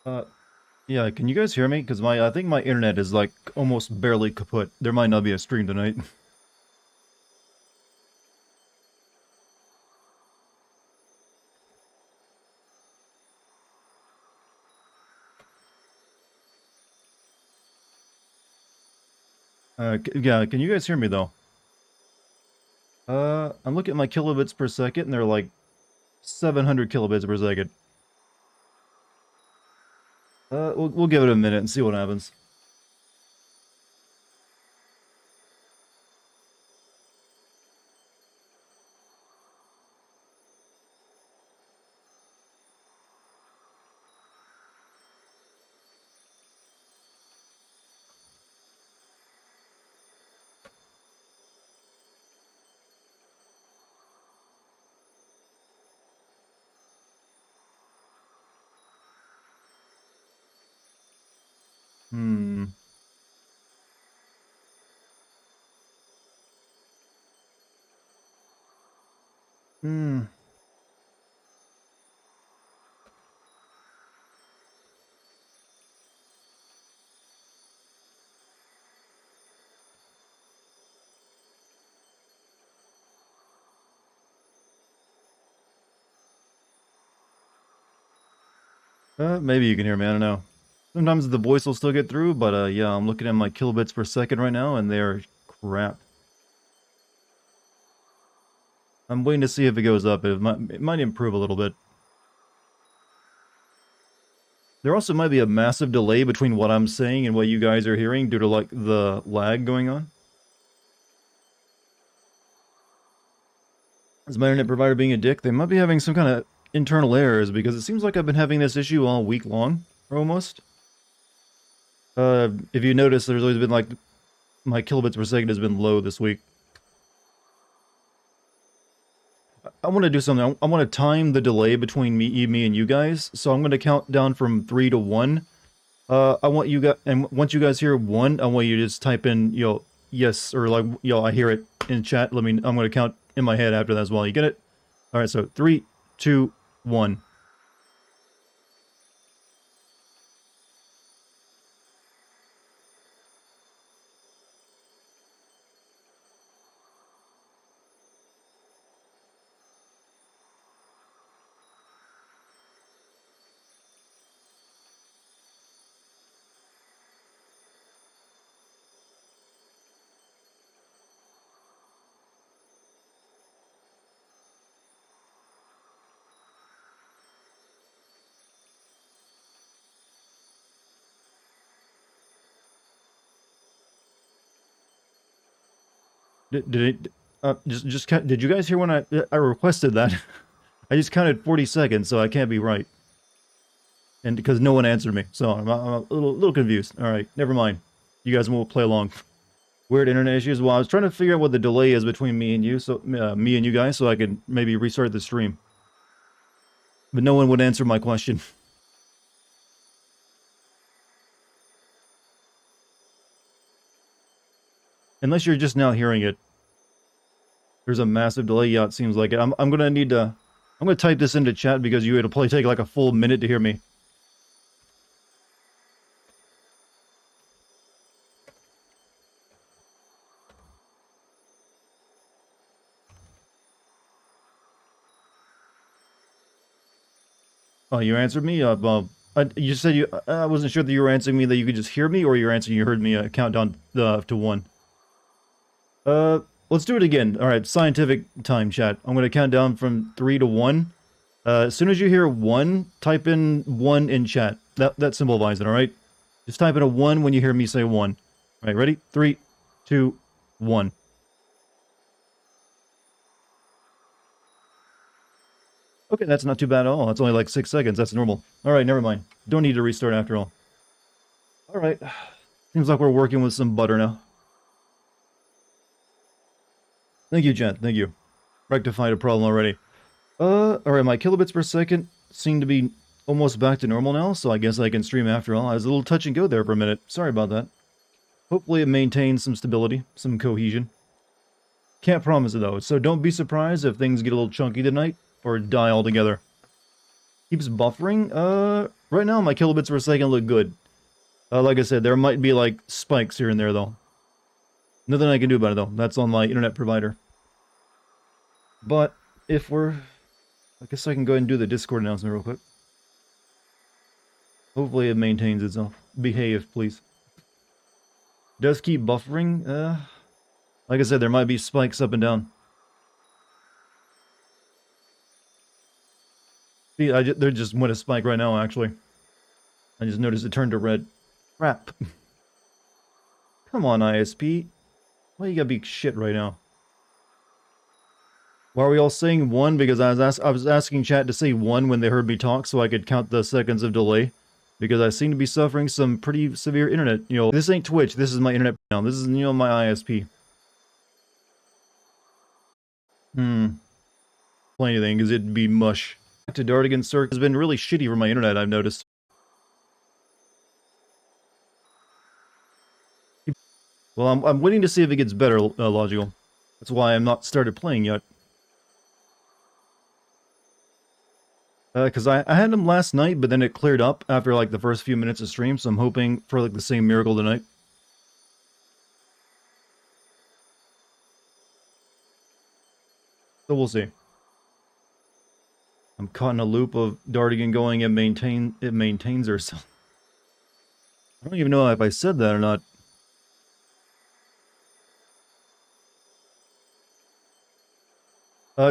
Uh, yeah, can you guys hear me? Because I think my internet is like almost barely kaput. There might not be a stream tonight. Yeah, can you guys hear me though? I'm looking at my kilobits per second, and they're like 700 kilobits per second. We'll give it a minute and see what happens. Hmm. Hmm. Maybe you can hear me, I don't know. Sometimes the voice will still get through, but yeah, I'm looking at my kilobits per second right now, and they're crap. I'm waiting to see if it goes up. It might improve a little bit. There also might be a massive delay between what I'm saying and what you guys are hearing due to, like, the lag going on. Is my internet provider being a dick? They might be having some kind of internal errors because it seems like I've been having this issue all week long, or almost. If you notice, there's always been, like, my kilobits per second has been low this week. I want to do something. I want to time the delay between me and you guys, so I'm going to count down from 3 to 1. I want you guys, and once you guys hear 1, I want you to just type in, yes, or like, I hear it in chat. I'm going to count in my head after that as well. You get it? All right, so 3, 2, 1. Did you guys hear when I requested that? I just counted 40 seconds, so I can't be right. And because no one answered me, so I'm a little confused. All right, never mind. You guys won't play along. Weird internet issues. Well, I was trying to figure out what the delay is between me and you, so me and you guys, so I could maybe restart the stream. But no one would answer my question. Unless you're just now hearing it. There's a massive delay. Yeah, it seems like it. I'm gonna need to. I'm gonna type this into chat because it'll probably take like a full minute to hear me. Oh, you answered me? Well, you said you. I wasn't sure that you were answering me that you could just hear me, or you're answering you heard me count down to 1. Let's do it again. All right, scientific time, chat. I'm gonna count down from 3 to 1. As soon as you hear 1, type in 1 in chat. That simplifies it. All right. Just type in a 1 when you hear me say 1. All right, ready? 3, 2, 1. Okay, that's not too bad at all. That's only like 6 seconds. That's normal. All right, never mind. Don't need to restart after all. All right. Seems like we're working with some butter now. Thank you, Jen. Thank you. Rectified a problem already. Alright, my kilobits per second seem to be almost back to normal now, so I guess I can stream after all. I was a little touch and go there for a minute. Sorry about that. Hopefully it maintains some stability, some cohesion. Can't promise it though, so don't be surprised if things get a little chunky tonight, or die altogether. Keeps buffering? Right now, my kilobits per second look good. Like I said, there might be like spikes here and there though. Nothing I can do about it though. That's on my internet provider. But if we're... I guess I can go ahead and do the Discord announcement real quick. Hopefully it maintains itself. Behave, please. Does keep buffering. Like I said, there might be spikes up and down. See, there just went a spike right now, actually. I just noticed it turned to red. Crap. Come on, ISP. Why you gotta be shit right now? Why are we all saying 1? Because I was asking chat to say 1 when they heard me talk so I could count the seconds of delay. Because I seem to be suffering some pretty severe internet, this ain't Twitch, this is my internet now. This is, my ISP. Play anything, because it'd be mush. Back to Dartigan Circ has been really shitty for my internet, I've noticed. Well, I'm waiting to see if it gets better, Logical. That's why I'm not started playing yet. Because I had them last night, but then it cleared up after, like, the first few minutes of stream, so I'm hoping for, like, the same miracle tonight. So we'll see. I'm caught in a loop of Dartigan going and maintains herself. I don't even know if I said that or not.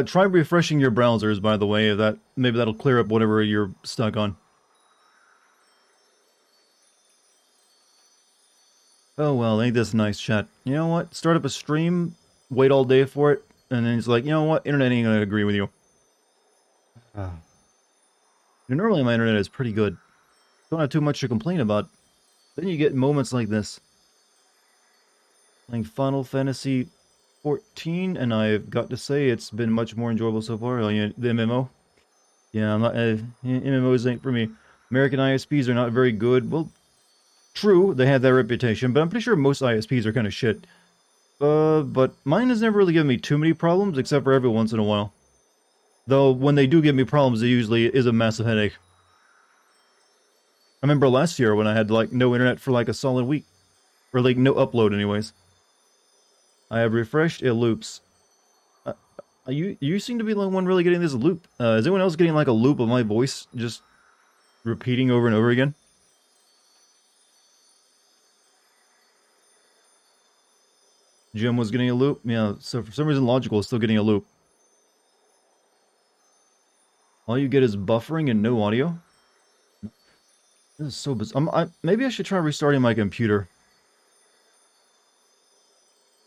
Try refreshing your browsers, by the way, maybe that'll clear up whatever you're stuck on. Oh well, ain't this nice, chat. You know what? Start up a stream, wait all day for it, and then it's like, you know what? Internet ain't gonna agree with you. Normally my internet is pretty good. Don't have too much to complain about. Then you get moments like this. Playing Final Fantasy 14, and I've got to say it's been much more enjoyable so far. The MMO. Yeah, I'm not, MMOs ain't for me. American ISPs are not very good. Well, true, they have that reputation, but I'm pretty sure most ISPs are kind of shit. But mine has never really given me too many problems, except for every once in a while. Though, when they do give me problems, it usually is a massive headache. I remember last year when I had, like, no internet for, like, a solid week. Or, like, no upload anyways. I have refreshed, it loops. You seem to be the one really getting this loop. Is anyone else getting, like, a loop of my voice just repeating over and over again? Jim was getting a loop? Yeah, so for some reason Logical is still getting a loop. All you get is buffering and no audio? This is so bizarre. Maybe I should try restarting my computer.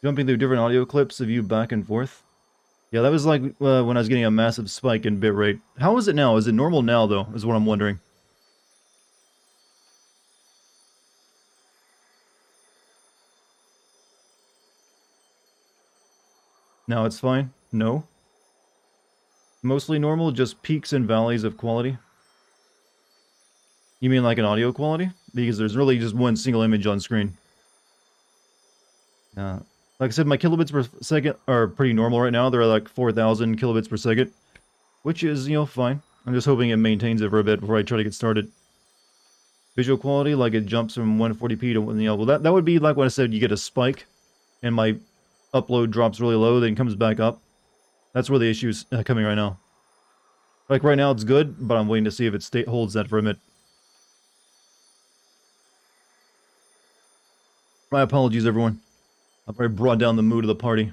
Jumping through different audio clips of you back and forth. Yeah, that was like when I was getting a massive spike in bitrate. How is it now? Is it normal now, though, is what I'm wondering. Now it's fine? No? Mostly normal, just peaks and valleys of quality? You mean like an audio quality? Because there's really just one single image on screen. Yeah. Like I said, my kilobits per second are pretty normal right now. They're like 4,000 kilobits per second. Which is, fine. I'm just hoping it maintains it for a bit before I try to get started. Visual quality, like it jumps from 140p to, well, that would be like when I said you get a spike, and my upload drops really low, then comes back up. That's where the issue's coming right now. Like right now it's good, but I'm waiting to see if it holds that for a minute. My apologies, everyone. I've probably brought down the mood of the party.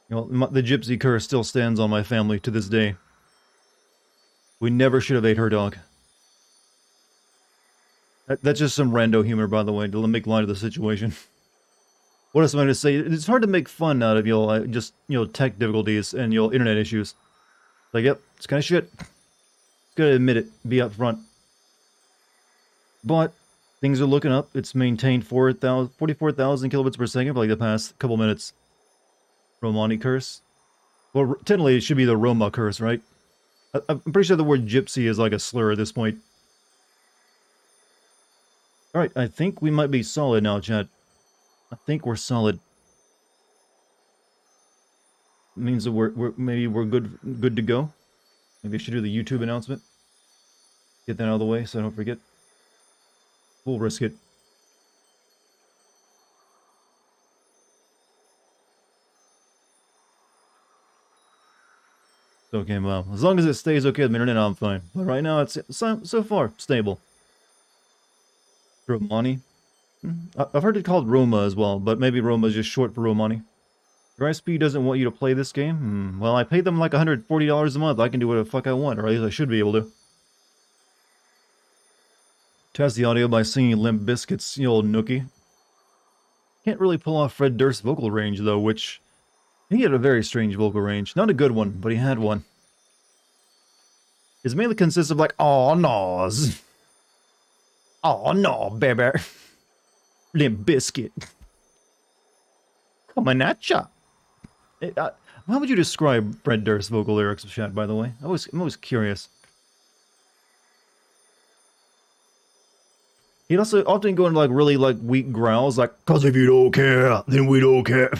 The gypsy curse still stands on my family to this day. We never should have ate her dog. That's just some rando humor, by the way, to make light of the situation. What else am I going to say? It's hard to make fun out of, just, tech difficulties and, internet issues. Like, yep, it's kind of shit. Just gotta admit it, be up front. But things are looking up. It's maintained 44,000 kilobits per second for like the past couple minutes. Romani curse. Well, technically it should be the Roma curse, right? I'm pretty sure the word gypsy is like a slur at this point. Alright, I think we might be solid now, chat. I think we're solid. It means that maybe we're good to go. Maybe I should do the YouTube announcement. Get that out of the way so I don't forget. We'll risk it. Okay, well, as long as it stays okay with the internet, I'm fine. But right now, it's so far stable. Romani? I've heard it called Roma as well, but maybe Roma is just short for Romani. Your ISP doesn't want you to play this game? Well, I paid them like $140 a month. I can do whatever the fuck I want, or at least I should be able to. Test the audio by singing Limp Bizkit's, you old nookie. Can't really pull off Fred Durst's vocal range, though, which... He had a very strange vocal range. Not a good one, but he had one. It mainly consists of like, "Aw, noz. Aw, no, baby. Limp Bizkit. Coming at ya." How would you describe Fred Durst's vocal lyrics, chat, by the way? I'm always curious. He'd also often go into like really like weak growls, like, "Cause if you don't care, then we don't care."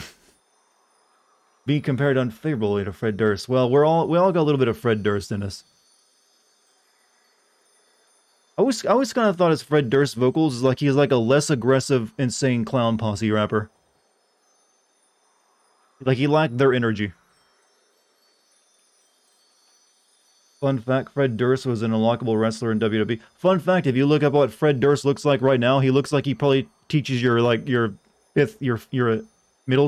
Being compared unfavorably to Fred Durst. Well, we all got a little bit of Fred Durst in us. I always kind of thought his Fred Durst vocals is like he's like a less aggressive, insane clown posse rapper. Like he lacked their energy. Fun fact, Fred Durst was an unlockable wrestler in WWE. Fun fact, if you look up what Fred Durst looks like right now, he looks like he probably teaches your middle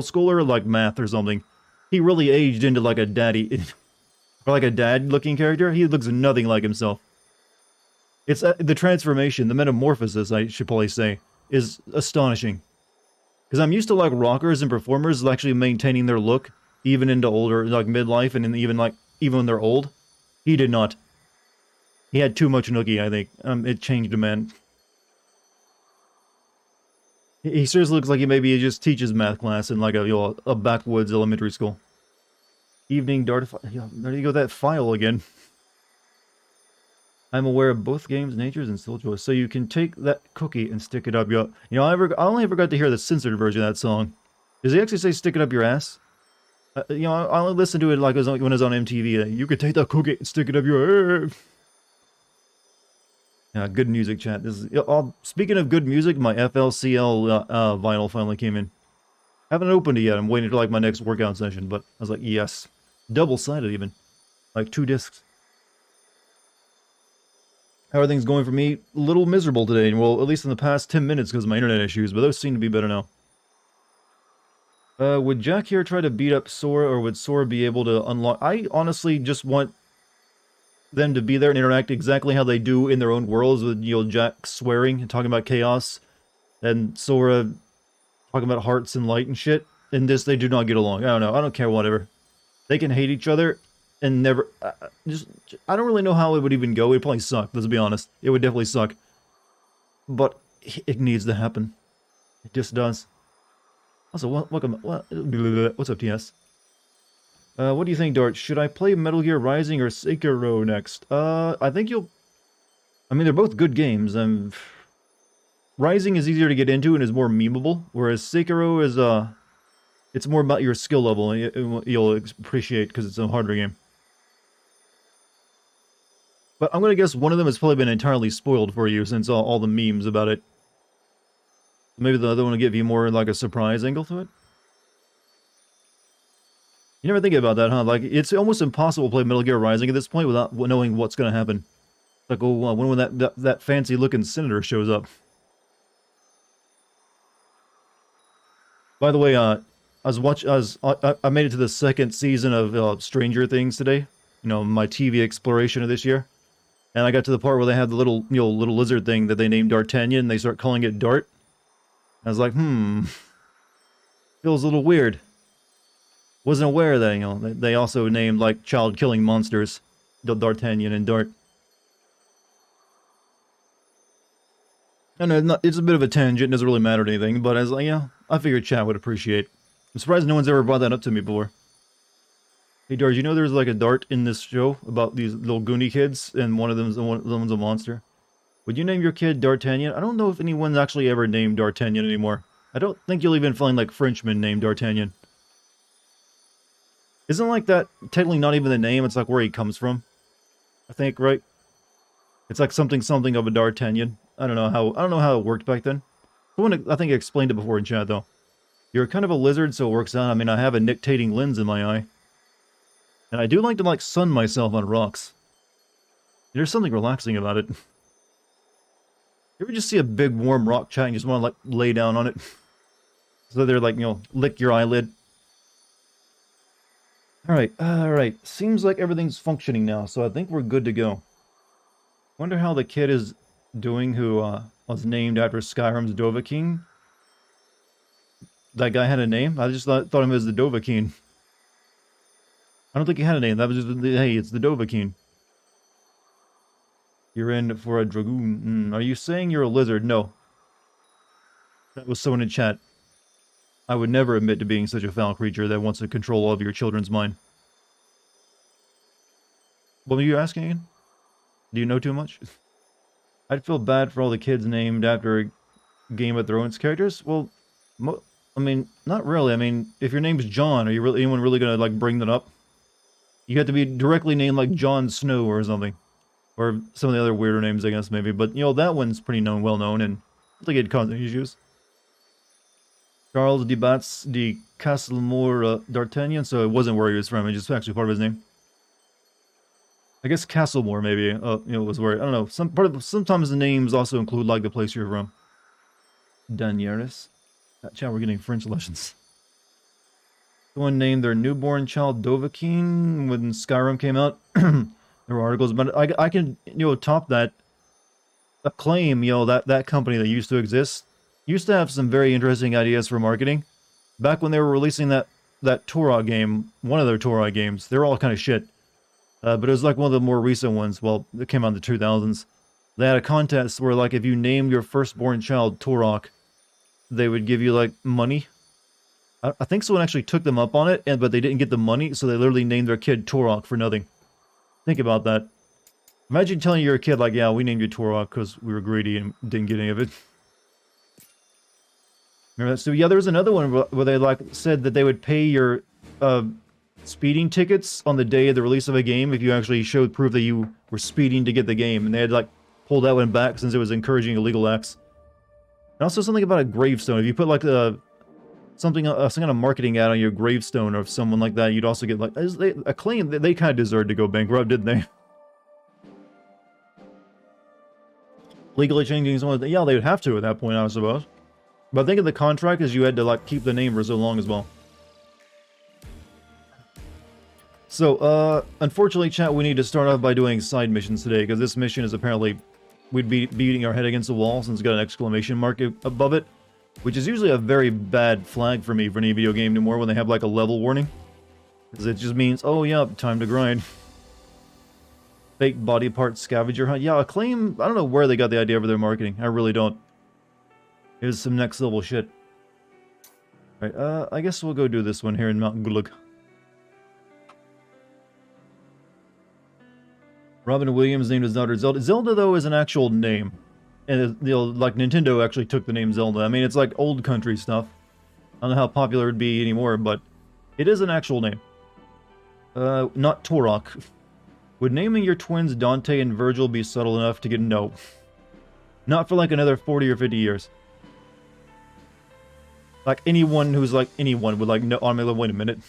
schooler like math or something. He really aged into like a daddy, or like a dad-looking character. He looks nothing like himself. It's the transformation, the metamorphosis, I should probably say, is astonishing. Because I'm used to like rockers and performers actually maintaining their look even into older, like midlife, and even when they're old. He did not. He had too much nookie, I think. It changed him, man. He seriously looks like he just teaches math class in like a backwoods elementary school. Evening Dart. There you go, that file again. I'm aware of both games' natures and still joy. So you can take that cookie and stick it up your... I only ever got to hear the censored version of that song. Does he actually say stick it up your ass? I only listened to it like when it was on MTV. You could take that cookie and stick it up your ass. Yeah, good music, chat. Speaking of good music, my FLCL vinyl finally came in. Haven't opened it yet. I'm waiting for like my next workout session, but I was like, yes. Double-sided even. Like 2 discs. How are things going for me? A little miserable today. Well, at least in the past 10 minutes because of my internet issues, but those seem to be better now. Would Jack here try to beat up Sora, or would Sora be able to unlock... I honestly just want them to be there and interact exactly how they do in their own worlds, with Jack swearing and talking about chaos, and Sora talking about hearts and light and shit. In this, they do not get along. I don't know. I don't care, whatever. They can hate each other and never... I don't really know how it would even go. It would probably suck, let's be honest. It would definitely suck. But it needs to happen. It just does. Also, welcome... What's up, TS? What do you think, Dart? Should I play Metal Gear Rising or Sekiro next? I think you'll... I mean, they're both good games. Rising is easier to get into and is more memeable, whereas Sekiro is, it's more about your skill level, and you'll appreciate because it's a harder game. But I'm gonna guess one of them has probably been entirely spoiled for you since all the memes about it. Maybe the other one will give you more like a surprise angle to it? You never think about that, huh? Like, it's almost impossible to play Metal Gear Rising at this point without knowing what's going to happen. Like, oh, when that fancy-looking senator shows up. By the way, I made it to the second season of Stranger Things today. My TV exploration of this year. And I got to the part where they had the little lizard thing that they named D'Artagnan, and they start calling it Dart. I was like, feels a little weird. Wasn't aware that, they also named, like, child-killing monsters, D'Artagnan and Dart. I know, it's a bit of a tangent, it doesn't really matter to anything, but I was like, I figured chat would appreciate. I'm surprised no one's ever brought that up to me before. Hey, Dart, you know there's, like, a Dart in this show about these little Goonie kids, and one of them's a monster? Would you name your kid D'Artagnan? I don't know if anyone's actually ever named D'Artagnan anymore. I don't think you'll even find, like, Frenchmen named D'Artagnan. Isn't like that technically not even the name, it's like where he comes from? I think, right? It's like something of a Dartigan. I don't know how it worked back then. Someone, I think, explained it before in chat though. You're kind of a lizard, so it works out. I mean, I have a nictating lens in my eye, and I do like to like sun myself on rocks. There's something relaxing about it. You ever just see a big warm rock, chat, and you just want to like lay down on it? So they're like, you know, lick your eyelid. Alright. Seems like everything's functioning now, so I think we're good to go. Wonder how the kid is doing who was named after Skyrim's Dovahkiin. That guy had a name? I just thought of him as the Dovahkiin. I don't think he had a name. That was just, hey, it's the Dovahkiin. You're in for a dragoon. Are you saying you're a lizard? No. That was someone in chat. I would never admit to being such a foul creature that wants to control all of your children's mind. What were you asking again? Do you know too much? I'd feel bad for all the kids named after Game of Thrones characters. Well, I mean, not really. I mean, if your name's John, are you really anyone really gonna like bring that up? You have to be directly named like Jon Snow or something, or some of the other weirder names, I guess maybe. But you know that one's pretty well known, and I think it'd cause any issues. Charles de Batz de Castlemore D'Artagnan, so it wasn't where he was from, it's just actually part of his name. I guess Castlemore maybe, you know, was where, I don't know, sometimes the names also include like the place you're from. Danieris. Chat, we're getting French lessons. Someone named their newborn child Dovahkiin when Skyrim came out. There were articles, but I can, you know, top that. Acclaim, you know, that company that used to exist, used to have some very interesting ideas for marketing. Back when they were releasing that Torah game, one of their Torah games, they were all kind of shit. But it was like one of the more recent ones, well, it came out in the 2000s. They had a contest where, like, if you named your firstborn child Torok, they would give you, like, money. I think someone actually took them up on it, but they didn't get the money, so they literally named their kid Torok for nothing. Think about that. Imagine telling your kid, like, yeah, we named you Torok because we were greedy and didn't get any of it. So yeah, there was another one where they like said that they would pay your speeding tickets on the day of the release of a game if you actually showed proof that you were speeding to get the game, and they had like pulled that one back since it was encouraging illegal acts. And also something about a gravestone. If you put like some kind of marketing ad on your gravestone or someone like that, you'd also get like a claim that they kind of deserved to go bankrupt, didn't they? Legally changing someone, yeah, they would have to at that point, I suppose. But I think in the contract is you had to like keep the name for so long as well. So, unfortunately, chat, we need to start off by doing side missions today, because this mission is apparently, we'd be beating our head against the wall since it's got an exclamation mark above it, which is usually a very bad flag for me for any video game anymore when they have like a level warning. Because it just means, oh yeah, time to grind. Fake body part scavenger hunt. Yeah, Acclaim, I don't know where they got the idea for their marketing. I really don't. Here's some next level shit. Alright, I guess we'll go do this one here in Mount Gulug. Robin Williams named his daughter Zelda. Zelda, though, is an actual name. And, you know, like, Nintendo actually took the name Zelda. I mean, it's like old country stuff. I don't know how popular it'd be anymore, but it is an actual name. Not Torok. Would naming your twins Dante and Virgil be subtle enough to get no? Not for like another 40 or 50 years. Like anyone who's like anyone would like no. I'm like, wait a minute.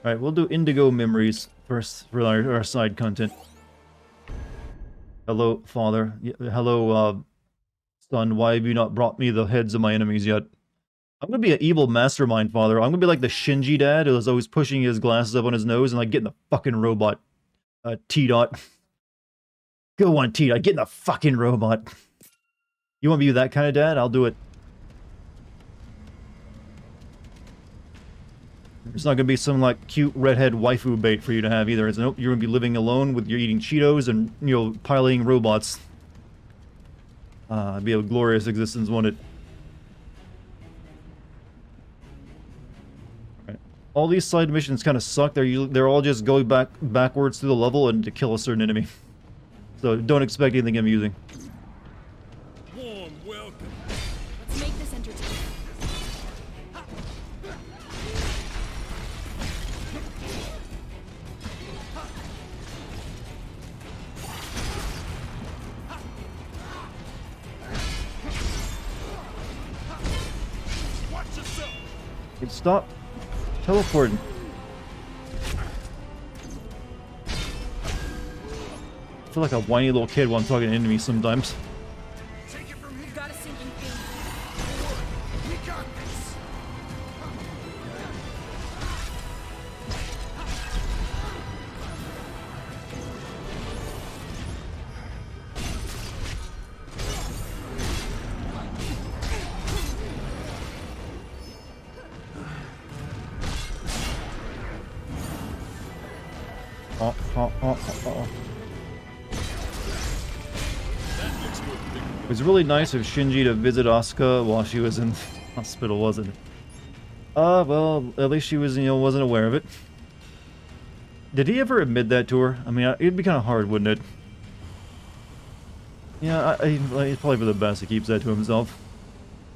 All right, we'll do Indigo Memories first for our side content. Hello, father. Hello, son. Why have you not brought me the heads of my enemies yet? I'm gonna be an evil mastermind, father. I'm gonna be like the Shinji dad who's always pushing his glasses up on his nose and like getting the fucking robot. T-Dot. Go on, T-Dot. Get in the fucking robot. You want to be that kind of dad? I'll do it. It's not going to be some, like, cute redhead waifu bait for you to have either. It's, nope, you're going to be living alone with you're eating Cheetos and, you know, piloting robots. It'd be a glorious existence, won't it? Alright. All these side missions kind of suck. They're all just going backwards through the level and to kill a certain enemy. So don't expect anything amusing. Hey, stop teleporting. I feel like a whiny little kid while I'm talking to enemies sometimes. Take it from here. Got a sinking thing. We got this. Oh. It was really nice of Shinji to visit Asuka while she was in the hospital, wasn't it? Well, at least she was, wasn't aware of it. Did he ever admit that to her? I mean, it'd be kind of hard, wouldn't it? Yeah, it's probably for the best he keeps that to himself.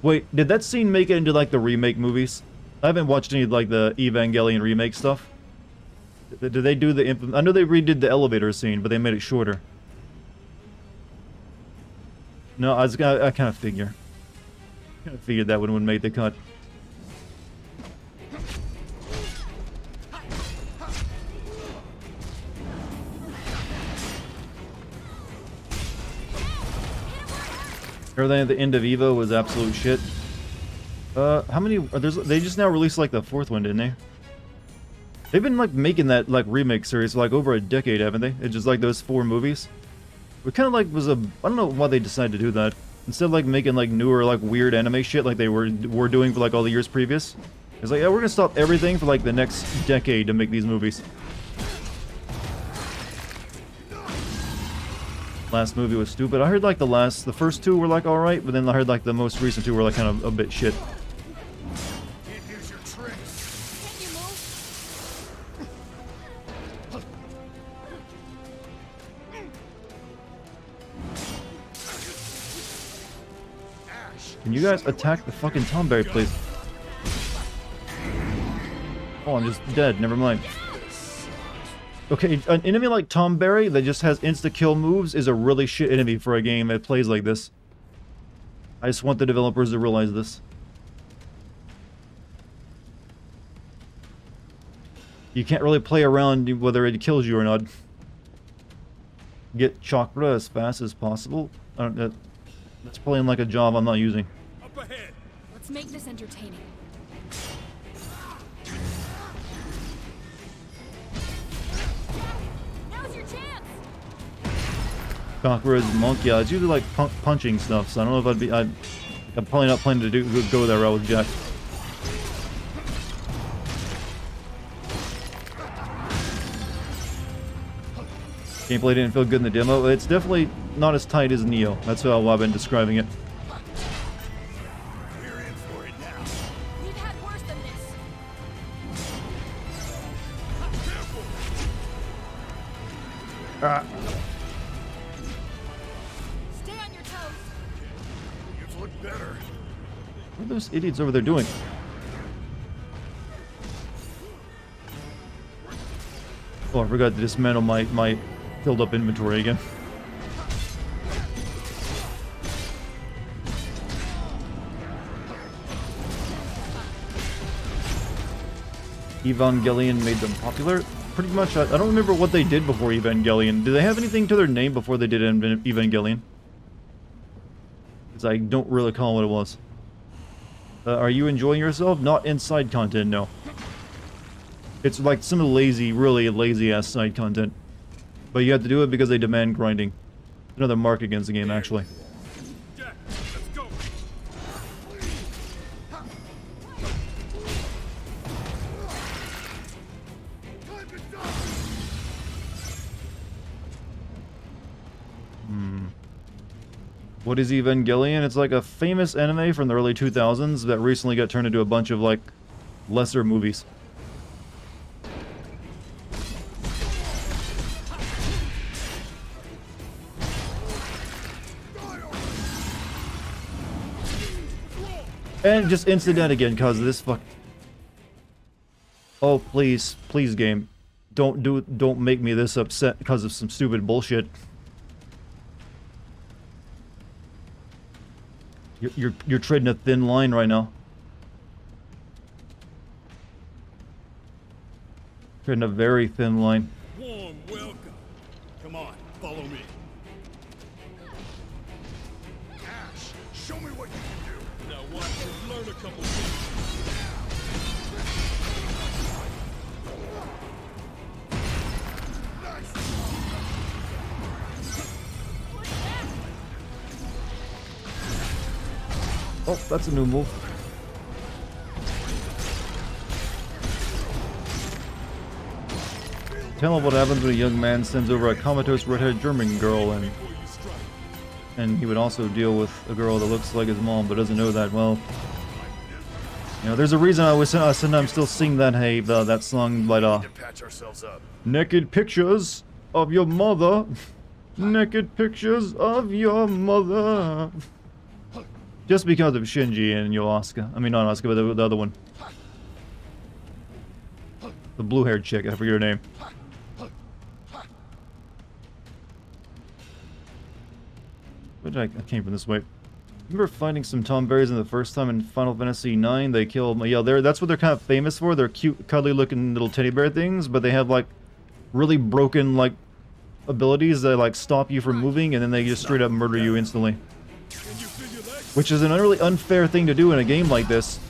Wait, did that scene make it into, like, the remake movies? I haven't watched any, like, the Evangelion remake stuff. Did they do the... I know they redid the elevator scene, but they made it shorter. No, I kind of figured that one would make the cut. Everything at the end of Evo was absolute shit. How many are there? They just now released like the fourth one, didn't they? They've been like making that like remake series for like over a decade, haven't they? It's just like those 4 movies. It kind of like was a... I don't know why they decided to do that. Instead of like making like newer like weird anime shit like they were doing for like all the years previous. It's like, yeah, we're gonna stop everything for like the next decade to make these movies. Last movie was stupid. I heard like the first 2 were like alright, but then I heard like the most recent 2 were like kind of a bit shit. Here's your tricks. Can't you move? Can you guys attack the fucking Tomberry, please? Oh, I'm just dead. Never mind. Okay, an enemy like Tomberry that just has insta-kill moves is a really shit enemy for a game that plays like this. I just want the developers to realize this. You can't really play around whether it kills you or not. Get chakra as fast as possible. That's playing like a job I'm not using. Up ahead. Let's make this entertaining. Now's your chance. Chakra is monk. Yeah, it's usually like punching stuff, so I don't know if I'm probably not planning to go that route with Jack. Gameplay didn't feel good in the demo. It's definitely not as tight as Neo. That's how I've been describing it. We're in for it now. We've had worse than this. Stay on your toes. You've looked better. What are those idiots over there doing? Oh, I forgot to dismantle my filled up inventory again. Evangelion made them popular. Pretty much, I don't remember what they did before Evangelion. Did they have anything to their name before they did Evangelion? Because I don't really recall what it was. Are you enjoying yourself? Not inside content, no. It's like some really lazy-ass side content. But you have to do it because they demand grinding. Another mark against the game, actually. Jack, let's go. What is Evangelion? It's like a famous anime from the early 2000s that recently got turned into a bunch of, like, lesser movies. And just instant dead again because of this fuck. Oh, please, please, game. Don't make me this upset because of some stupid bullshit. You're treading a thin line right now. Treading a very thin line. Warm welcome. Come on, follow me. Ash, show me what you can do. Now watch and learn a couple things. Oh, that's a new move. Tell him what happens when a young man sends over a comatose redheaded German girl, and he would also deal with a girl that looks like his mom but doesn't know that well. You know, there's a reason I sometimes still sing that that song by To patch ourselves up. Naked pictures of your mother. Naked pictures of your mother. Just because of Shinji and Yoasuke. I mean, not Asuka, but the other one. The blue-haired chick, I forget her name. Where did I came from this way. Remember finding some tomberries in the first time in Final Fantasy IX? They killed... Yeah, that's what they're kind of famous for. They're cute, cuddly-looking little teddy bear things, but they have, like, really broken, like, abilities that, like, stop you from moving, and then they just straight up murder you instantly. Which is an really unfair thing to do in a game like this.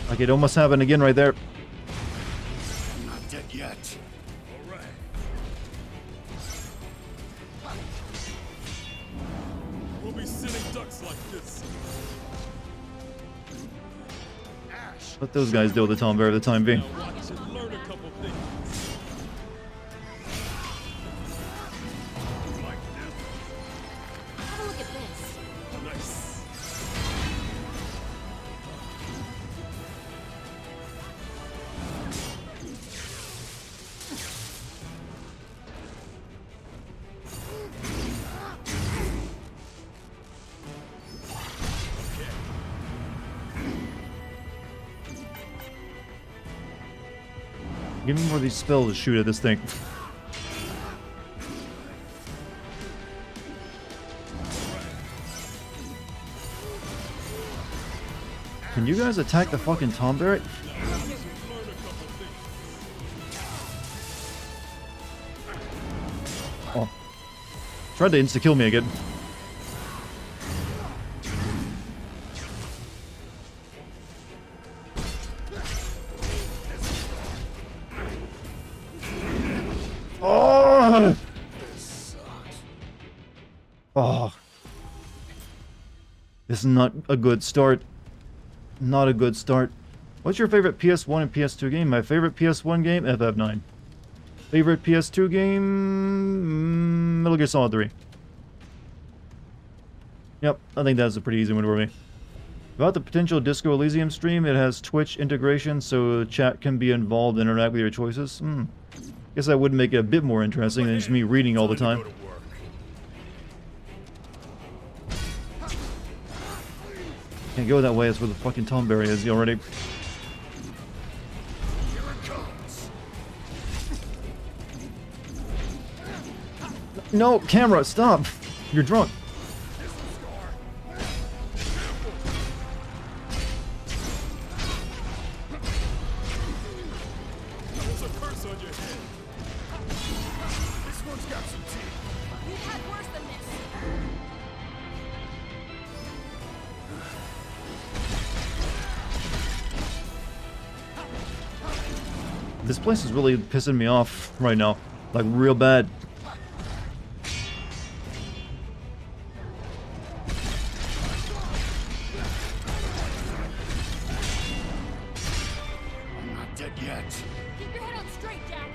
Like, it almost happened again right there. I'm not dead yet. All right. We'll be sitting ducks like this. Ash, Let those guys deal with the tombear for the time being. Now watch and learn a couple things. like this. Have a look at this. Nice. Give me more of these spells to shoot at this thing. Can you guys attack the fucking tombear? Oh. Tried to insta-kill me again. Oh! Oh. This is not a good start. Not a good start. What's your favorite PS1 and PS2 game? My favorite PS1 game? FF9. Favorite PS2 game? Metal Gear Solid 3. Yep, I think that's a pretty easy one for me. About the potential Disco Elysium stream, it has Twitch integration, so chat can be involved and interact with your choices. Guess that would make it a bit more interesting than just me reading all the time. Go to work. Can't go that way, that's where the fucking tomberry is already. Here it comes. No, camera, stop! You're drunk. This will scar. There's a curse on your head. This one's got some teeth. We've had worse than this. This place is really pissing me off right now. Like, real bad. I'm not dead yet. Keep your head on straight, Jack.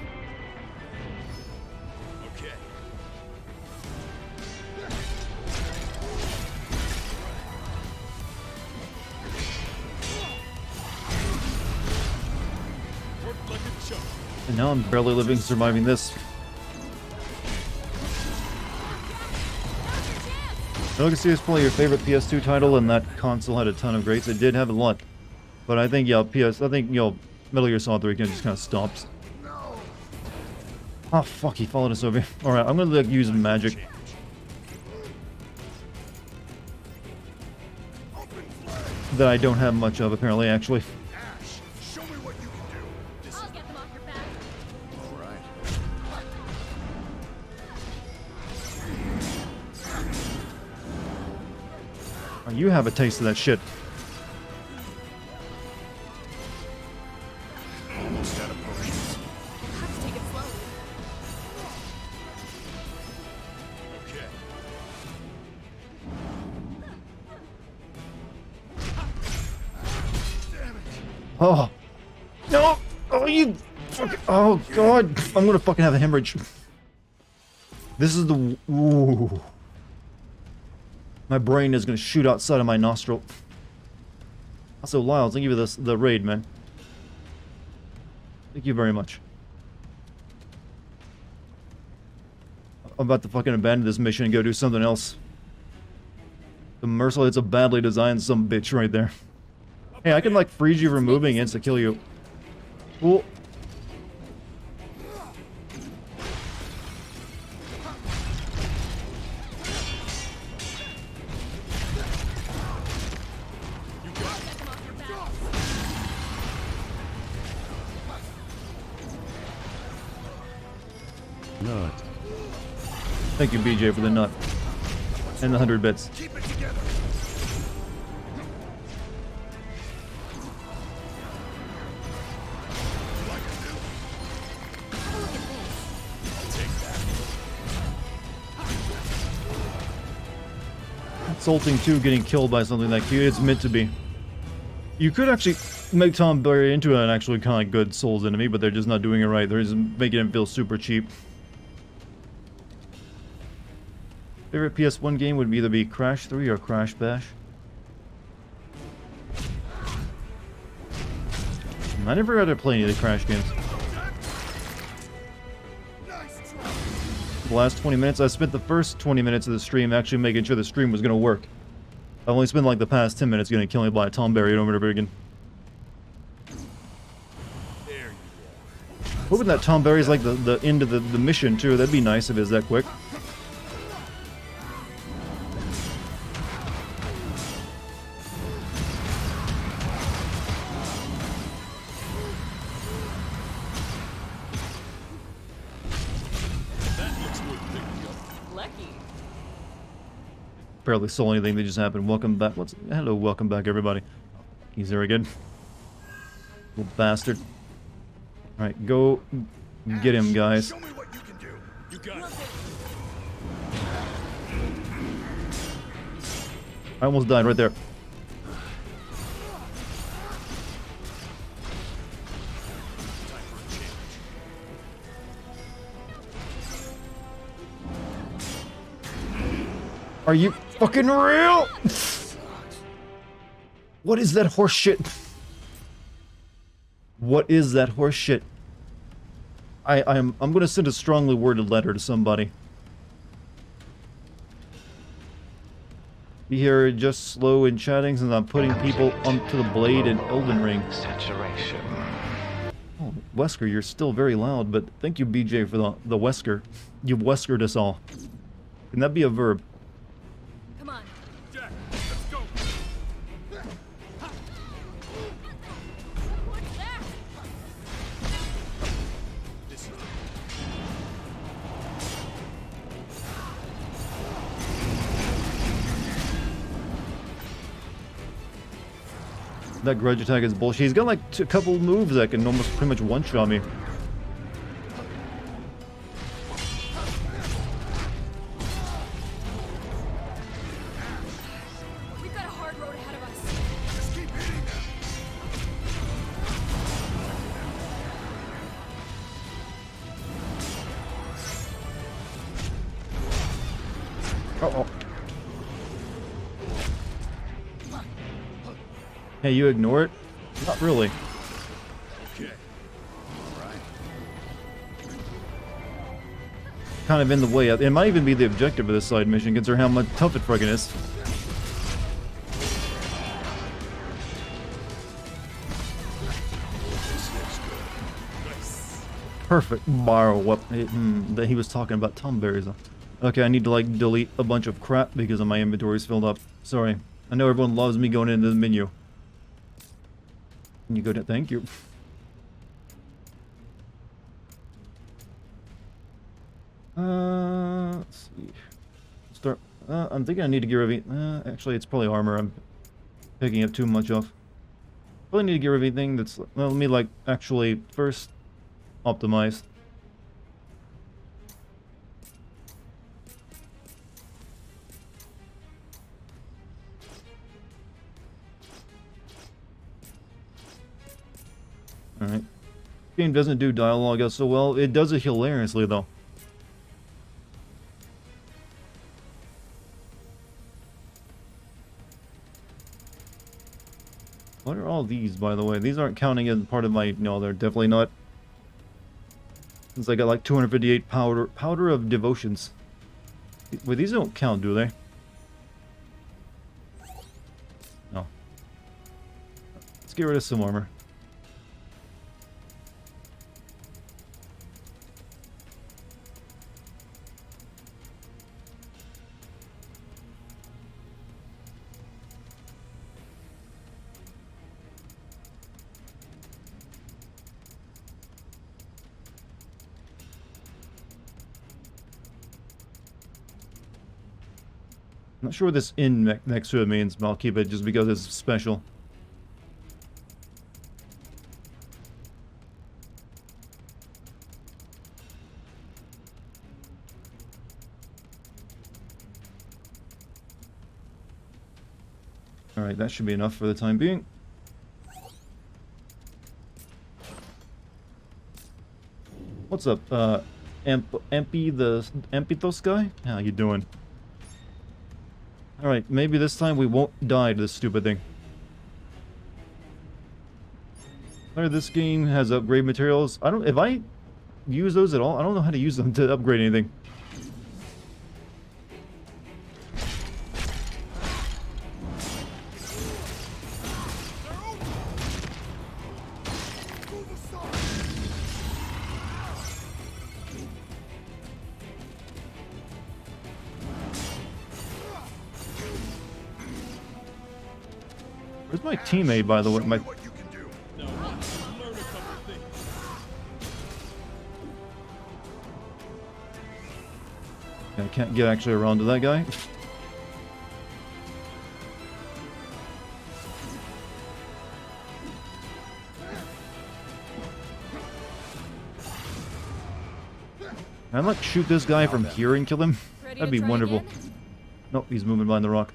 Okay. Worked like a charm. And now I'm barely living, surviving this. I can see it's probably your favorite PS2 title, and that console had a ton of greats. It did have a lot. But I think, yeah, Metal Gear Solid 3 just kind of stops. Oh, fuck, he followed us over. Alright, I'm gonna, like, use magic. That I don't have much of, apparently, actually. Ash, show me Oh, you have a taste of that shit. Almost out of potions. Have to take it slowly. Okay. Oh. No! Oh, you fucking... Oh, God. I'm gonna fucking have a hemorrhage. This is the... Ooh. My brain is gonna shoot outside of my nostril. Also, Lyles, thank you for the raid, man. Thank you very much. I'm about to fucking abandon this mission and go do something else. The Merciless, it's a badly designed some bitch right there. Hey, I can like freeze you from moving and insta-kill you. Cool. Nut. Thank you, BJ, for the nut. And the 100 bits. Keep it together. Insulting too, getting killed by something that cute. It's meant to be. You could actually make Tom Berry into an actually kind of good Souls enemy, but they're just not doing it right. They're just making him feel super cheap. Favorite PS1 game would either be Crash 3 or Crash Bash. I never got to play any of the Crash games. The last 20 minutes, I spent the first 20 minutes of the stream actually making sure the stream was going to work. I've only spent like the past 10 minutes getting killed by Tom Berry over and over again. There you Hoping that Tom Berry's like the end of the mission too. That'd be nice if it's that quick. are. That looks worth picking up. Lucky. Barely saw anything that just happened. Welcome back. Hello, welcome back, everybody. He's there again. Little bastard. Alright, go get him, guys. Show me what you can do. You got it. I almost died right there. Time for a change. Are you fucking real? What is that horse shit? What is that horse shit? I'm gonna send a strongly worded letter to somebody. Be here just slow in chatting since I'm putting people onto the blade in Elden Ring. Saturation. Oh, Wesker, you're still very loud, but thank you, BJ, for the Wesker. You've Weskered us all. Can that be a verb? Come on. Jack, let's go. What's that? This is That grudge attack is bullshit. He's got like a couple moves that can almost pretty much one-shot me. We've got a hard road ahead of us. Just keep hitting them. Uh-oh. Hey, you ignore it? Not really. okay. Kind of in the way. It might even be the objective of this side mission, considering how much tough it fucking is. Perfect borrow weapon that he was talking about Tom Berries. Okay, I need to like delete a bunch of crap because of my inventory's filled up. Sorry. I know everyone loves me going into the menu. Can you go to thank you. Let's see. I'm thinking I need to get rid of actually, it's probably armor I'm picking up too much of. Probably need to get rid of anything that's... Well, let me, like, actually first optimize. Alright. Game doesn't do dialogue so well. It does it hilariously, though. What are all these, by the way? These aren't counting as part of my... No, they're definitely not. Since I got like 258 powder of devotions. Wait, these don't count, do they? No. Let's get rid of some armor. I'm not sure what this in next to it means, but I'll keep it just because it's special. Alright, that should be enough for the time being. What's up, Ampithos guy? How you doing? Alright, maybe this time we won't die to this stupid thing. This game has upgrade materials. If I use those at all, I don't know how to use them to upgrade anything. Where's my teammate, by the way? My... What you can do. Now, learn a couple things. I can't get actually around to that guy. Can I like shoot this guy from here and kill him? Ready That'd to be try wonderful. again? Nope, he's moving behind the rock.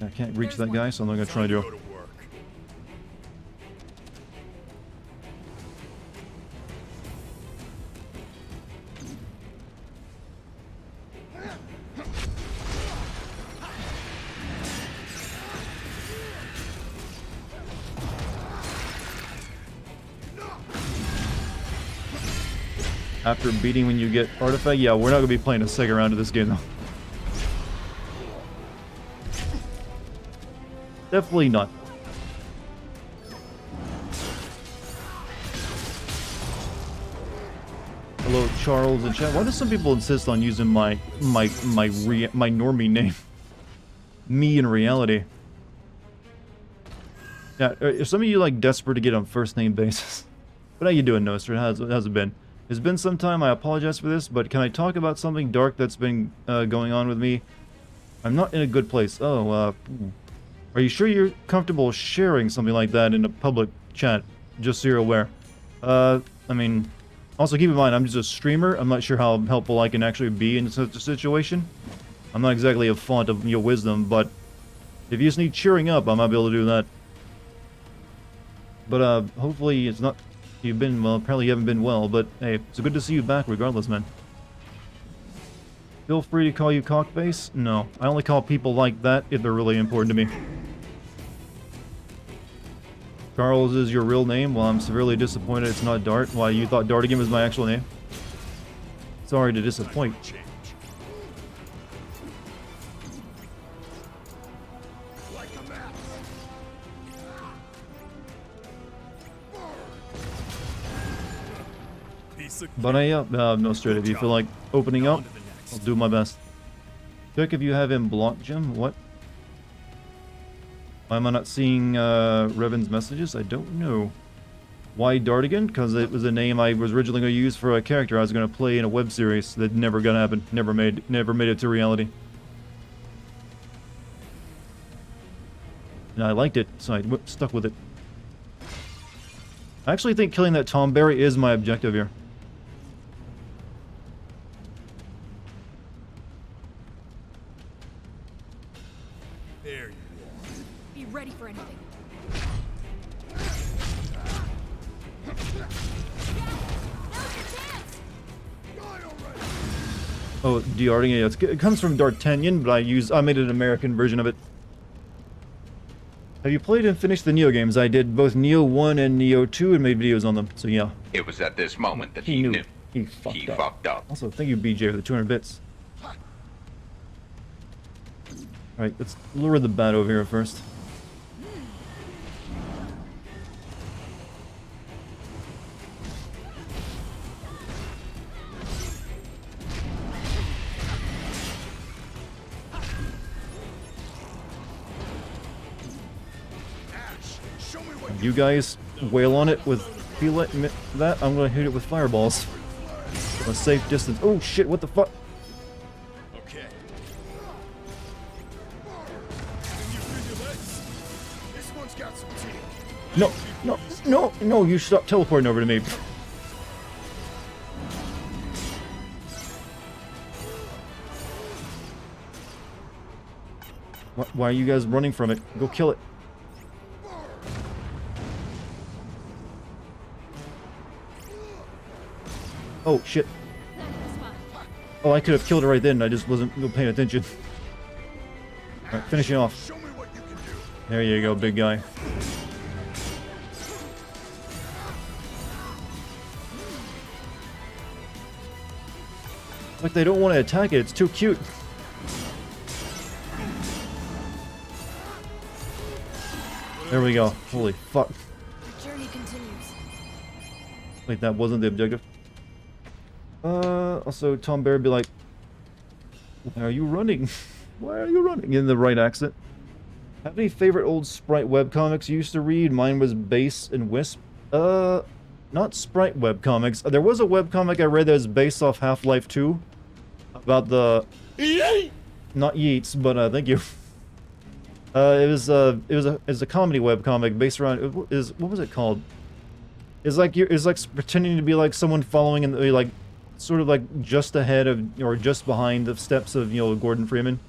I can't reach that guy, so I'm not gonna try to. Go to work. After beating when you get artifact, yeah, we're not gonna be playing a second round of this game though. Definitely not. Hello, Charles in chat. Why do some people insist on using my normie name? Me in reality. Yeah, are some of you like desperate to get on first name basis? But how you doing, Nostra? How's it been? It's been some time. I apologize for this, but can I talk about something dark that's been going on with me? I'm not in a good place. Oh, are you sure you're comfortable sharing something like that in a public chat? Just so you're aware. I mean, also keep in mind, I'm just a streamer. I'm not sure how helpful I can actually be in such a situation. I'm not exactly a font of your wisdom, but if you just need cheering up, I might be able to do that. But, hopefully it's not... You've been, well, apparently you haven't been well, but hey, it's good to see you back regardless, man. Feel free to call you cockface? No, I only call people like that if they're really important to me. Charles is your real name? Well, I'm severely disappointed it's not Dart. Why, you thought Dartigan was my actual name? Sorry to disappoint. Change. Like a map. Piece of But no straight. If you feel like opening up, on to the next. I'll do my best. Check if you have him blocked, Jim. What? Why am I not seeing Revan's messages? I don't know. Why Dartigan? Because it was a name I was originally going to use for a character I was going to play in a web series that never gonna happen. Never made it to reality. And I liked it, so I stuck with it. I actually think killing that Tomberry is my objective here. There you are. Be ready for anything. Die already! Oh, Dartigan, yeah, it comes from Dartigan, but I made an American version of it. Have you played and finished the Neo games? I did both Neo 1 and Neo 2 and made videos on them, so yeah. It was at this moment that He he knew. knew. He fucked up. fucked up. Also, thank you, BJ, for the 200 bits. Alright, let's lure the bat over here first. Ash, show me what You guys wail on it with that. I'm gonna hit it with fireballs. From a safe distance. Oh shit, what the fuck? Okay. Can you feel your legs? This one's got some teeth. No, no, no, no, you stop teleporting over to me. Why are you guys running from it? Go kill it. Oh shit. Oh, I could have killed it right then. I just wasn't paying attention. Alright, finishing off. Show me what you can do. There you go, big guy. Like they don't want to attack it. It's too cute. There we go. Holy fuck. The journey continues. Wait, that wasn't the objective. Also, Tom Bear would be like, why are you running? Why are you running? In the right accent. Have any favorite old Sprite webcomics you used to read? Mine was Bass and Wisp. Not Sprite webcomics. There was a webcomic I read that was based off Half-Life 2. About the... Not Yeats, but, thank you. It was a comedy webcomic based around... What was it called? It's like pretending to be like someone following in the, like, sort of like just ahead of, or just behind the steps of, you know, Gordon Freeman.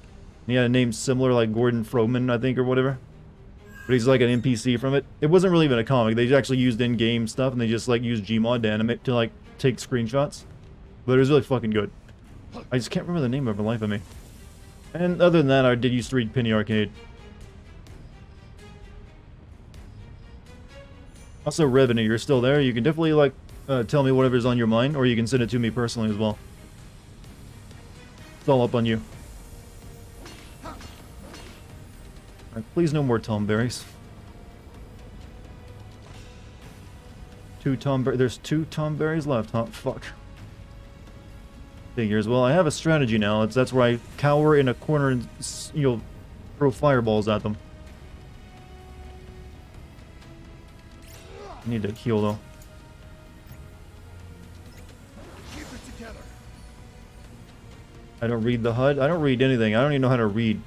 And he had a name similar, like Gordon Froman, I think, or whatever. But he's like an NPC from it. It wasn't really even a comic. They actually used in-game stuff, and they just, like, used Gmod to animate, to, like, take screenshots. But it was really fucking good. I just can't remember the name of it for the life of me. And other than that, I did used to read Penny Arcade. Also, Revenue, you're still there. You can definitely, like, tell me whatever's on your mind, or you can send it to me personally as well. It's all up on you. Alright, please no more Tomberries. There's 2 Tomberries left, huh? Fuck. Figures. Well, I have a strategy now. That's where I cower in a corner and, you know, throw fireballs at them. I need to heal, though. Keep it together. I don't read the HUD. I don't read anything. I don't even know how to read.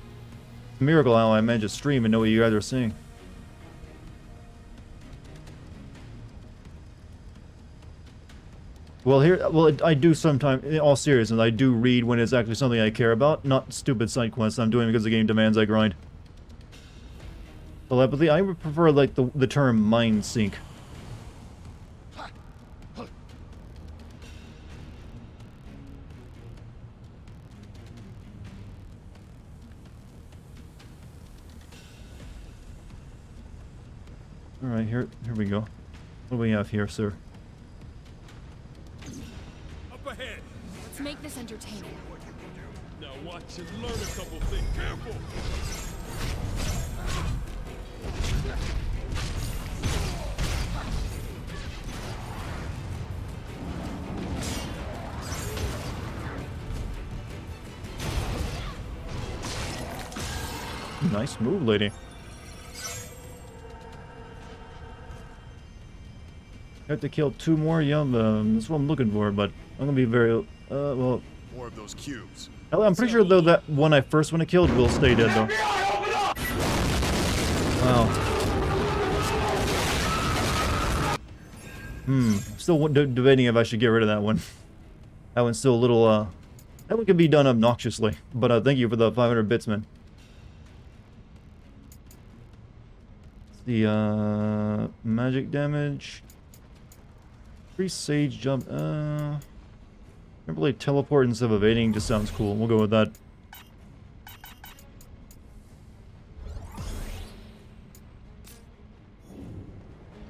It's a miracle how I managed to stream and know what you guys are seeing. Well, I do sometimes, in all seriousness, I do read when it's actually something I care about, not stupid side quests I'm doing because the game demands I grind. Telepathy, I would prefer, like, the term mind sync. Alright, here we go. What do we have here, sir? Up ahead. Let's make this entertaining. Now watch and learn a couple things. Careful. Nice move, lady. Have to kill 2 more? Yeah, that's what I'm looking for, but I'm gonna be very, well... More of those cubes. Hell, I'm pretty sure, though, that one I first want to kill will stay dead, though. Wow. Still debating if I should get rid of that one. That one's still a little, that one can be done obnoxiously. But, thank you for the 500 bits, man. The, magic damage. Free sage jump, Really teleport instead of evading just sounds cool. We'll go with that.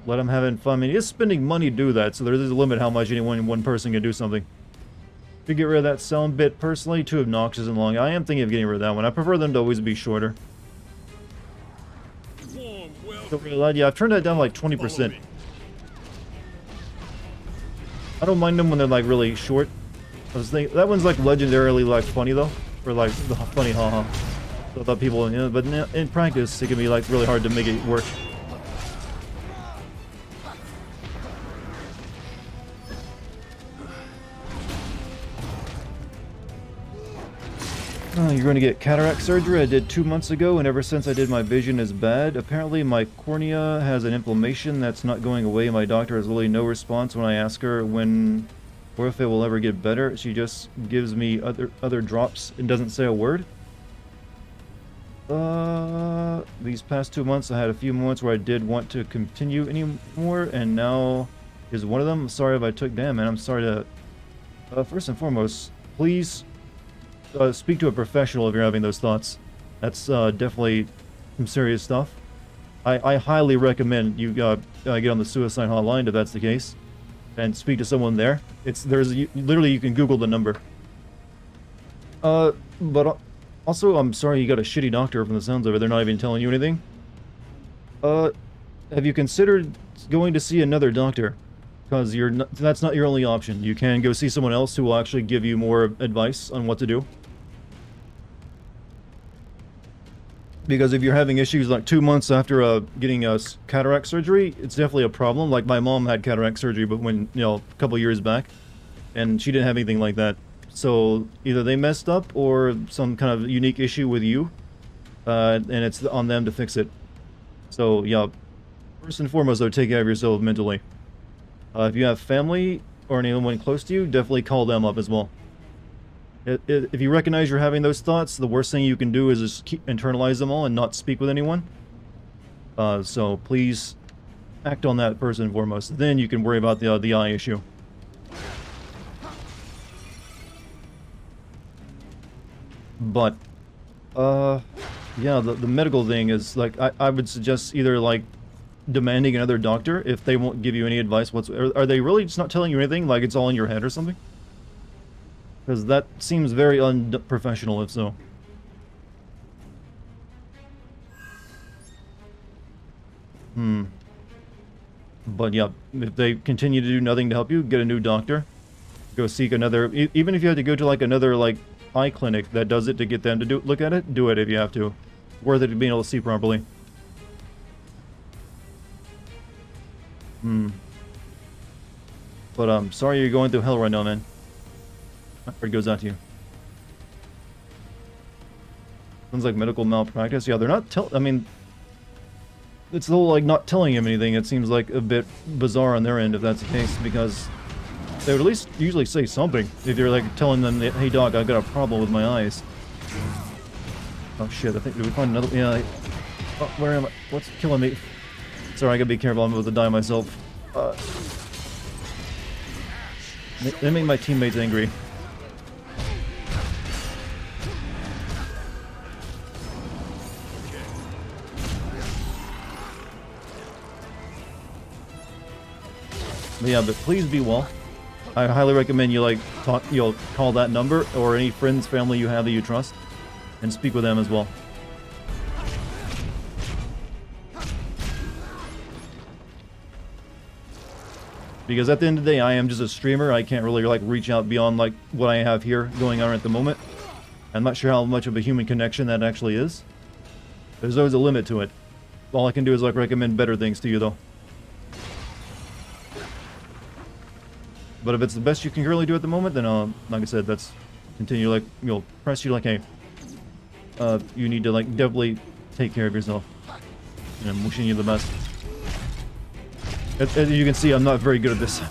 Let him have fun. I mean, he is spending money to do that, so there is a limit how much one person can do something. To get rid of that sound bit, personally, too obnoxious and long. I am thinking of getting rid of that one. I prefer them to always be shorter. Yeah, I've turned that down to like 20%. I don't mind them when they're like really short. I was thinking that one's like legendarily like funny though, or like the funny haha. So I thought people, you know, but in practice it can be like really hard to make it work. Oh, you're going to get cataract surgery. I did 2 months ago, and ever since I did, my vision is bad. Apparently, my cornea has an inflammation that's not going away. My doctor has really no response when I ask her when or if it will ever get better. She just gives me other drops and doesn't say a word. These past 2 months, I had a few moments where I did want to continue anymore, and now is one of them. I'm sorry if I took damn, man. I'm sorry to. First and foremost, please. Speak to a professional if you're having those thoughts. That's definitely some serious stuff. I highly recommend you get on the suicide hotline if that's the case, and speak to someone there. Literally you can Google the number. But also I'm sorry you got a shitty doctor from the sounds of it. They're not even telling you anything. Have you considered going to see another doctor? Because that's not your only option. You can go see someone else who will actually give you more advice on what to do. Because if you're having issues like 2 months after getting cataract surgery, it's definitely a problem. Like my mom had cataract surgery, but a couple years back, and she didn't have anything like that. So either they messed up or some kind of unique issue with you, and it's on them to fix it. So yeah, first and foremost, though, take care of yourself mentally. If you have family or anyone close to you, definitely call them up as well. If you recognize you're having those thoughts, the worst thing you can do is just internalize them all and not speak with anyone. So please act on that first and foremost. Then you can worry about the eye issue. But, yeah, the medical thing is, like, I would suggest either, like, demanding another doctor if they won't give you any advice whatsoever. Are they really just not telling you anything? Like it's all in your head or something? Because that seems very unprofessional if so. But yeah, if they continue to do nothing to help you, get a new doctor. Go seek another, even if you have to go to like another like eye clinic that does it to get them to look at it, do it if you have to. Worth it being able to see properly. But I'm sorry you're going through hell right now, man. My heart goes out to you. Sounds like medical malpractice. Yeah, they're not I mean, it's the whole like not telling him anything. It seems like a bit bizarre on their end if that's the case, because they would at least usually say something if you're like telling them that, hey doc, I've got a problem with my eyes. Oh shit, I think, did we find another? Yeah, oh, where am I? What's killing me? Sorry, I gotta be careful, I'm about to die myself. They make my teammates angry. But yeah, but please be well. I highly recommend you like call that number or any friends, family you have that you trust, and speak with them as well. Because at the end of the day, I am just a streamer. I can't really like reach out beyond like what I have here going on at the moment. I'm not sure how much of a human connection that actually is. There's always a limit to it. All I can do is like recommend better things to you though. But if it's the best you can currently do at the moment, then like I said, that's continue like press you like hey, you need to like definitely take care of yourself. And I'm wishing you the best. As you can see, I'm not very good at this.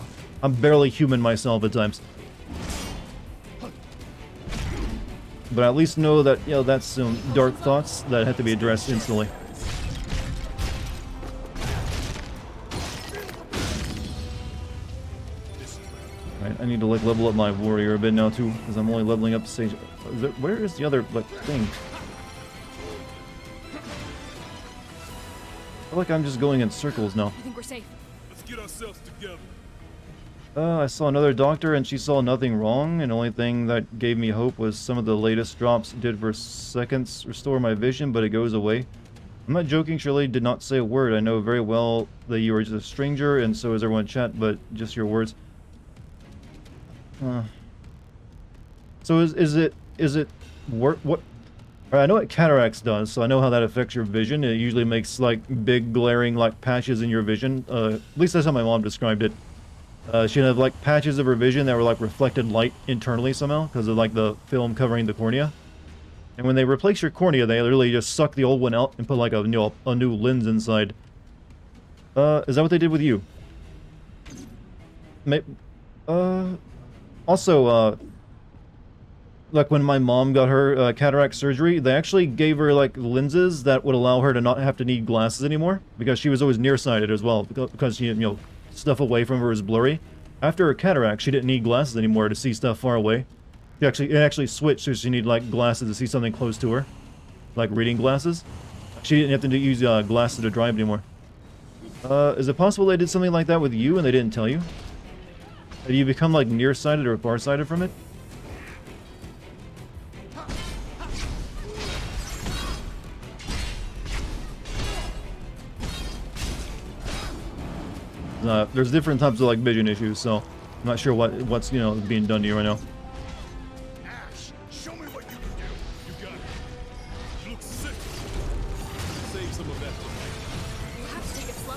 I'm barely human myself at times. But at least know that, that's some dark thoughts that have to be addressed instantly. Right, I need to like level up my warrior a bit now too, because I'm only leveling up stage. Where is the other like thing? I feel like I'm just going in circles now. I think we're safe. Let's get ourselves together. I saw another doctor and she saw nothing wrong, and the only thing that gave me hope was some of the latest drops did for seconds restore my vision, but it goes away. I'm not joking, Shirley did not say a word. I know very well that you are just a stranger, and so is everyone in chat, but just your words. So is it what? I know what cataracts does, so I know how that affects your vision. It usually makes like big glaring like patches in your vision. At least that's how my mom described it. She'd have like patches of her vision that were like reflected light internally somehow because of like the film covering the cornea. And when they replace your cornea, they literally just suck the old one out and put like a new lens inside. Is that what they did with you? Also, like when my mom got her cataract surgery, they actually gave her like lenses that would allow her to not have to need glasses anymore because she was always nearsighted as well because she, stuff away from her was blurry. After her cataract, she didn't need glasses anymore to see stuff far away. It actually switched, so she needed like glasses to see something close to her, like reading glasses. She didn't have to use glasses to drive anymore. Is it possible they did something like that with you and they didn't tell you? Have you become like nearsighted or farsighted from it? There's different types of like vision issues, so I'm not sure what's being done to you right now. Ash, show me what you can do. You got it. You look sick. Save some of that for later. We'll have to take it slow.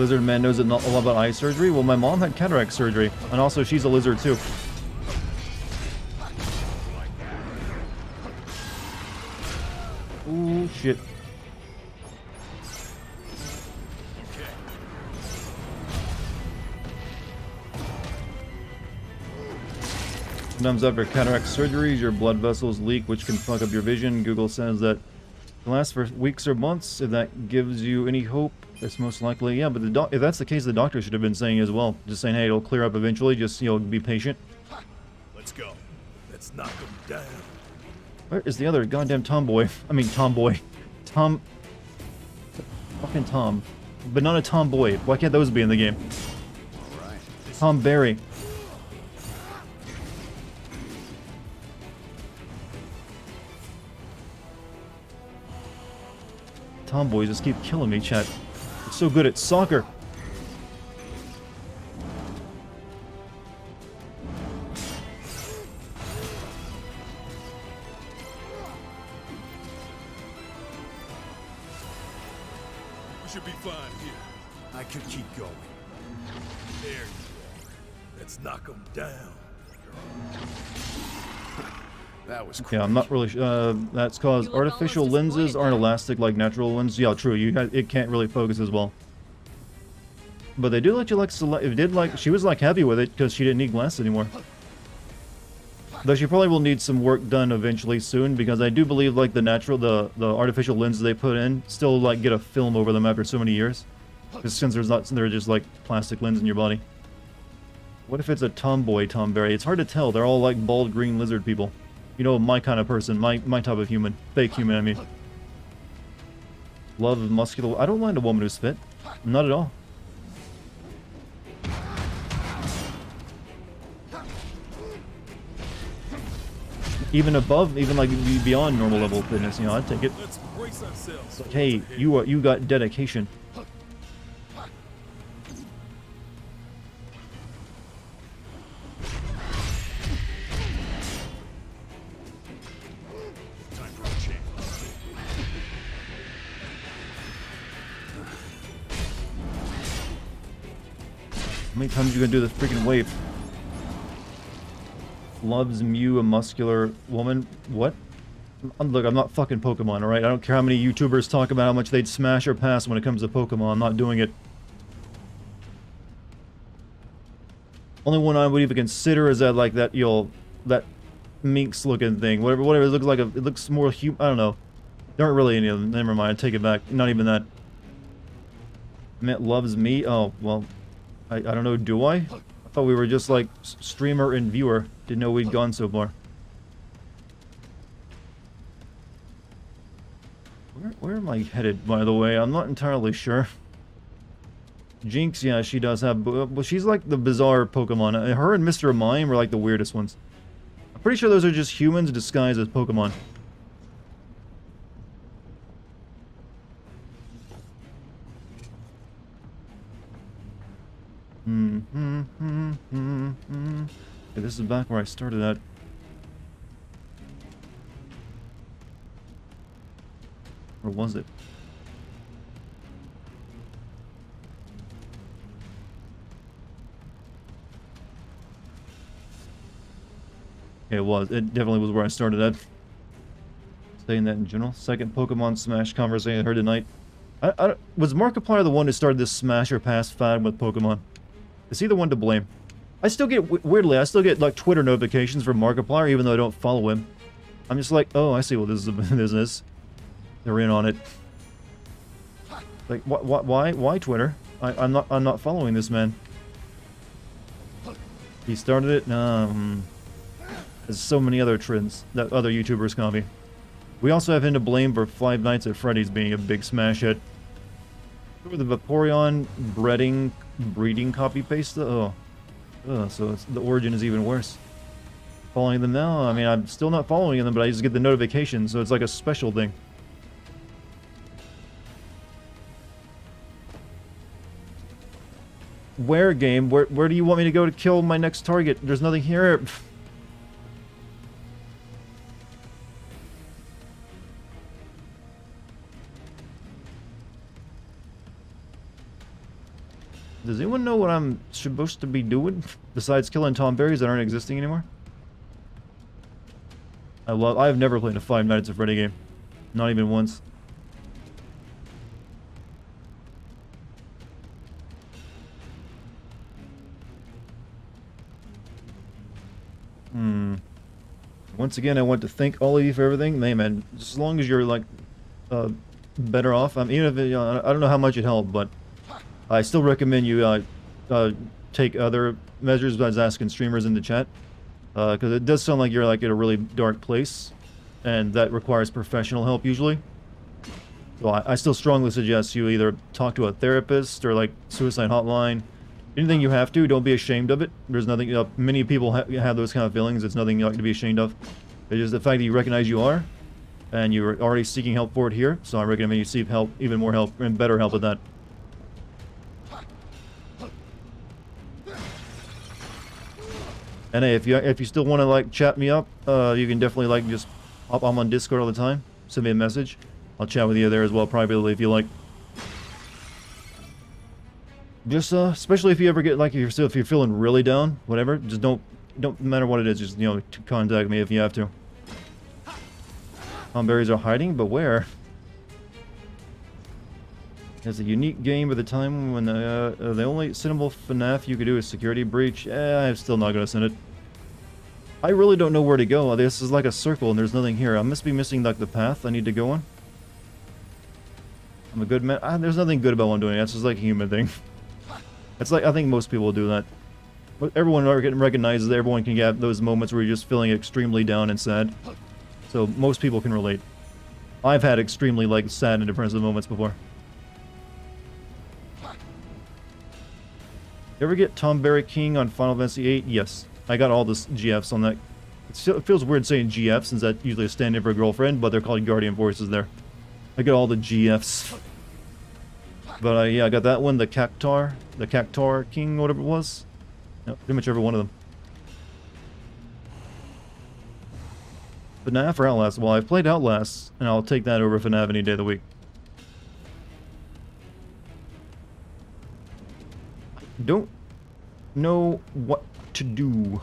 Lizard man knows a lot about eye surgery. Well, my mom had cataract surgery, and also she's a lizard too. Ooh, shit. Sometimes after cataract surgeries, your blood vessels leak, which can fuck up your vision. Google says that it lasts for weeks or months. If that gives you any hope, it's most likely, yeah. But if that's the case, the doctor should have been saying as well. Just saying, hey, it'll clear up eventually. Just, be patient. Let's go. Let's knock him down. Where is the other goddamn tomboy? I mean, tomboy. Fucking Tom. But not a tomboy. Why can't those be in the game? All right. Tom Berry. Tomboys just keep killing me, chat. They're so good at soccer. We should be fine here. I could keep going. There you are. Let's knock him down. That was crazy. Yeah, I'm not really that's cause You look artificial almost lenses disappointed aren't now. elastic like natural ones. Yeah, true. It can't really focus as well. But they do let you like select. It did like she was like happy with it because she didn't need glasses anymore. Though she probably will need some work done eventually soon because I do believe like the artificial lenses they put in still like get a film over them after so many years. Just since they're just like plastic lens in your body. What if it's a tomboy Tom Berry? It's hard to tell. They're all like bald green lizard people. My kind of person, my type of human. Fake human, I mean. Love of muscular. I don't mind a woman who's fit. Not at all. Even like beyond normal level of fitness, I'd take it. Let's brace ourselves. It's like, hey, you got dedication. Time for a change. How many times are you gonna do this freaking wave? Loves Mew, a muscular woman. What? Look, I'm not fucking Pokemon, alright? I don't care how many YouTubers talk about how much they'd smash or pass when it comes to Pokemon. I'm not doing it. Only one I would even consider is that, like, that minx looking thing. Whatever it looks like. It looks more human. I don't know. There aren't really any of them. Never mind. I take it back. Not even that. I meant loves me. Oh, well. I don't know. Do I? I thought we were just like streamer and viewer. Didn't know we'd gone so far. Where am I headed, by the way? I'm not entirely sure. Jinx, yeah, she does have... Well, she's like the bizarre Pokemon. Her and Mr. Mime are like the weirdest ones. I'm pretty sure those are just humans disguised as Pokemon. Okay, this is back where I started at. Or was it? Okay, it was. It definitely was where I started at. Saying that in general. Second Pokemon Smash conversation I heard tonight. Was Markiplier the one who started this Smash or Pass fad with Pokemon? Is he the one to blame? I still get, weirdly, I still get like Twitter notifications from Markiplier even though I don't follow him. I'm just like, oh, I see what this is a business. They're in on it. Like, why Twitter? I'm not following this man. He started it? There's so many other trends that other YouTubers copy. We also have him to blame for Five Nights at Freddy's being a big smash hit. Remember the Vaporeon breeding copy paste? Oh. So the origin is even worse. Following them now? I mean, I'm still not following them, but I just get the notification, so it's like a special thing. Where, game? Where do you want me to go to kill my next target? There's nothing here. Does anyone know what I'm supposed to be doing besides killing Tom Berries that aren't existing anymore? I've never played a Five Nights at Freddy game. Not even once. Once again, I want to thank all of you for everything. Hey, man, just as long as you're, like, better off. Even if it, I don't know how much it helped, but I still recommend you take other measures besides asking streamers in the chat. Because it does sound like you're, like, in a really dark place. And that requires professional help, usually. So I still strongly suggest you either talk to a therapist or, like, suicide hotline. Anything you have to, don't be ashamed of it. There's nothing, many people have those kind of feelings. It's nothing to be ashamed of. It's just the fact that you recognize you are, and you're already seeking help for it here. So I recommend you seek help, even more help, and better help with that. And hey, if you still want to, like, chat me up, you can definitely, like, just hop on Discord all the time. Send me a message. I'll chat with you there as well, privately, if you like. Just, especially if you ever get, like, if you're feeling really down, whatever, just don't matter what it is, just, you know, contact me if you have to. Berries are hiding, but where? It's a unique game at the time when the only sendable FNAF you could do is security breach. I'm still not gonna send it. I really don't know where to go. This is like a circle and there's nothing here. I must be missing, like, the path I need to go on. I'm a good man. There's nothing good about what I'm doing. That's just like a human thing. It's like, I think most people do that. But everyone recognizes that everyone can get those moments where you're just feeling extremely down and sad. So most people can relate. I've had extremely, like, sad and depressive moments before. You ever get Tom Berry King on Final Fantasy VIII? Yes. I got all the GFs on that. It feels weird saying GF since that's usually a stand-in for a girlfriend, but they're called Guardian Voices there. I got all the GFs. But yeah, I got that one, the Cactar King, whatever it was. Yeah, pretty much every one of them. FNAF or Outlast? Well, I've played Outlast, and I'll take that over FNAF any day of the week. know what to do.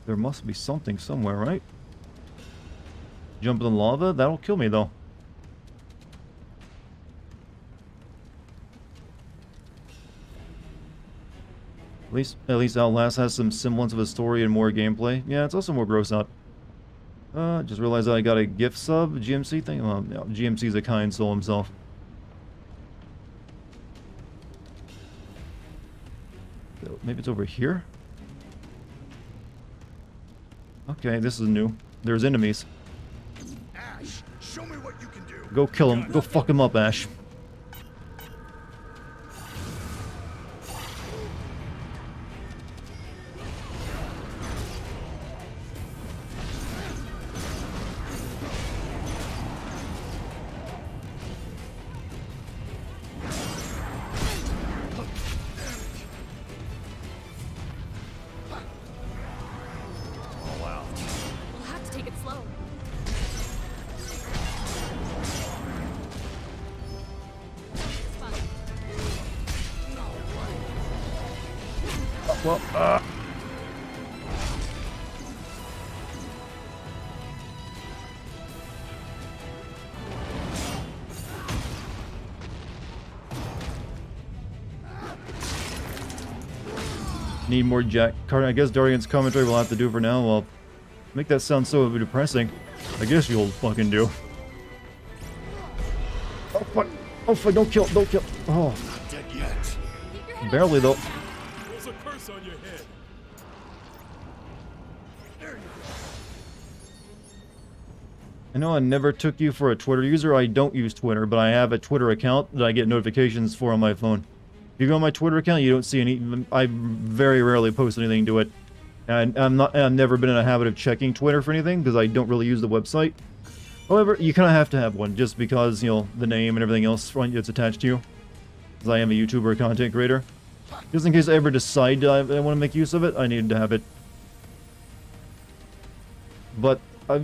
There must be something somewhere, right? Jump in the lava? That'll kill me, though. At least Outlast has some semblance of a story and more gameplay. Yeah, it's also more gross out. Just realized I got a gift sub, GMC thing. Well, no, GMC's a kind soul himself. So maybe it's over here? Okay, this is new. There's enemies. Ash, show me what you can do. Go kill him. Go fuck him up, Ash. We'll have to take it slow. It's fine. Well, need more Jack Carter. I guess Dartigan's commentary will have to do for now. Well, make that sound so depressing. I guess you'll fucking do. Oh fuck! Oh fuck! Don't kill! Don't kill! Oh, Not dead yet. Keep your head barely though. There's a curse on your head. There you go. I know I never took you for a Twitter user. I don't use Twitter, but I have a Twitter account that I get notifications for on my phone. If you go on my Twitter account, you don't see any. I very rarely post anything to it, and I've never been in a habit of checking Twitter for anything because I don't really use the website. However, you kind of have to have one just because, you know, the name and everything else it's attached to you. Because I am a YouTuber content creator. Just in case I ever decide I want to make use of it, I need to have it. But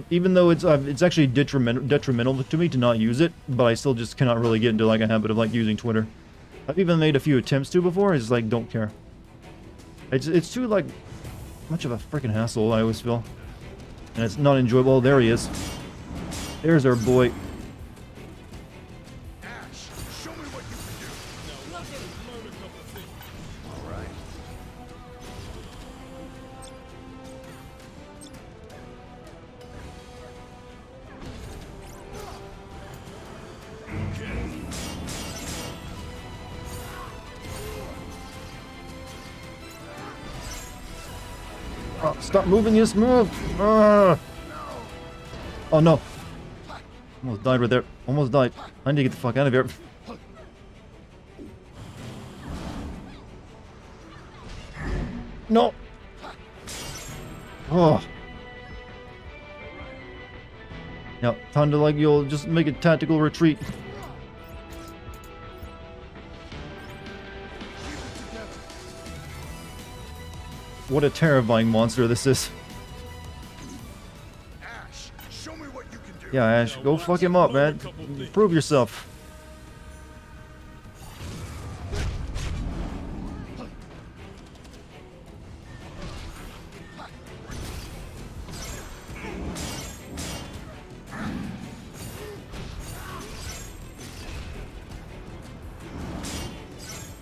even though it's actually detrimental to me to not use it, but I still just cannot really get into like a habit of like using Twitter. I've even made a few attempts to before. I just like don't care. It's too like much of a freaking hassle. I always feel, and it's not enjoyable. Oh, there he is. There's our boy. Ash, show me what you can do. Now let's learn a couple things. All right. Oh, stop moving, you move. Oh no. Almost died right there. Almost died. I need to get the fuck out of here. No. Oh. Now, time to like you'll just make a tactical retreat. What a terrifying monster this is. Ash, show me what you can do. Yeah, Ash, go fuck him up, man. Prove yourself.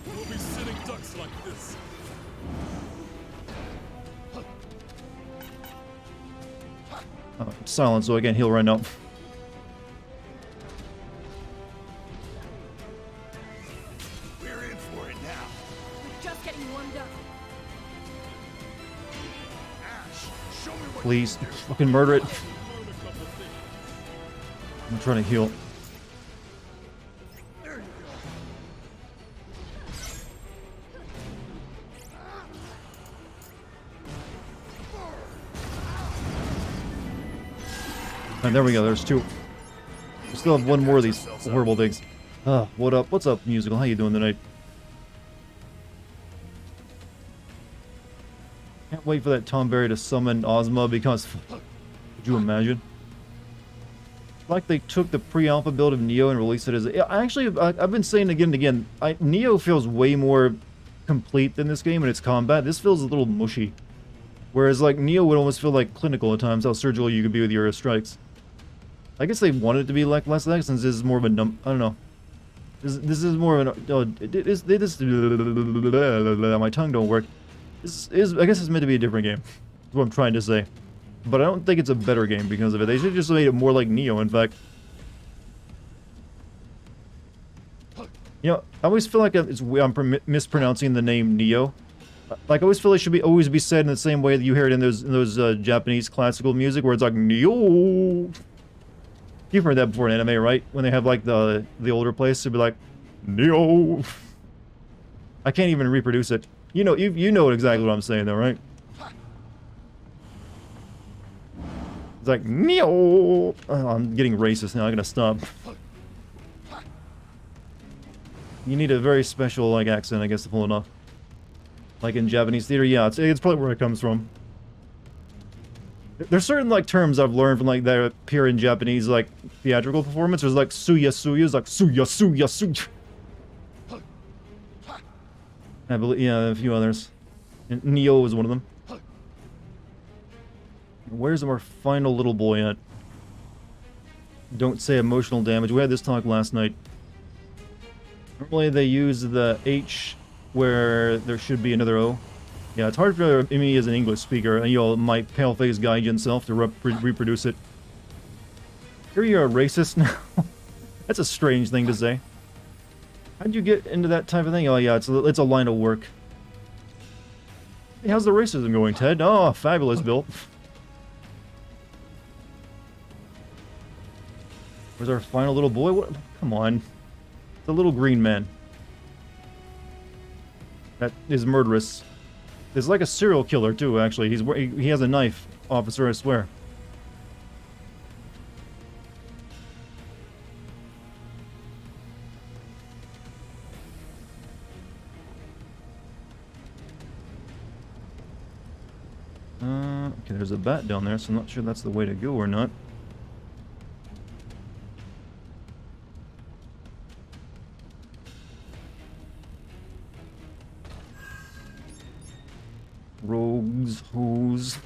We'll be sitting ducks like this. Silence so I can heal right now. We're in for it now. We're just getting warmed up. Ash, show me what Please, fucking murder it. Learn a couple things. I'm trying to heal. There you go. And there we go, there's two. We still have one more of these horrible things. What up? What's up, musical? How you doing tonight? Yeah, Can't wait for that Tom Berry to summon Ozma because... Could you imagine? Like they took the pre-alpha build of Neo and released it as... I've been saying again and again, Neo feels way more complete than this game in its combat. This feels a little mushy. Whereas like Neo would almost feel like clinical at times, how surgical you could be with your strikes. I guess they wanted it to be like less that since this is more of a I don't know. This is more of an... my tongue don't work. I guess it's meant to be a different game. That's what I'm trying to say. But I don't think it's a better game because of it. They should have just made it more like Neo, in fact. You know, I always feel like I'm mispronouncing the name Neo. Like, I always feel it should always be said in the same way that you hear it in those Japanese classical music, where it's like, Neo. You've heard that before in anime, right? When they have, like, the older place, it'd be like, Neo. I can't even reproduce it. You know exactly what I'm saying, though, right? It's like, Neo! Oh, I'm getting racist now, I gotta stop. You need a very special, like, accent, I guess, to pull it off. Like in Japanese theater, yeah, it's probably where it comes from. There's certain, like, terms I've learned from, like, that appear in Japanese, like, theatrical performance. There's, like, suya suya, it's like, suya suya suya. I believe, yeah, a few others. And Neo was one of them. Where's our final little boy at? Don't say emotional damage. We had this talk last night. Normally they use the H where there should be another O. Yeah, it's hard for me as an English speaker, and my pale-faced gaijin self to reproduce it. You're a racist now? That's a strange thing to say. How'd you get into that type of thing? Oh yeah, it's a line of work. Hey, how's the racism going, Ted? Oh, fabulous, Bill. Where's our final little boy? What? Come on. The little green man. That is murderous. It's like a serial killer, too, actually. He has a knife, officer, I swear. Okay, there's a bat down there, so I'm not sure that's the way to go or not. Rogues, who's...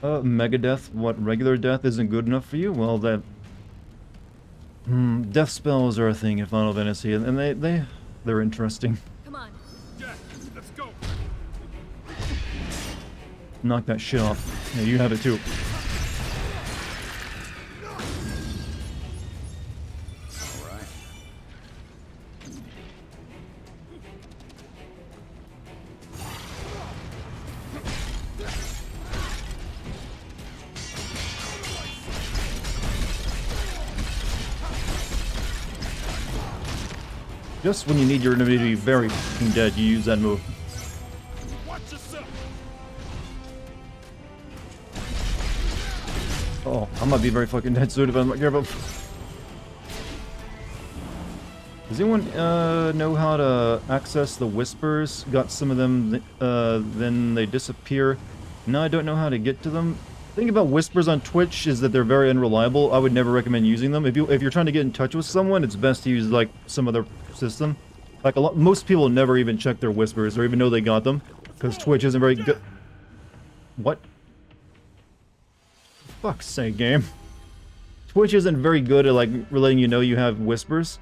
Megadeath, what, regular death isn't good enough for you? Well, that... death spells are a thing in Final Fantasy, and they're interesting. Come on. Jack, let's go. Knock that shit off. Yeah, you have it too. Just when you need your enemy to be very fucking dead, you use that move. Watch yourself. Oh, I might be very fucking dead soon if I'm not careful. Does anyone know how to access the whispers? Got some of them, then they disappear. No, I don't know how to get to them. The thing about whispers on Twitch is that they're very unreliable. I would never recommend using them. If you're trying to get in touch with someone, it's best to use like some other system. Like most people never even check their whispers or even know they got them because Twitch isn't very good. What? Fuck's sake, game. Twitch isn't very good at like letting you know you have whispers.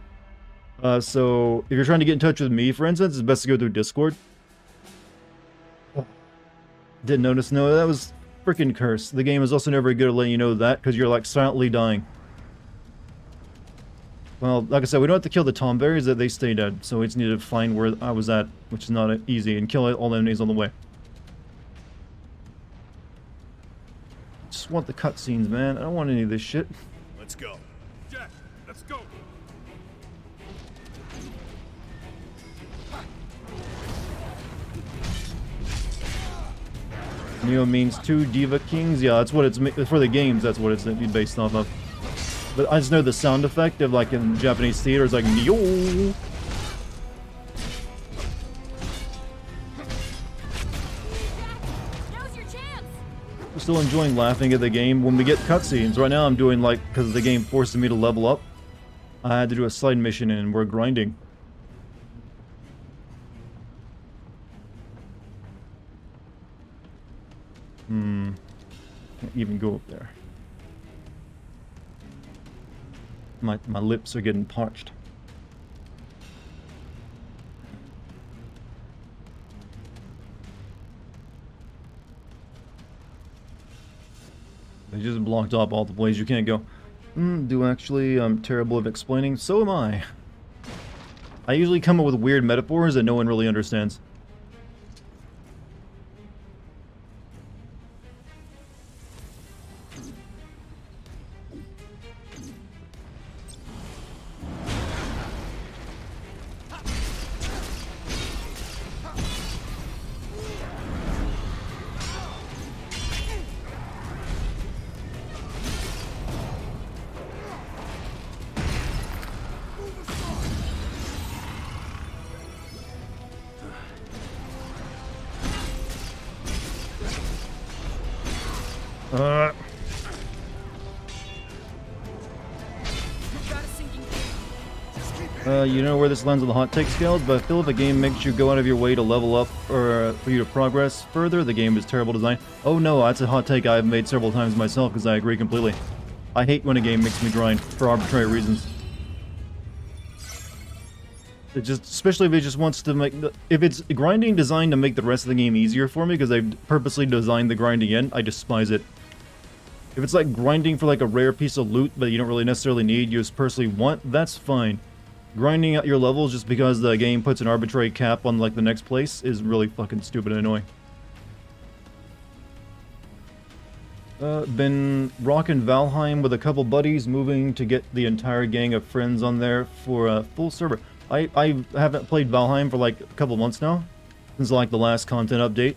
So if you're trying to get in touch with me, for instance, it's best to go through Discord. Didn't notice. No, that was freaking cursed. The game is also never good at letting you know that because you're like silently dying. Well, like I said, we don't have to kill the Tomberries, that they stay dead. So we just need to find where I was at, which is not easy, and kill all the enemies on the way. Just want the cutscenes, man. I don't want any of this shit. Let's go. Jack, let's go. Neo means two Diva Kings. Yeah, that's what it's for the games. That's what it's based off of. But I just know the sound effect of like in Japanese theater is like Neo. still enjoying laughing at the game when we get cutscenes. Right now I'm doing like, because the game forces me to level up, I had to do a side mission and we're grinding. Can't even go up there. My lips are getting parched. They just blocked off all the places you can't go. I'm terrible at explaining. So am I. I usually come up with weird metaphors that no one really understands. We've got a sinking feeling. You know where this lands on the hot take scales, but I feel if a game makes you go out of your way to level up or for you to progress further, the game is terrible design. Oh no, that's a hot take I've made several times myself because I agree completely. I hate when a game makes me grind for arbitrary reasons. It just, especially if it just wants to make, if it's grinding designed to make the rest of the game easier for me because they've purposely designed the grinding in, I despise it. If it's like grinding for like a rare piece of loot that you don't really necessarily need, you just personally want, that's fine. Grinding out your levels just because the game puts an arbitrary cap on like the next place is really fucking stupid and annoying. Been rocking Valheim with a couple buddies, moving to get the entire gang of friends on there for a full server. I haven't played Valheim for like a couple months now, since like the last content update.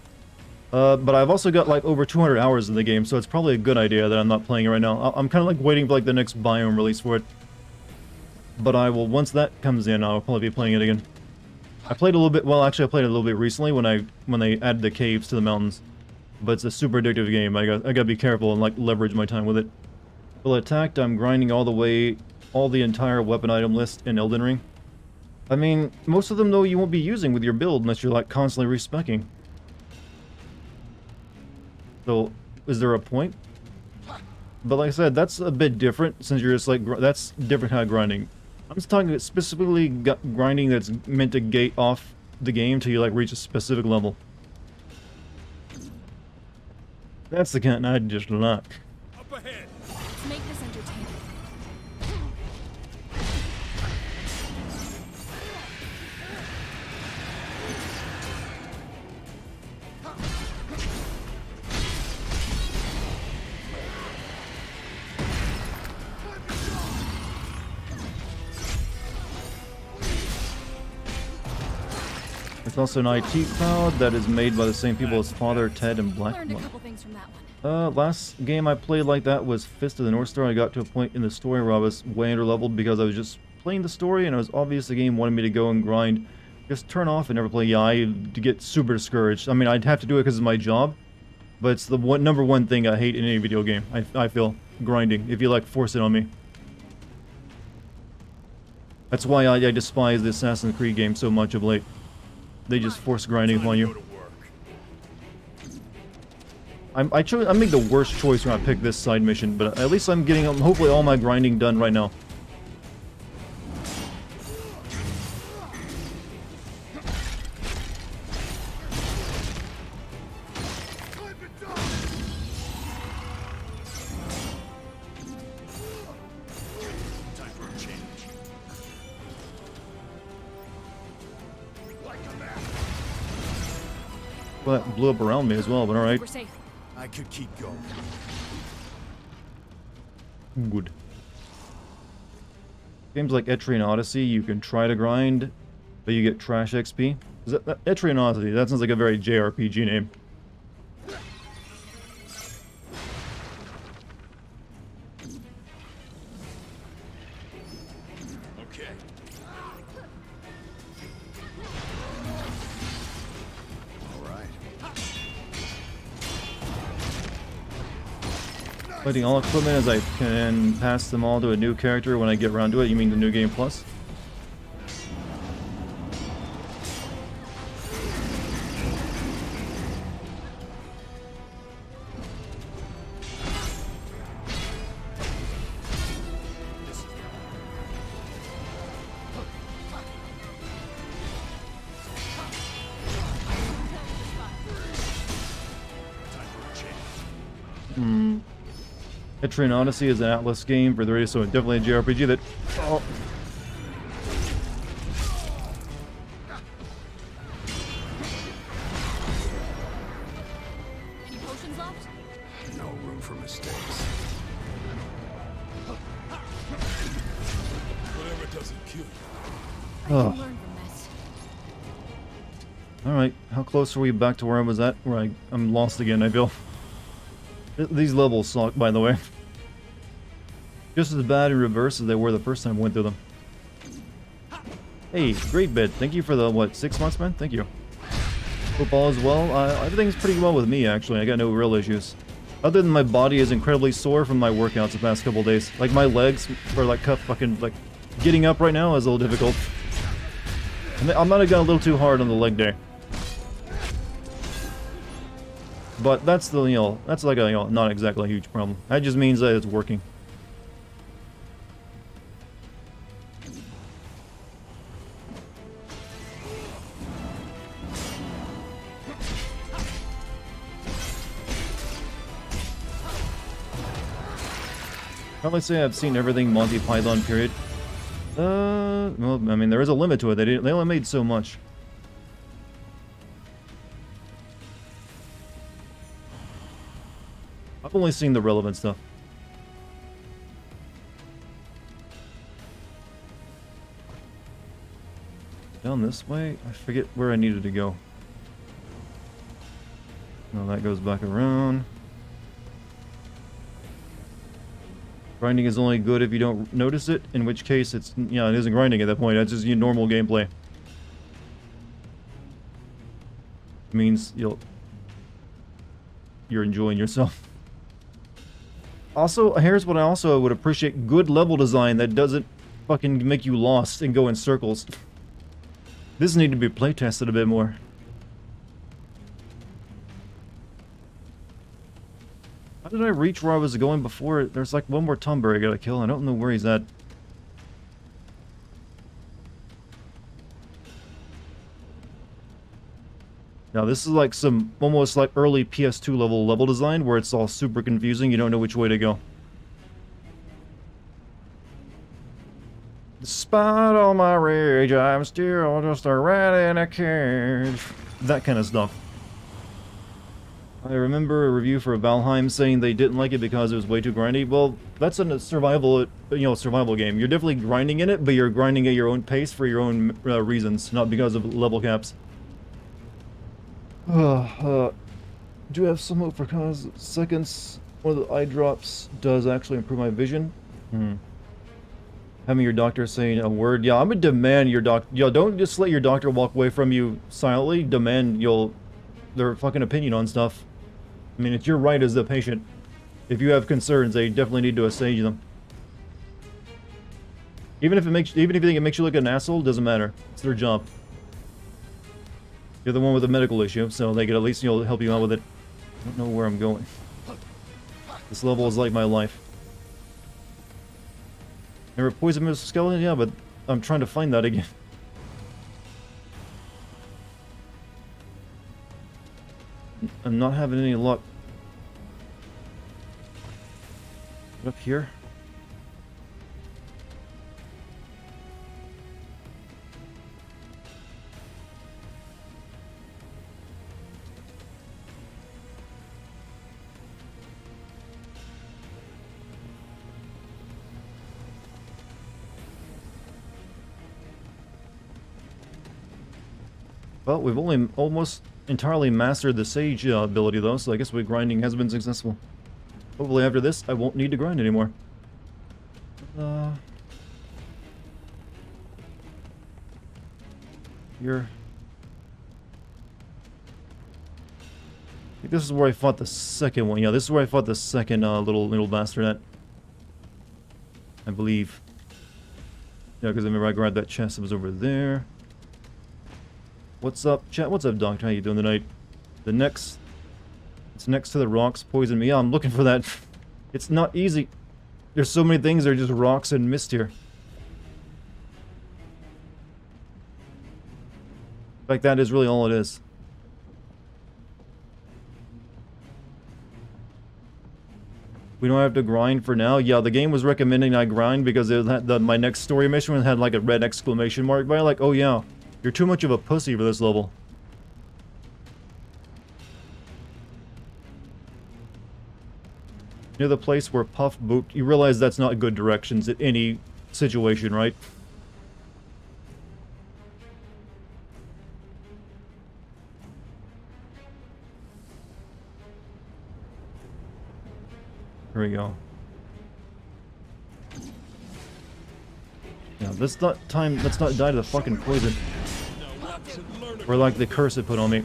But I've also got like over 200 hours in the game, so it's probably a good idea that I'm not playing it right now. I'm kind of like waiting for like the next biome release for it. But I will, once that comes in, I'll probably be playing it again. I played a little bit, well actually I played it a little bit recently when they added the caves to the mountains. But it's a super addictive game. I gotta be careful and like leverage my time with it. Well, attacked, I'm grinding all the entire weapon item list in Elden Ring. I mean, most of them though you won't be using with your build unless you're like constantly respecking. So, is there a point? But like I said, that's a bit different since you're just like, that's different kind of grinding. I'm just talking about specifically grinding that's meant to gate off the game till you like reach a specific level. That's the kind I just like. Up ahead. Let's make this entertaining. It's also an IT cloud that is made by the same people as Father, Ted, and Learned a Blackmore. couple things from that one. Last game I played like that was Fist of the North Star. I got to a point in the story where I was way under-leveled because I was just playing the story and it was obvious the game wanted me to go and grind. Just turn off and never play. Yeah, I get super discouraged. I mean, I'd have to do it because of my job, but it's the number one thing I hate in any video game. I feel grinding, if you like force it on me. That's why I despise the Assassin's Creed game so much of late. They just force grinding upon you. I make the worst choice when I pick this side mission, but at least I'm getting hopefully all my grinding done right now. Time for a change. Well, that blew up around me as well, but alright. We're safe. I could keep going. Good. Games like Etrian Odyssey, you can try to grind, but you get trash XP. Etrian Odyssey, that sounds like a very JRPG name. Okay. All right. Fighting all equipment as I can pass them all to a new character when I get around to it. You mean the New Game Plus? Etrian Odyssey is an Atlas game for the radio, so definitely a JRPG that... Oh. Any potions left? No room for mistakes. Whatever doesn't kill you. Oh. Learn from this. Alright, how close are we back to where I was at? Where I'm lost again, I feel. These levels suck, by the way. Just as bad in reverse as they were the first time I went through them. Hey, great bid. Thank you for the, what, 6 months, man? Thank you. Hope all is well. Everything's pretty well with me, actually. I got no real issues. Other than my body is incredibly sore from my workouts the past couple days. Like, my legs are, like, fucking, like, getting up right now is a little difficult. I might have gone a little too hard on the leg day. But that's the, you know, that's like a, you know, not exactly a huge problem. That just means that it's working. Probably say I've seen everything Monty Python, period. Well, I mean, there is a limit to it. They only made so much. I've only seen the relevant stuff. Down this way? I forget where I needed to go. No, that goes back around. Grinding is only good if you don't notice it, in which case it's, yeah, it isn't grinding at that point. That's just your normal gameplay. It means you're enjoying yourself. Also, here's what I also would appreciate: good level design that doesn't fucking make you lost and go in circles. This needs to be playtested a bit more. How did I reach where I was going before? There's like one more Tumber I gotta kill. I don't know where he's at. Now this is like some almost like early PS2 level design where it's all super confusing. You don't know which way to go. Despite all my rage, I'm still just a rat in a cage. That kind of stuff. I remember a review for Valheim saying they didn't like it because it was way too grindy. Well, that's a survival game. You're definitely grinding in it, but you're grinding at your own pace for your own reasons, not because of level caps. Do you have some hope for cause seconds? One of the eye drops does actually improve my vision. Having your doctor saying a word. Yeah, I'm gonna demand your doctor. Yo, don't just let your doctor walk away from you silently. Demand their fucking opinion on stuff. I mean, it's your right as the patient. If you have concerns, they definitely need to assuage them. Even if you think it makes you look like an asshole, doesn't matter. It's their job. You're the one with a medical issue, so they could at least help you out with it. I don't know where I'm going. This level is like my life. Never poisoned Mr. Skeleton? Yeah, but I'm trying to find that again. I'm not having any luck. Up here? Well, we've only almost entirely mastered the Sage ability though, so I guess grinding has been successful. Hopefully after this, I won't need to grind anymore. Here. think this is where I fought the second one. Yeah, this is where I fought the second little bastard at. I believe. Yeah, because I remember I grabbed that chest that was over there. What's up, chat? What's up, Doctor? How you doing tonight? It's next to the rocks. Poison me. Yeah, I'm looking for that. It's not easy. There's so many things that are just rocks and mist here. Like, that is really all it is. We don't have to grind for now. Yeah, the game was recommending I grind because it had my next story mission had like a red exclamation mark by it. Like, oh yeah, you're too much of a pussy for this level. Near the place where Puff boot, you realize that's not good directions in any situation, right? Here we go. Yeah, let's not die to the fucking poison. Or like the curse it put on me.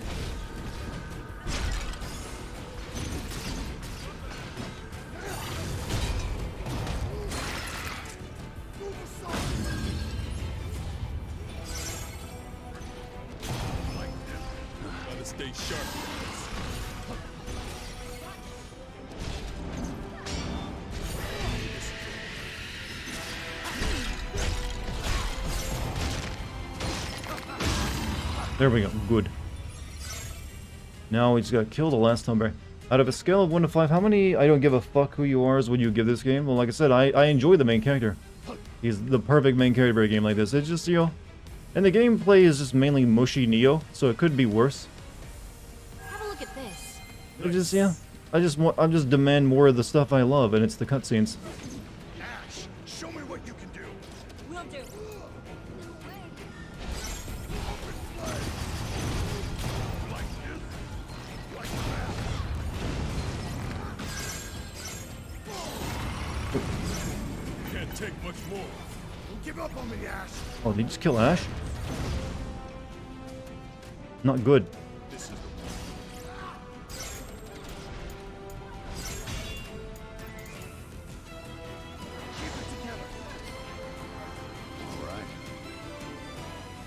Gotta stay sharp. There we go. Good. Now we just gotta kill the last number. Out of a scale of 1 to 5, how many I don't give a fuck who you are would you give this game? Well, like I said, I enjoy the main character. He's the perfect main character for a game like this. It's just, you know... And the gameplay is just mainly mushy Neo, so it could be worse. Have a look at this. It just, yeah. I just demand more of the stuff I love, and it's the cutscenes. Ash, show me what you can do. Will do. Like this. Like that. Can't take much more. Don't give up on me, Ash. Oh, did you just kill Ash? Not good. This is the Keep it together. All right.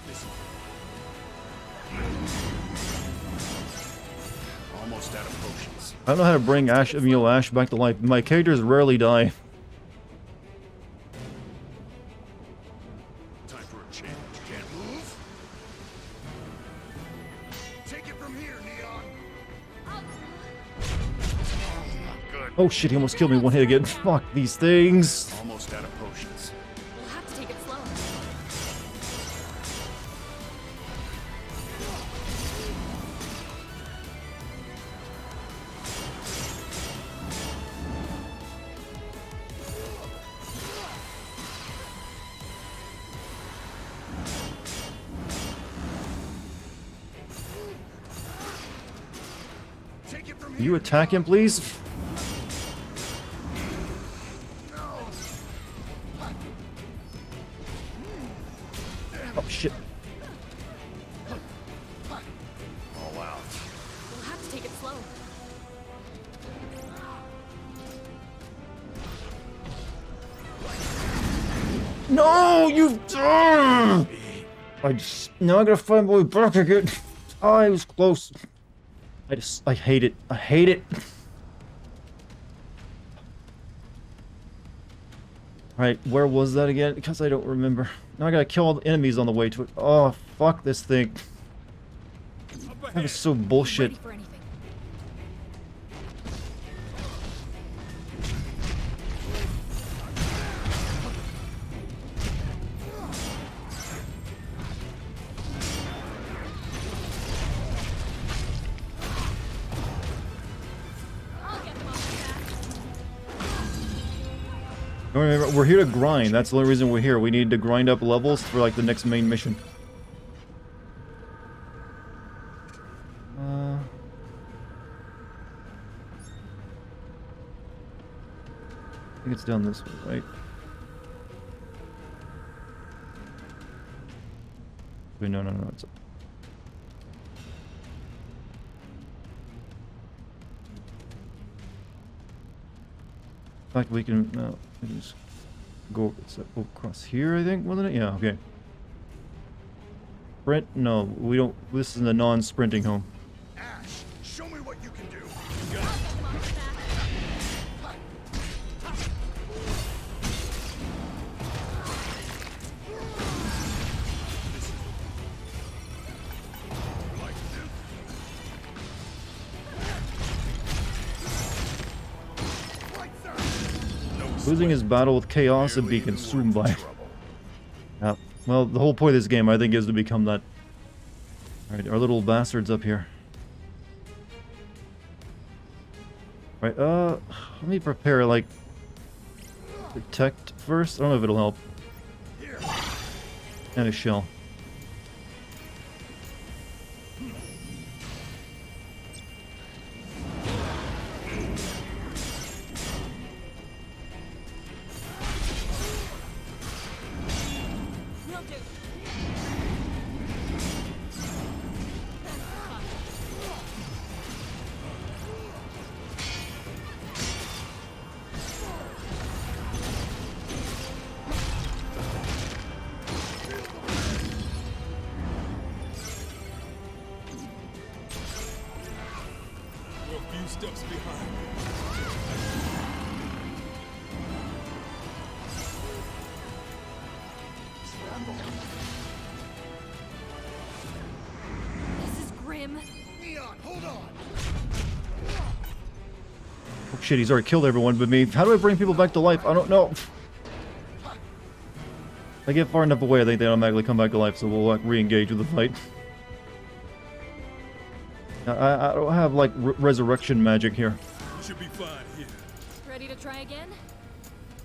This is almost out of potions. I don't know how to bring Emil Ash back to life. My characters rarely die. Time for a change. Can't move. Take it from here, Neon. Good. Oh shit, he almost killed me one hit again. Fuck these things. Almost out of potions. We'll have to take it slow. Take it from Can here. you attack him, please? Oh shit. All out. We'll have to take it slow. No, you. I just now I gotta find my way back again. Oh, I was close. I hate it. I hate it. Alright, where was that again? Because I don't remember. Now I gotta kill all the enemies on the way to it. Oh, fuck this thing. up That ahead. was so bullshit. Ready for anything. I'll get them off the Remember, we're here to grind. That's the only reason we're here. We need to grind up levels for like the next main mission. I think it's down this way, right? Wait, no, it's up. In fact, we can just go across here, I think, wasn't it? Yeah, okay. Sprint? No, we don't. This is a non-sprinting home. Ash, show me what you can do. Losing his battle with chaos and be consumed by it. Yeah. Well, the whole point of this game, I think, is to become that. Alright, our little bastards up here. Right, let me prepare, like, protect first. I don't know if it'll help. And a shell. Will do. We're a few steps behind. This is grim. Neon, hold on. Oh shit, he's already killed everyone but me. How do I bring people back to life? I don't know. I get far enough away, I think they automatically come back to life, so we'll like, re-engage with the fight. I don't have like resurrection magic here. We should be fine here. Ready to try again?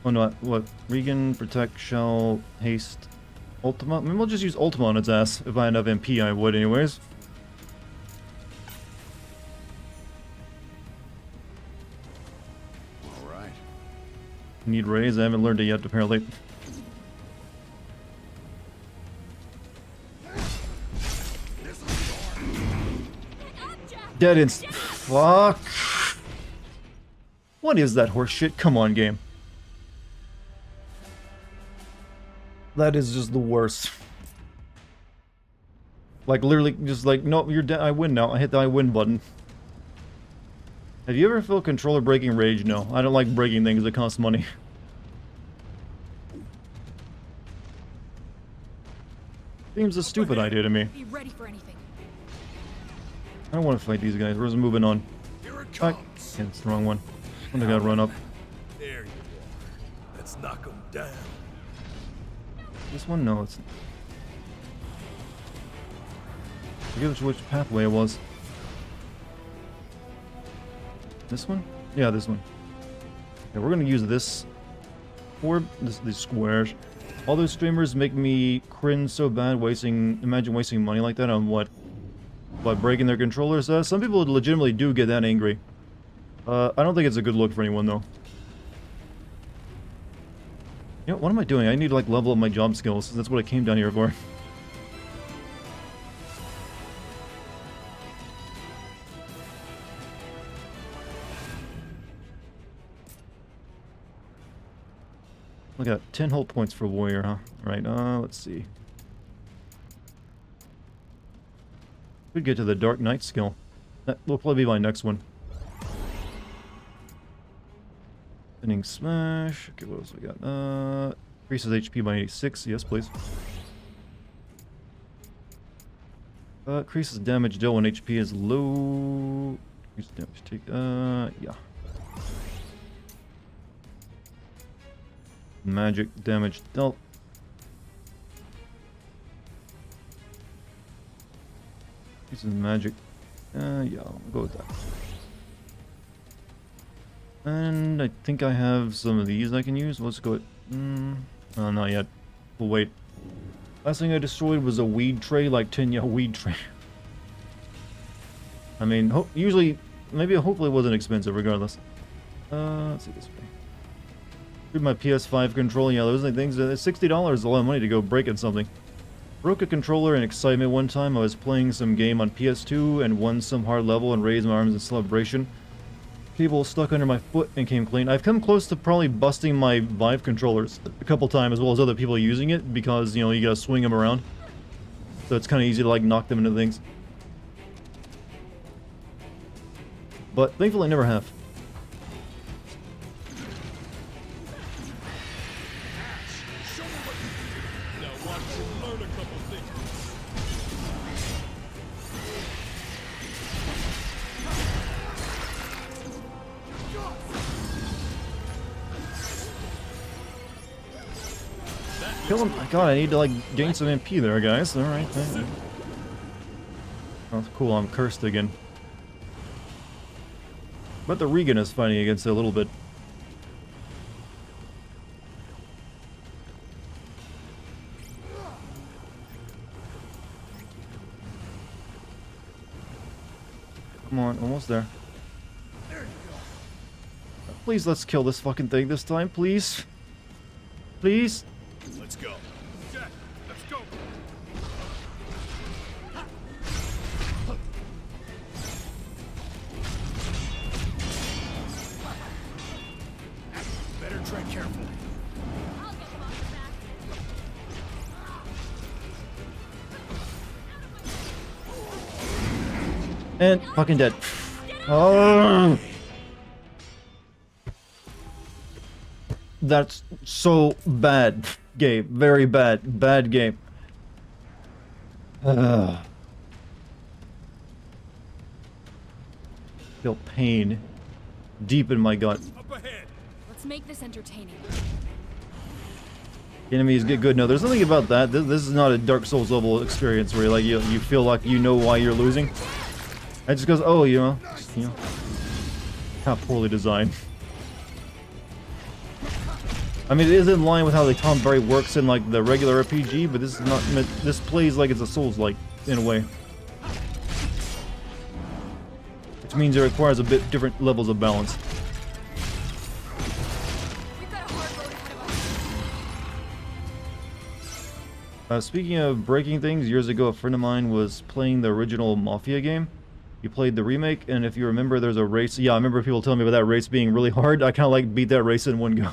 Oh no, what? Regan, Protect, Shell, Haste, Ultima? I mean, we'll just use Ultima on its ass. If I had enough MP, I would anyways. All right. Need raise, I haven't learned it yet, apparently. Dead instant. Fuck. What is that horse shit? Come on, game. That is just the worst. Like, literally, just like, no, you're dead. I win now. I hit the I win button. Have you ever felt controller breaking rage? No. I don't like breaking things that cost money. Seems a stupid idea to me. Be ready for anything. I don't want to fight these guys. We're just moving on. Here it Fuck. comes. Yeah, it's the wrong one. I gotta run up. There you are. Let's knock him down. This one? No, it's... I forget which pathway it was. This one? Yeah, this one. Yeah, we're gonna use this orb, these squares. All those streamers make me cringe so bad imagine wasting money like that on what? By breaking their controllers? Some people legitimately do get that angry. I don't think it's a good look for anyone, though. You know, what am I doing? I need to, like, level up my job skills. That's what I came down here for. I got 10 hull points for warrior, huh? Right, let's see. Could get to the Dark Knight skill. That will probably be my next one. Spinning Smash. Okay, what else we got? Increases HP by 86. Yes, please. Increases damage dealt when HP is low. Increases damage take. Yeah. Magic damage dealt. Increases magic. Yeah, I'll go with that. And I think I have some of these I can use. Let's go with... oh, not yet. We'll wait. Last thing I destroyed was a weed tray, like 10 weed tray. I mean, usually, maybe hopefully it wasn't expensive regardless. Let's see this way. Through my PS5 controller, yeah, those are things. $60 is a lot of money to go breaking something. Broke a controller in excitement one time. I was playing some game on PS2 and won some hard level and raised my arms in celebration. cable stuck under my foot and came clean. I've come close to probably busting my Vive controllers a couple times, as well as other people using it, because, you know, you gotta swing them around. So it's kind of easy to, like, knock them into things. But thankfully I never have. Now watch you learn a couple things. Kill him. God, I need to, like, gain some MP there, guys. Alright. Oh, cool, I'm cursed again. But the Regan is fighting against it a little bit. Come on, almost there. Please, let's kill this fucking thing this time, please. Please. Let's go. Jack, let's go. Better tread carefully. And fucking dead. Oh. That's so bad. Game. Very bad. Bad game. Feel pain deep in my gut. Up ahead. Let's make this entertaining. Enemies get good. No, there's nothing about that. This is not a Dark Souls level experience where like you feel like you know why you're losing. It just goes, oh, you know, how poorly designed. I mean, it is in line with how the combat works in like the regular RPG, but this is not. This plays like it's a Souls-like in a way, which means it requires a bit different levels of balance. We've got a hard road ahead of us. Speaking of breaking things, years ago a friend of mine was playing the original Mafia game. He played the remake, and if you remember, there's a race. Yeah, I remember people telling me about that race being really hard. I kind of like beat that race in one go.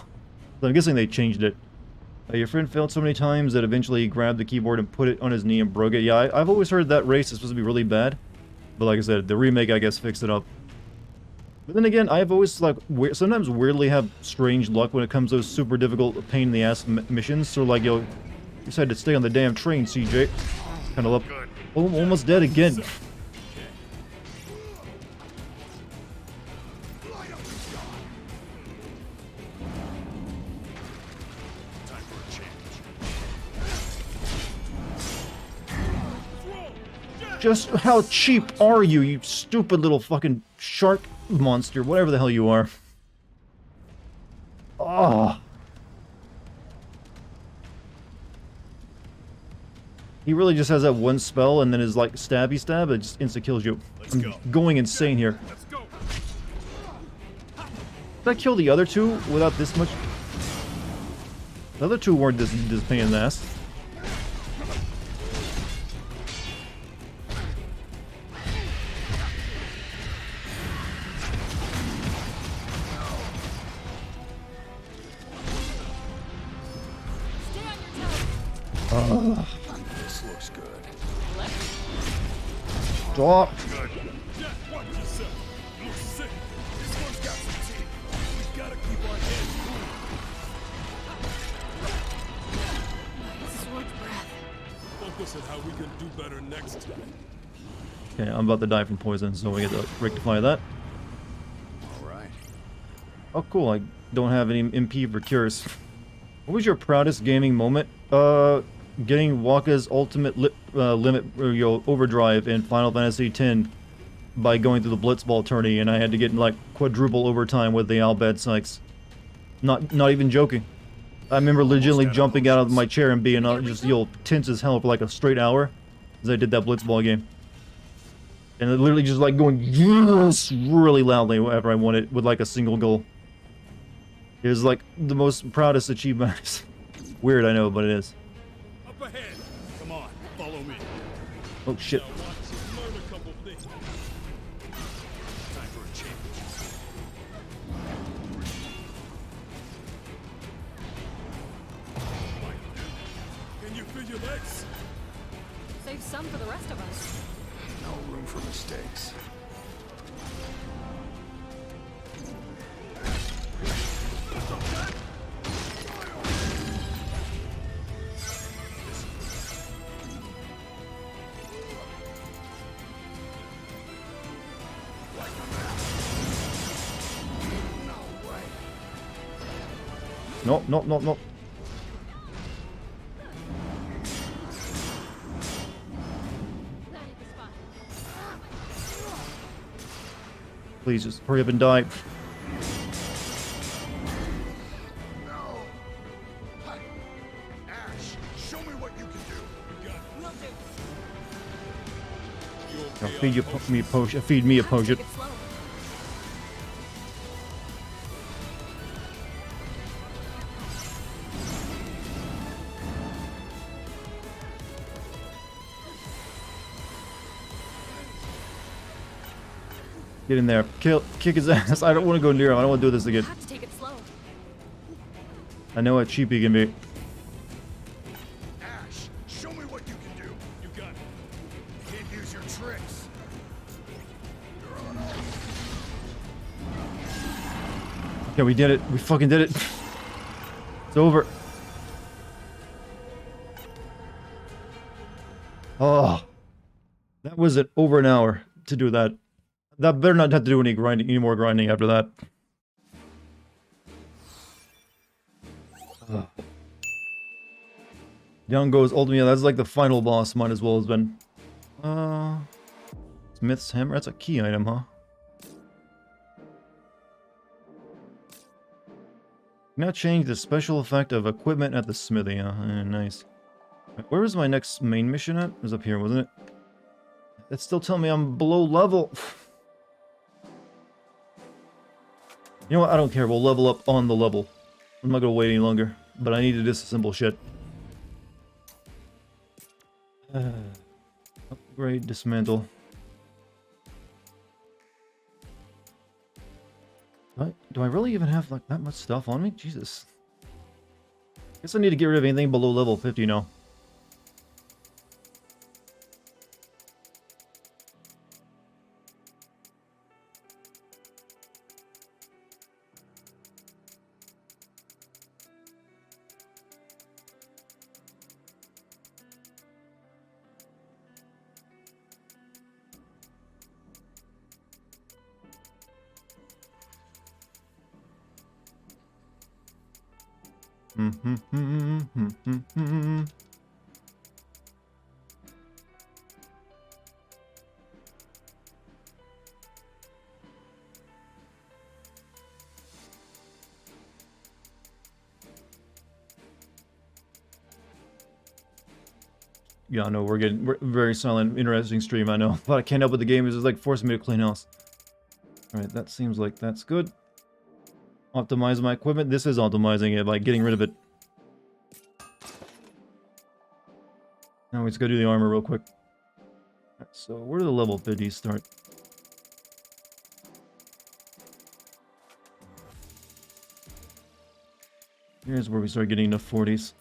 So I'm guessing they changed it. Your friend failed so many times that eventually he grabbed the keyboard and put it on his knee and broke it. Yeah, I've always heard that race is supposed to be really bad. But like I said, the remake, I guess, fixed it up. But then again, I've always, like, sometimes weirdly have strange luck when it comes to those super difficult, pain-in-the-ass missions. So, like, you decided to stay on the damn train, CJ. Kind of up. Oh, almost dead again. Just how cheap are you, you stupid little fucking shark monster, whatever the hell you are. Ah. He really just has that one spell and then his like stabby stab, it just insta kills you. I'm going insane here. Let's go. Did I kill the other two without this much? The other two weren't this pain in the ass. This looks good. Stop. Jack, watch yourself. You look sick. This one's got some teeth. We gotta keep our heads cool. Sword breath. Focus on how we can do better next time. Okay, I'm about to die from poison, so we get to rectify that. Alright. Oh, cool. I don't have any MP for cures. What was your proudest gaming moment? Getting Waka's ultimate limit overdrive in Final Fantasy X by going through the Blitzball tourney, and I had to get like quadruple overtime with the Albad Sykes. Not even joking. I remember legitimately jumping out of my chair and being just tense as hell for like a straight hour as I did that Blitzball game. And it literally just like going yes really loudly whenever I won it with like a single goal. It was like the most proudest achievement. Weird, I know, but it is. Up ahead. Come on, follow me. Oh shit. Now watch you learn a couple things. Time for a change. feel your legs? Save some for the rest of us. No room for mistakes. No, no, no, no. Please just hurry up and die. No. Hi. Ash, show me what you can do. Will do. You Now okay? feed you me a potion. Feed me a potion. Take it slow. Get in there. Kick his ass. I don't want to go near him. I don't want to do this again. Have to take it slow. I know how cheap he can be. Ash, show me what you can do. You got it. Can't use your tricks. Okay, we did it. We fucking did it. It's over. Oh, that was it. Over an hour to do that. That better not have to do any grinding, any more grinding after that. Ugh. Down goes ultimate. Yeah, that's like the final boss. Might as well have been. Smith's hammer. That's a key item, huh? Now change the special effect of equipment at the smithy. Nice. Where was my next main mission at? It was up here, wasn't it? It's still telling me I'm below level. You know what? I don't care. We'll level up on the level. I'm not gonna wait any longer. But I need to disassemble shit. Upgrade, dismantle. Do I really even have like that much stuff on me? Jesus. Guess I need to get rid of anything below level 50 now. Yeah, I know we're very silent, interesting stream, I know. But I can't help with the game is just like forcing me to clean house. Alright, that seems like that's good. Optimize my equipment. This is optimizing it by getting rid of it. Now we just gotta do the armor real quick. Right, so where do the level 50s start? Here's where we start getting enough 40s.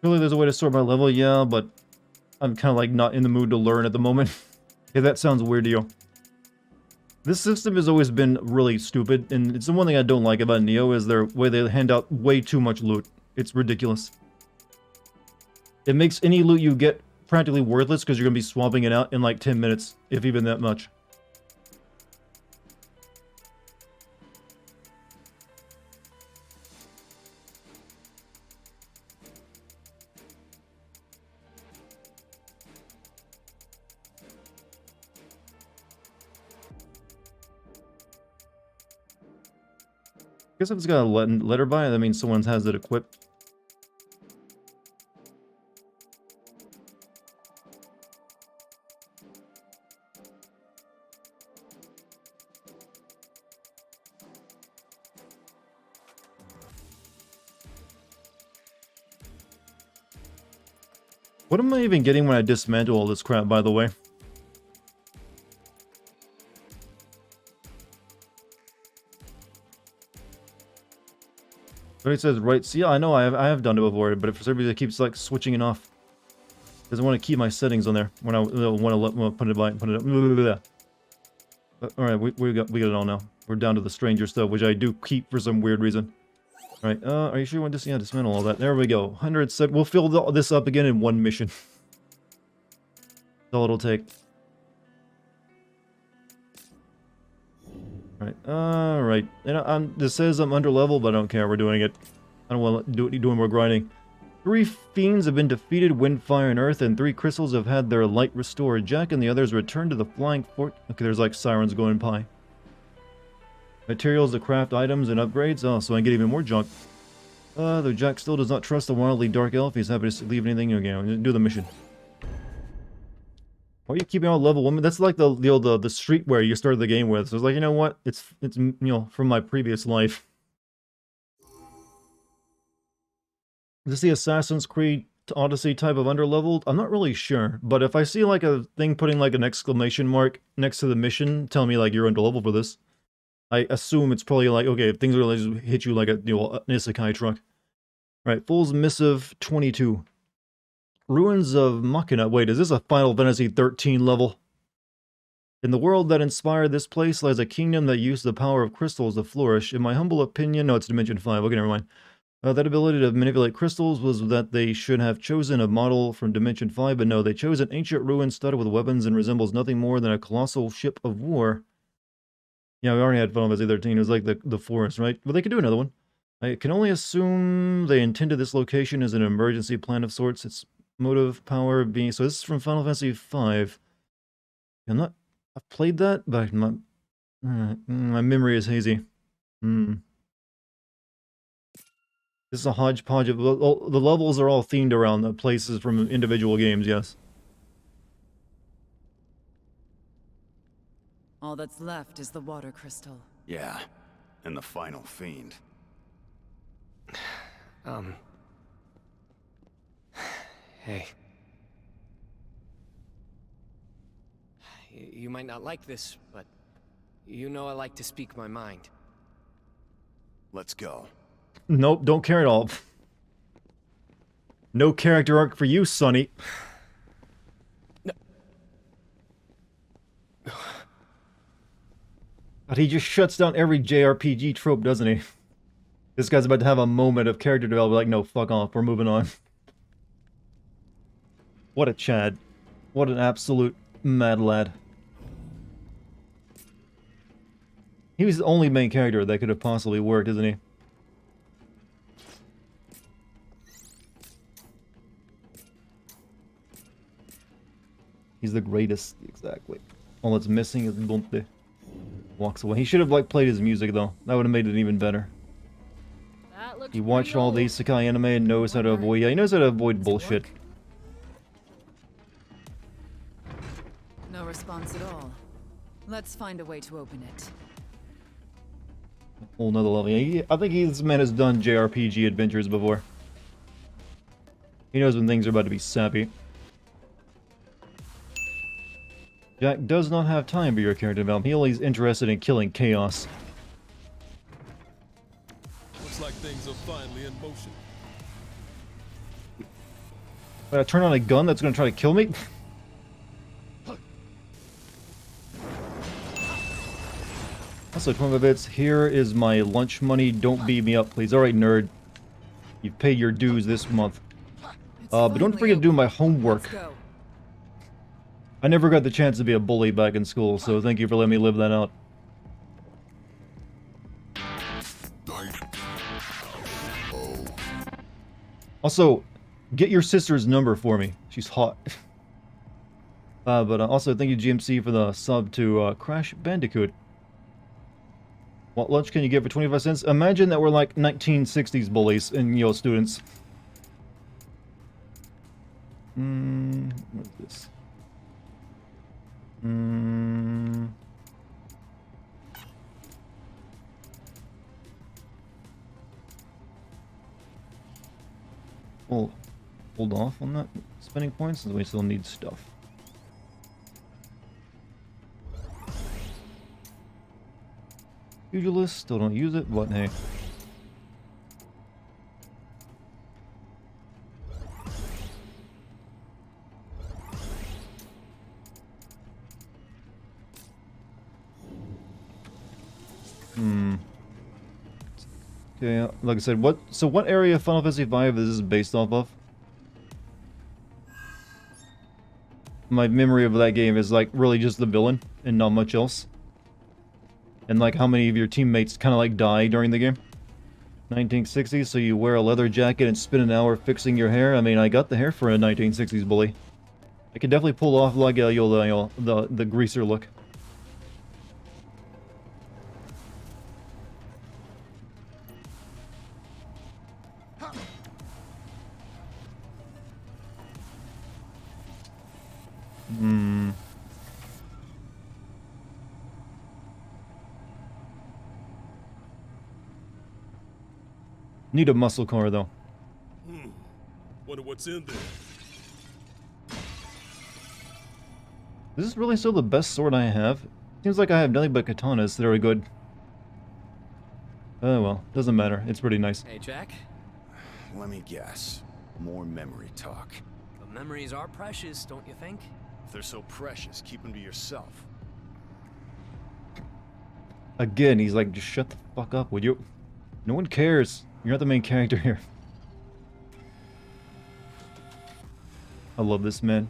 Really, there's a way to sort by level, yeah, but I'm kind of like not in the mood to learn at the moment. If that sounds weird to you. This system has always been really stupid, and it's the one thing I don't like about Neo is their way they hand out way too much loot. It's ridiculous. It makes any loot you get practically worthless because you're going to be swapping it out in like 10 minutes, if even that much. I guess if it's got a letter by it, that means someone has it equipped. What am I even getting when I dismantle all this crap, by the way? But it says right. See, I know I have done it before, but for some reason it keeps like switching it off. Doesn't want to keep my settings on there when I want to put it by put it. Blah, blah, blah. But, all right, we got it all now. We're down to the stranger stuff, which I do keep for some weird reason. All right, are you sure you want to dismantle all that? There we go. 100 set. We'll fill this up again in one mission. That's all it'll take. All right. You know, this says I'm under level, but I don't care. We're doing it. I don't want to do more grinding. 3 fiends have been defeated, wind, fire, and earth, and 3 crystals have had their light restored. Jack and the others returned to the flying fort. Okay, there's like sirens going by. Materials to craft items and upgrades. Oh, so I can get even more junk. Though Jack still does not trust the wildly dark elf, he's happy to leave anything again. Do the mission. Why are you keeping all level 1? That's like the streetwear you started the game with. So it's like, you know what? It's you know, from my previous life. Is this the Assassin's Creed Odyssey type of underleveled? I'm not really sure, but if I see like a thing putting like an exclamation mark next to the mission, telling me like you're underleveled for this, I assume it's probably like, okay, if things are like just hit you like a, you know, an isekai truck. Right, Fool's Missive 22. Ruins of Machina. Wait, is this a Final Fantasy 13 level? In the world that inspired this place lies a kingdom that used the power of crystals to flourish. In my humble opinion, no, it's Dimension 5. Okay, never mind. That ability to manipulate crystals was that they should have chosen a model from Dimension 5, but no, they chose an ancient ruin studded with weapons and resembles nothing more than a colossal ship of war. Yeah, we already had Final Fantasy 13. It was like the forest, right? Well, they could do another one. I can only assume they intended this location as an emergency plan of sorts. Its motive power being... So this is from Final Fantasy 5. I've played that, but my memory is hazy. This is a hodgepodge of... The levels are all themed around the places from individual games, yes. All that's left is the water crystal. Yeah, and the final fiend. Hey. You might not like this, but you know I like to speak my mind. Let's go. Nope, don't care at all. No character arc for you, Sonny. No. But he just shuts down every JRPG trope, doesn't he? This guy's about to have a moment of character development, like, no, fuck off, we're moving on. What a Chad. What an absolute mad lad. He was the only main character that could have possibly worked, isn't he? He's the greatest, exactly. All that's missing is Bunte. Walks away. He should have, like, played his music, though. That would have made it even better. That looks He watched pretty all the old. isekai anime and knows how to avoid... Yeah, he knows how to avoid bullshit. No response at all. Let's find a way to open it. Whole nother level. Yeah, I think this man has done JRPG adventures before. He knows when things are about to be sappy. Jack does not have time for your character development. He only is interested in killing chaos. Looks like things are finally in motion. But I turn on a gun that's going to try to kill me? Also, 25 bits. Here is my lunch money. Don't beat me up, please. Alright, nerd. You've paid your dues this month. But don't finally forget to do open. my homework. Let's go. I never got the chance to be a bully back in school, so thank you for letting me live that out. Also, get your sister's number for me. She's hot. But also, thank you, GMC, for the sub to Crash Bandicoot. What lunch can you get for 25 cents? Imagine that we're like 1960s bullies and, you know, students. What's this? Oh. hold off on that spending points since we still need stuff. Pugilist, still don't use it, but hey. Okay, like I said, what area of Final Fantasy V is this based off of? My memory of that game is like really just the villain and not much else. And like how many of your teammates kind of like die during the game. 1960s, so you wear a leather jacket and spend an hour fixing your hair. I mean, I got the hair for a 1960s bully. I could definitely pull off like the greaser look. Need a muscle car though. Wonder what's in there. Is this really still the best sword I have? Seems like I have nothing but katanas that are good. Oh well, doesn't matter. It's pretty nice. Hey, Jack. Let me guess. More memory talk. The memories are precious, don't you think? If they're so precious, keep them to yourself. Again, he's like, just shut the fuck up, would you? No one cares. You're not the main character here. I love this man.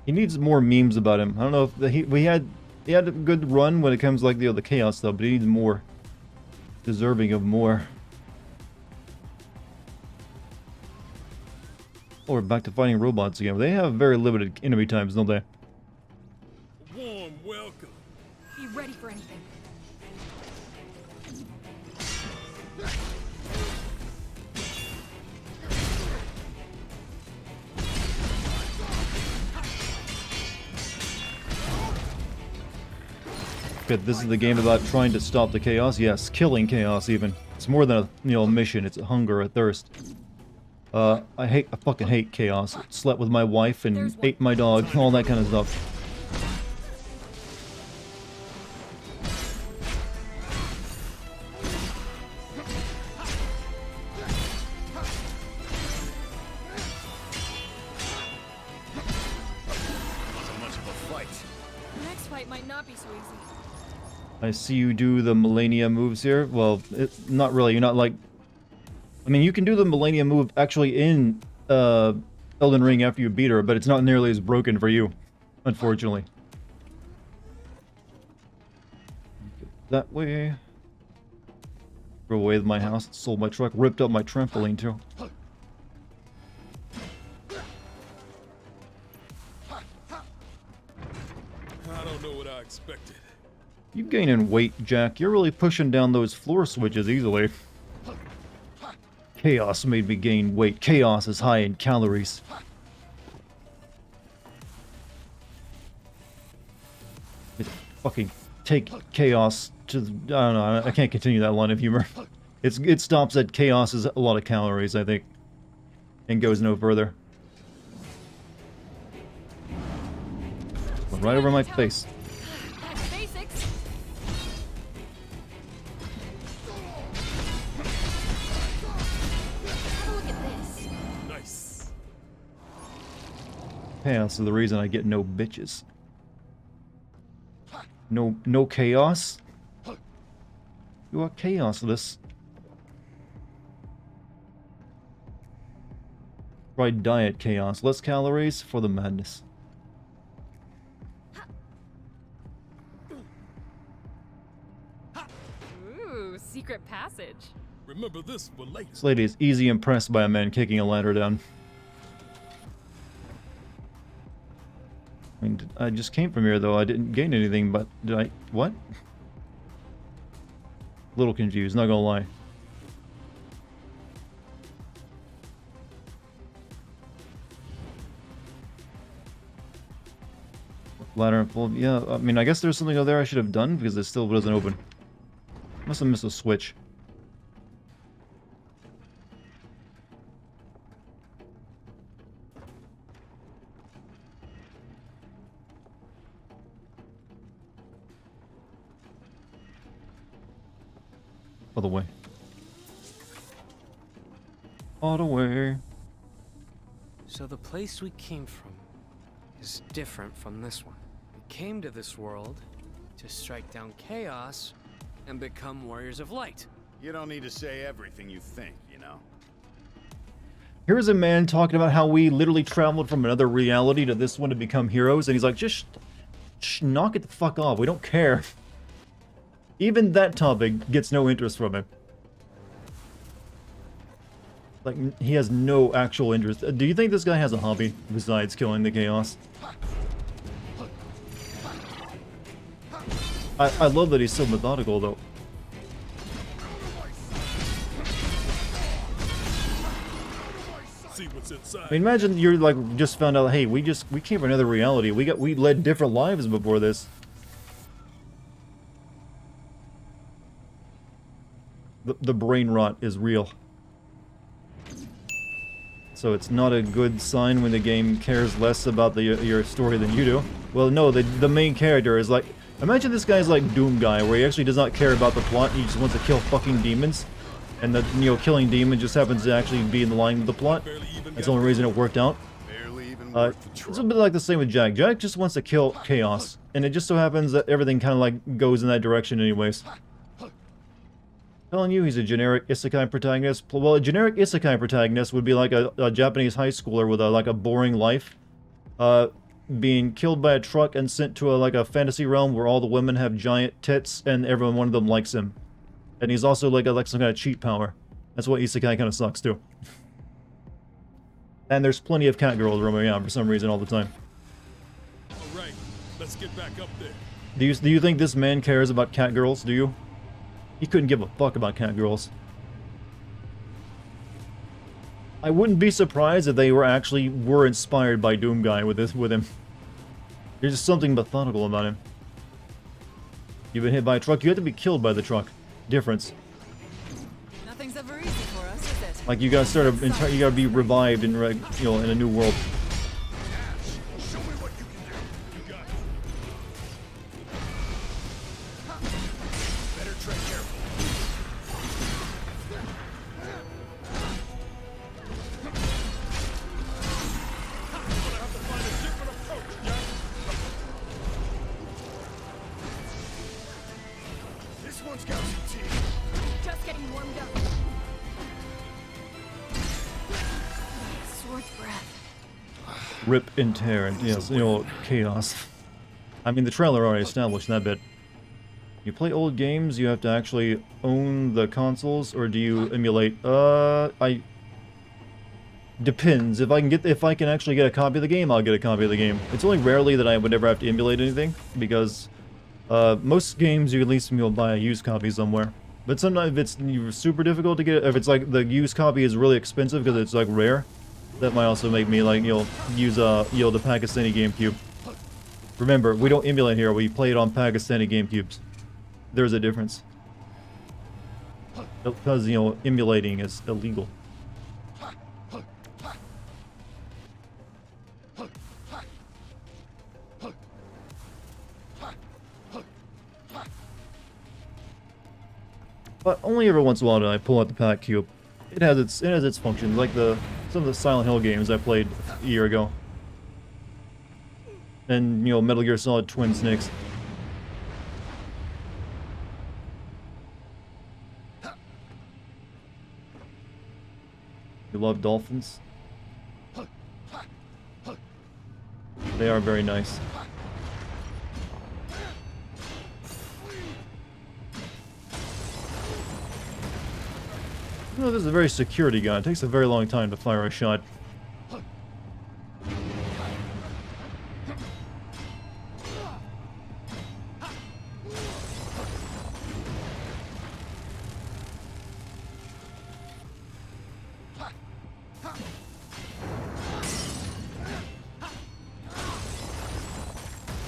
He needs more memes about him. I don't know if he had a good run when it comes like the chaos stuff, but he needs more. Deserving of more. Oh, we're back to fighting robots again. They have very limited enemy times, don't they? Warm welcome. Be ready for anything. Okay, this is the game about trying to stop the chaos. Yes, killing chaos even. It's more than a mission. It's a hunger, a thirst. I fucking hate chaos. Slept with my wife and ate my dog, all that kind of stuff. Wasn't much of a fight. The next fight might not be so easy. I see you do the Millennia moves here. Well, not really. You're not like... I mean, you can do the Millennia move actually in Elden Ring after you beat her, but it's not nearly as broken for you, unfortunately. That way. Throw away my house, sold my truck, ripped up my trampoline too. I don't know what I expected. You gaining weight, Jack. You're really pushing down those floor switches easily. Chaos made me gain weight. Chaos is high in calories. It fucking take chaos to... I don't know. I can't continue that line of humor. It stops at chaos is a lot of calories, I think. And goes no further. Went right over my face. Back to basics. Have a look at this. Nice. Chaos is the reason I get no bitches. No chaos? You are chaosless. Try diet chaos. Less calories for the madness. Ooh, secret passage. Remember this for later. This lady is easy impressed by a man kicking a ladder down. I mean, I just came from here though. I didn't gain anything, but did I? What? A little confused, not gonna lie. Ladder full. Yeah, I mean, I guess there's something over there I should have done because it still doesn't open. Must have missed a switch. Other way. Other way. So the place we came from is different from this one. We came to this world to strike down chaos and become warriors of light. You don't need to say everything you think, you know? Here's a man talking about how we literally traveled from another reality to this one to become heroes, and he's like, just knock it the fuck off. We don't care. Even that topic gets no interest from him. Like, he has no actual interest. Do you think this guy has a hobby besides killing the chaos? I love that he's so methodical, though. See what's inside. I mean, imagine you're like just found out, hey, we came from another reality. We led different lives before this. The brain rot is real. So it's not a good sign when the game cares less about your story than you do. Well, no, the main character is like, imagine this guy's like Doom Guy, where he actually does not care about the plot, he just wants to kill fucking demons. And that, you know, killing demons just happens to actually be in line with the plot. That's the only reason it worked out. Barely even worth the It's trouble. a bit like the same with Jack. Jack just wants to kill chaos. And it just so happens that everything kind of like goes in that direction anyways. Telling you he's a generic isekai protagonist. Well, a generic isekai protagonist would be like a Japanese high schooler with like a boring life. Being killed by a truck and sent to like a fantasy realm where all the women have giant tits and everyone, one of them likes him. And he's also like some kind of cheat power. That's what isekai kind of sucks too. And there's plenty of cat girls roaming around for some reason all the time. All right, let's get back up there. Do you think this man cares about cat girls? Do you? He couldn't give a fuck about cat girls. I wouldn't be surprised if they were inspired by Doom Guy with him. There's just something methodical about him. You've been hit by a truck, you have to be killed by the truck. Difference. Nothing's ever easy for us, is it? Like you gotta be revived in in a new world. Show me what you can do. You got it. Better tread careful. Gonna have to find a different approach, Jack. This one's got some teeth. Just getting warmed up. Sword breath. Rip and tear, and yes, chaos. I mean, the trailer already established that bit. You play old games, you have to actually own the consoles, or do you emulate? Depends. If I can actually get a copy of the game, I'll get a copy of the game. It's only rarely that I would ever have to emulate anything, because most games you at least buy a used copy somewhere. But sometimes if it's super difficult to get, if it's like the used copy is really expensive because it's like rare, that might also make me like use the Pakistani GameCube. Remember, we don't emulate here; we play it on Pakistani GameCubes. There's a difference. Because, emulating is illegal. But only every once in a while do I pull out the Pack Cube. It has its functions, like some of the Silent Hill games I played a year ago. And, Metal Gear Solid Twin Snakes. You love dolphins? They are very nice. This is a very security gun. It takes a very long time to fire a shot.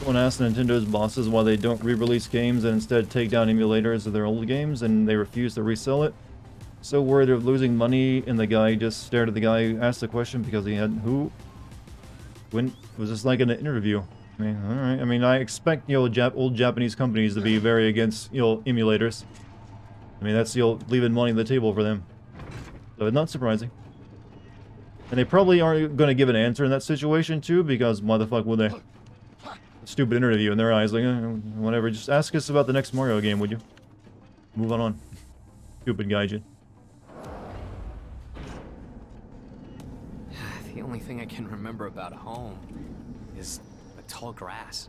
Someone asked Nintendo's bosses why they don't re-release games and instead take down emulators of their old games, and they refuse to resell it. So worried of losing money, and the guy just stared at the guy who asked the question because he had who? When was this like in an interview? I mean, all right. I mean, I expect old Japanese companies to be very against emulators. I mean, that's leaving money on the table for them. So it's not surprising. And they probably aren't going to give an answer in that situation too, because why the fuck would they? Stupid interview in their eyes, like whatever. Just ask us about the next Mario game, would you? Move on. Stupid gaijin. The only thing I can remember about home is the tall grass.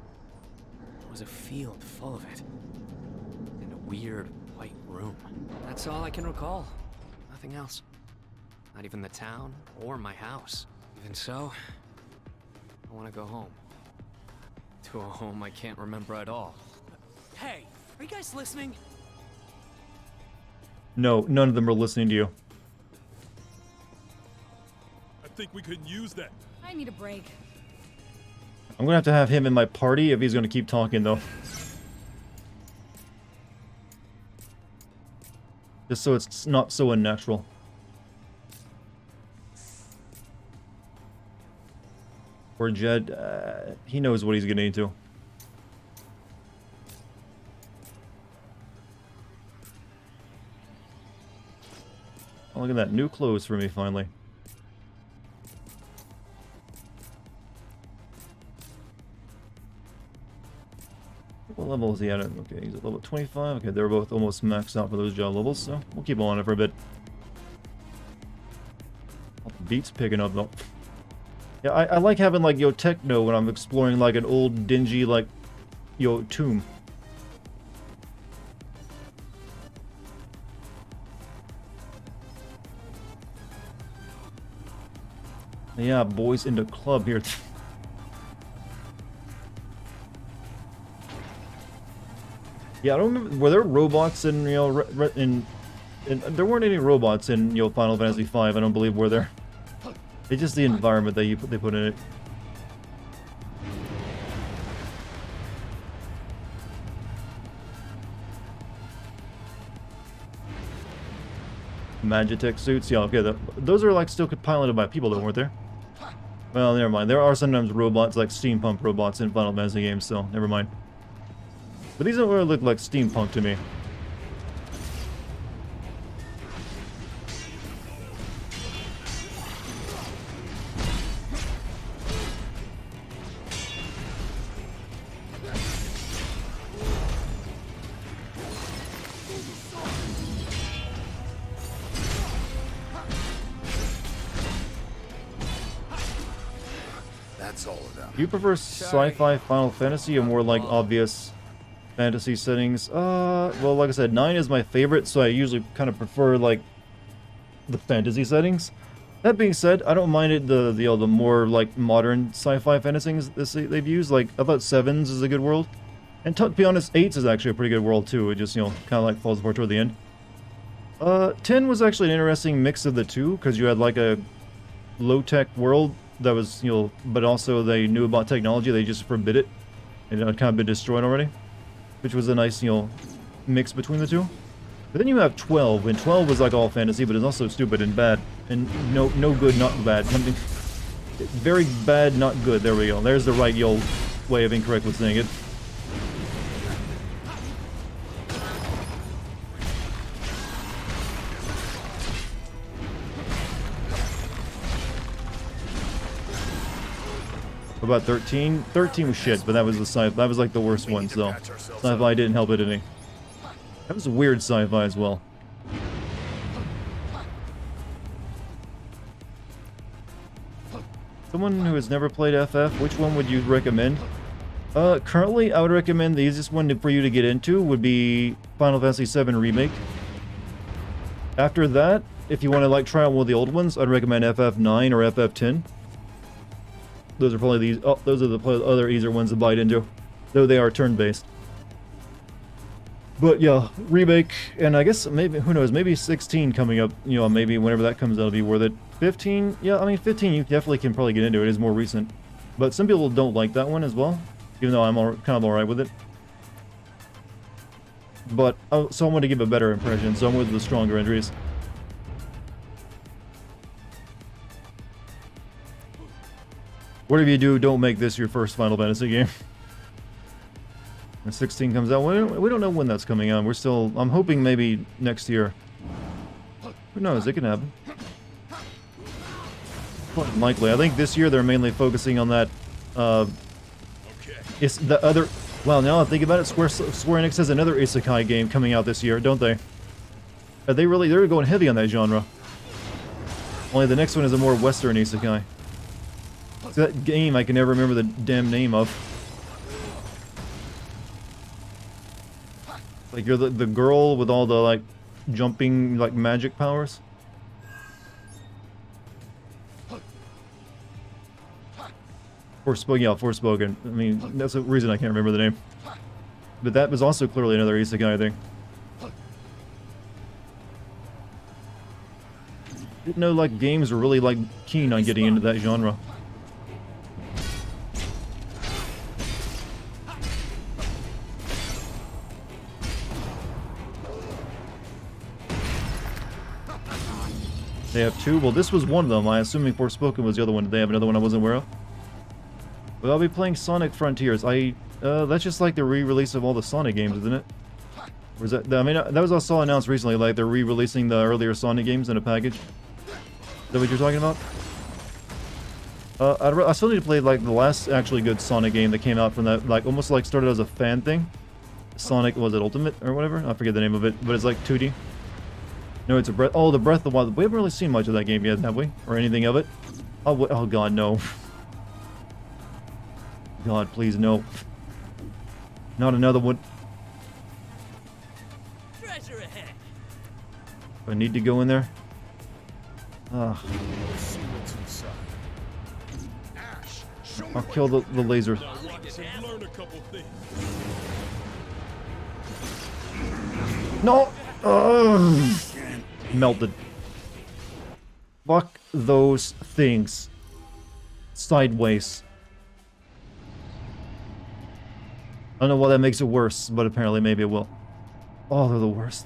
There was a field full of it. And a weird white room. That's all I can recall. Nothing else. Not even the town or my house. Even so, I want to go home. To a home I can't remember at all. Hey, are you guys listening? No, none of them are listening to you. I think we could use that. I need a break. I'm gonna have him in my party if he's gonna keep talking, though. Just so it's not so unnatural. Or Jed, he knows what he's getting into. Oh, look at that. New clothes for me, finally. What level is he at? Okay, he's at level 25. Okay, they're both almost maxed out for those job levels, so we'll keep on it for a bit. Beats picking up, though. Yeah, I like having, like, techno when I'm exploring, like, an old, dingy, like, tomb. Yeah, boys in the club here. Yeah, I don't remember. Were there robots in, there weren't any robots in, Final Fantasy V, I don't believe, were there? It's just the environment that they put in it. Magitech suits, yeah, okay, those are like still piloted by people though, weren't there? Well, never mind. There are sometimes robots, like steampunk robots in Final Fantasy games, so never mind. But these don't really look like steampunk to me. That's all of them. Do you prefer sci-fi Final Fantasy or more like obvious fantasy settings? Well, like I said, 9 is my favorite, so I usually kind of prefer, like, the fantasy settings. That being said, I don't mind it, the more, like, modern sci-fi fantasies they've used. Like, I thought 7's is a good world. And to be honest, 8's is actually a pretty good world, too. It just, kind of, like, falls apart toward the end. 10 was actually an interesting mix of the two, because you had, like, a low-tech world that was, but also they knew about technology, they just forbid it. And it had kind of been destroyed already. Which was a nice, mix between the two. But then you have 12, and 12 was like all fantasy, but it's also stupid and bad. And no good, not bad. Something very bad, not good. There we go. There's the right, way of incorrectly saying it. About 13? 13 was shit, but that was that was like the worst one, so sci-fi didn't help it any. That was weird sci-fi as well. Someone who has never played FF, which one would you recommend? Currently, I would recommend the easiest one for you to get into would be Final Fantasy VII Remake. After that, if you want to, like, try out one of the old ones, I'd recommend FF9 or FF10. Those are probably those are the other easier ones to bite into, though they are turn-based. But yeah, remake, and I guess maybe, who knows, maybe 16 coming up, maybe whenever that comes out, it'll be worth it. 15, yeah, I mean 15 you definitely can probably get into, it is more recent. But some people don't like that one as well. even though I'm kind of alright with it. But, so I want to give a better impression, so I'm with the stronger entries. Whatever you do, don't make this your first Final Fantasy game. When 16 comes out, we don't know when that's coming out. We're still, I'm hoping maybe next year. Who knows, it can happen. Quite likely. I think this year they're mainly focusing on that, it's the other, well, now I think about it, Square Enix has another isekai game coming out this year, don't they? They're going heavy on that genre. Only the next one is a more Western isekai. So that game I can never remember the damn name of. Like you're the girl with all the like jumping like magic powers. Forspoken. I mean, that's the reason I can't remember the name. But that was also clearly another isekai, I think. Didn't know like games were really like keen on getting into that genre. They have two? Well, this was one of them. I'm assuming Forspoken was the other one. Did they have another one I wasn't aware of? Well, I'll be playing Sonic Frontiers. That's just like the re-release of all the Sonic games, isn't it? Or is that, I mean, that was also announced recently, like they're re-releasing the earlier Sonic games in a package. Is that what you're talking about? I still need to play like the last actually good Sonic game that came out from that, like almost like started as a fan thing. Sonic, was it Ultimate or whatever? I forget the name of it, but it's like 2D. No, it's a Breath. Oh, the Breath of the Wild. We haven't really seen much of that game yet, have we? Or anything of it? Oh God, no. God, please, no. Not another one. Treasure ahead. Do I need to go in there? Let's see what's inside. Ash, show me I'll what kill the laser. Now watch and learn a couple things. No! Ugh. Melted. Fuck those things. Sideways. I don't know why that makes it worse, but apparently maybe it will. Oh, they're the worst.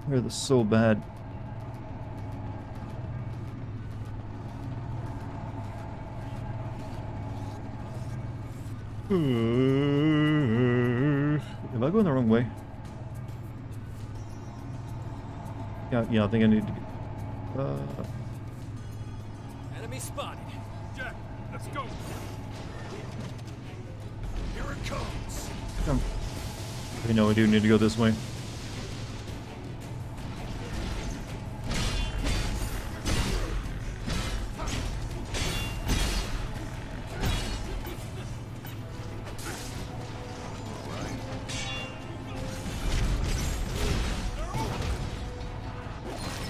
They're so bad. Am I going the wrong way? Yeah, I think I need to... Enemy spotted. Jack, let's go. Here it comes. Come. Okay, no, I do need to go this way.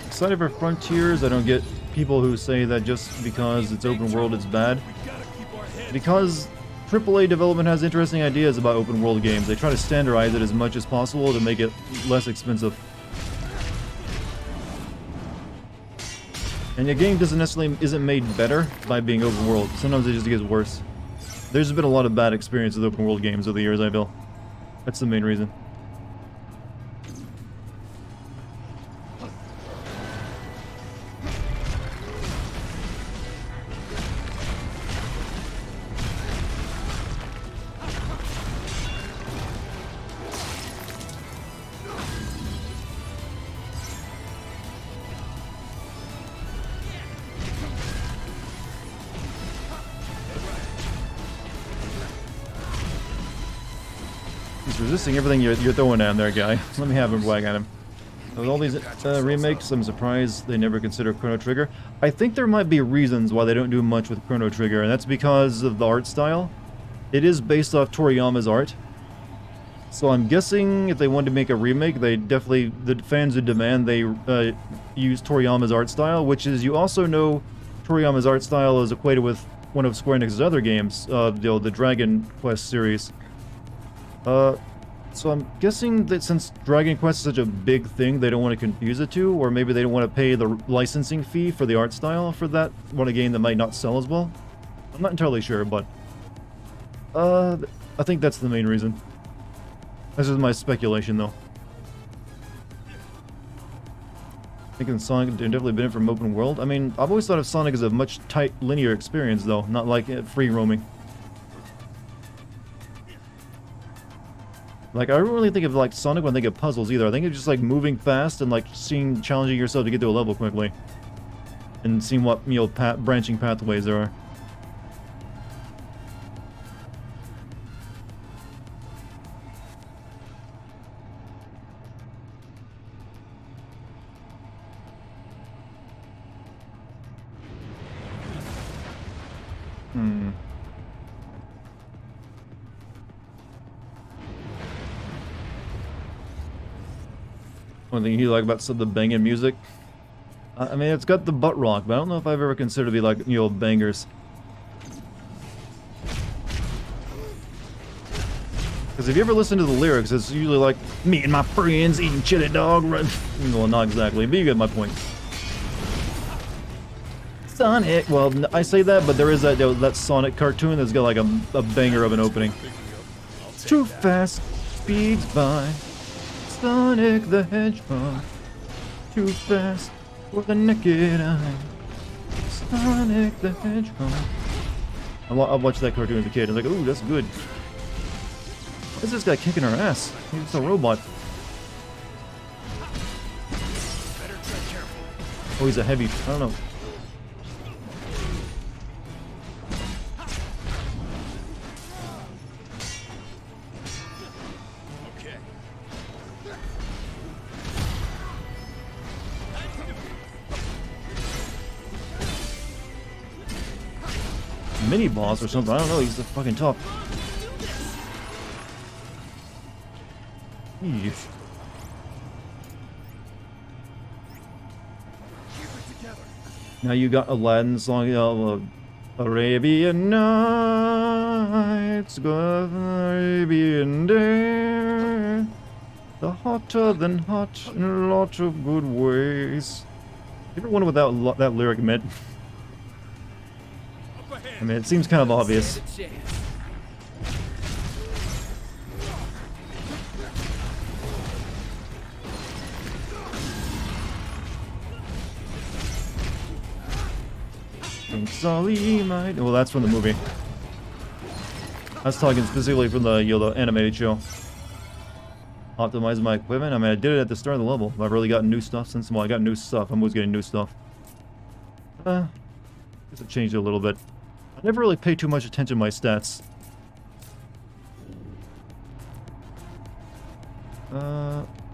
Excited for Frontiers. I don't get people who say that just because it's open world it's bad. We gotta keep our head. Because AAA development has interesting ideas about open world games. They try to standardize it as much as possible to make it less expensive. And the game doesn't necessarily isn't made better by being open world. Sometimes it just gets worse. There's been a lot of bad experiences with open world games over the years, I feel. That's the main reason. He's resisting everything you're throwing down there, guy. Let me have him whack at him. With all these remakes, I'm surprised they never consider Chrono Trigger. I think there might be reasons why they don't do much with Chrono Trigger, and that's because of the art style. It is based off Toriyama's art. So I'm guessing if they wanted to make a remake, they definitely, the fans would demand they use Toriyama's art style, which is, you also know Toriyama's art style is equated with one of Square Enix's other games, the Dragon Quest series. So I'm guessing that since Dragon Quest is such a big thing, they don't want to confuse the two, or maybe they don't want to pay the licensing fee for the art style for that, one a game that might not sell as well. I'm not entirely sure, but I think that's the main reason. This is my speculation, though. Thinking Sonic definitely been from open world. I mean, I've always thought of Sonic as a much tight linear experience, though, not like free roaming. Like, I don't really think of like Sonic when I think of puzzles either. I think it's just like moving fast and like challenging yourself to get to a level quickly, and seeing what branching pathways there are. One thing you like about some of the banging music? I mean, it's got the butt rock, but I don't know if I've ever considered to be like, you know, bangers. Because if you ever listen to the lyrics, it's usually like, me and my friends eating chili dog run. Well, not exactly, but you get my point. Sonic, well, I say that, but there is that Sonic cartoon that's got like a banger of an opening. Too fast, speeds by. Sonic the Hedgehog, too fast for the naked eye. Sonic the Hedgehog. I watched that cartoon as a kid. I was like, ooh, that's good. What's this guy kicking our ass? He's a robot. Oh, he's a heavy. I don't know. Mini boss or something. I don't know. He's the fucking top. Eesh. Now you got Aladdin's song, Arabian Nights, Arabian Day, the hotter than hot in a lot of good ways. You ever wonder what that lyric meant? I mean, it seems kind of obvious. Well, that's from the movie. I was talking specifically from the, you know, the animated show. Optimize my equipment. I mean, I did it at the start of the level. I've really gotten new stuff since. Well, I got new stuff. I'm always getting new stuff. Guess it changed a little bit. I never really pay too much attention to my stats.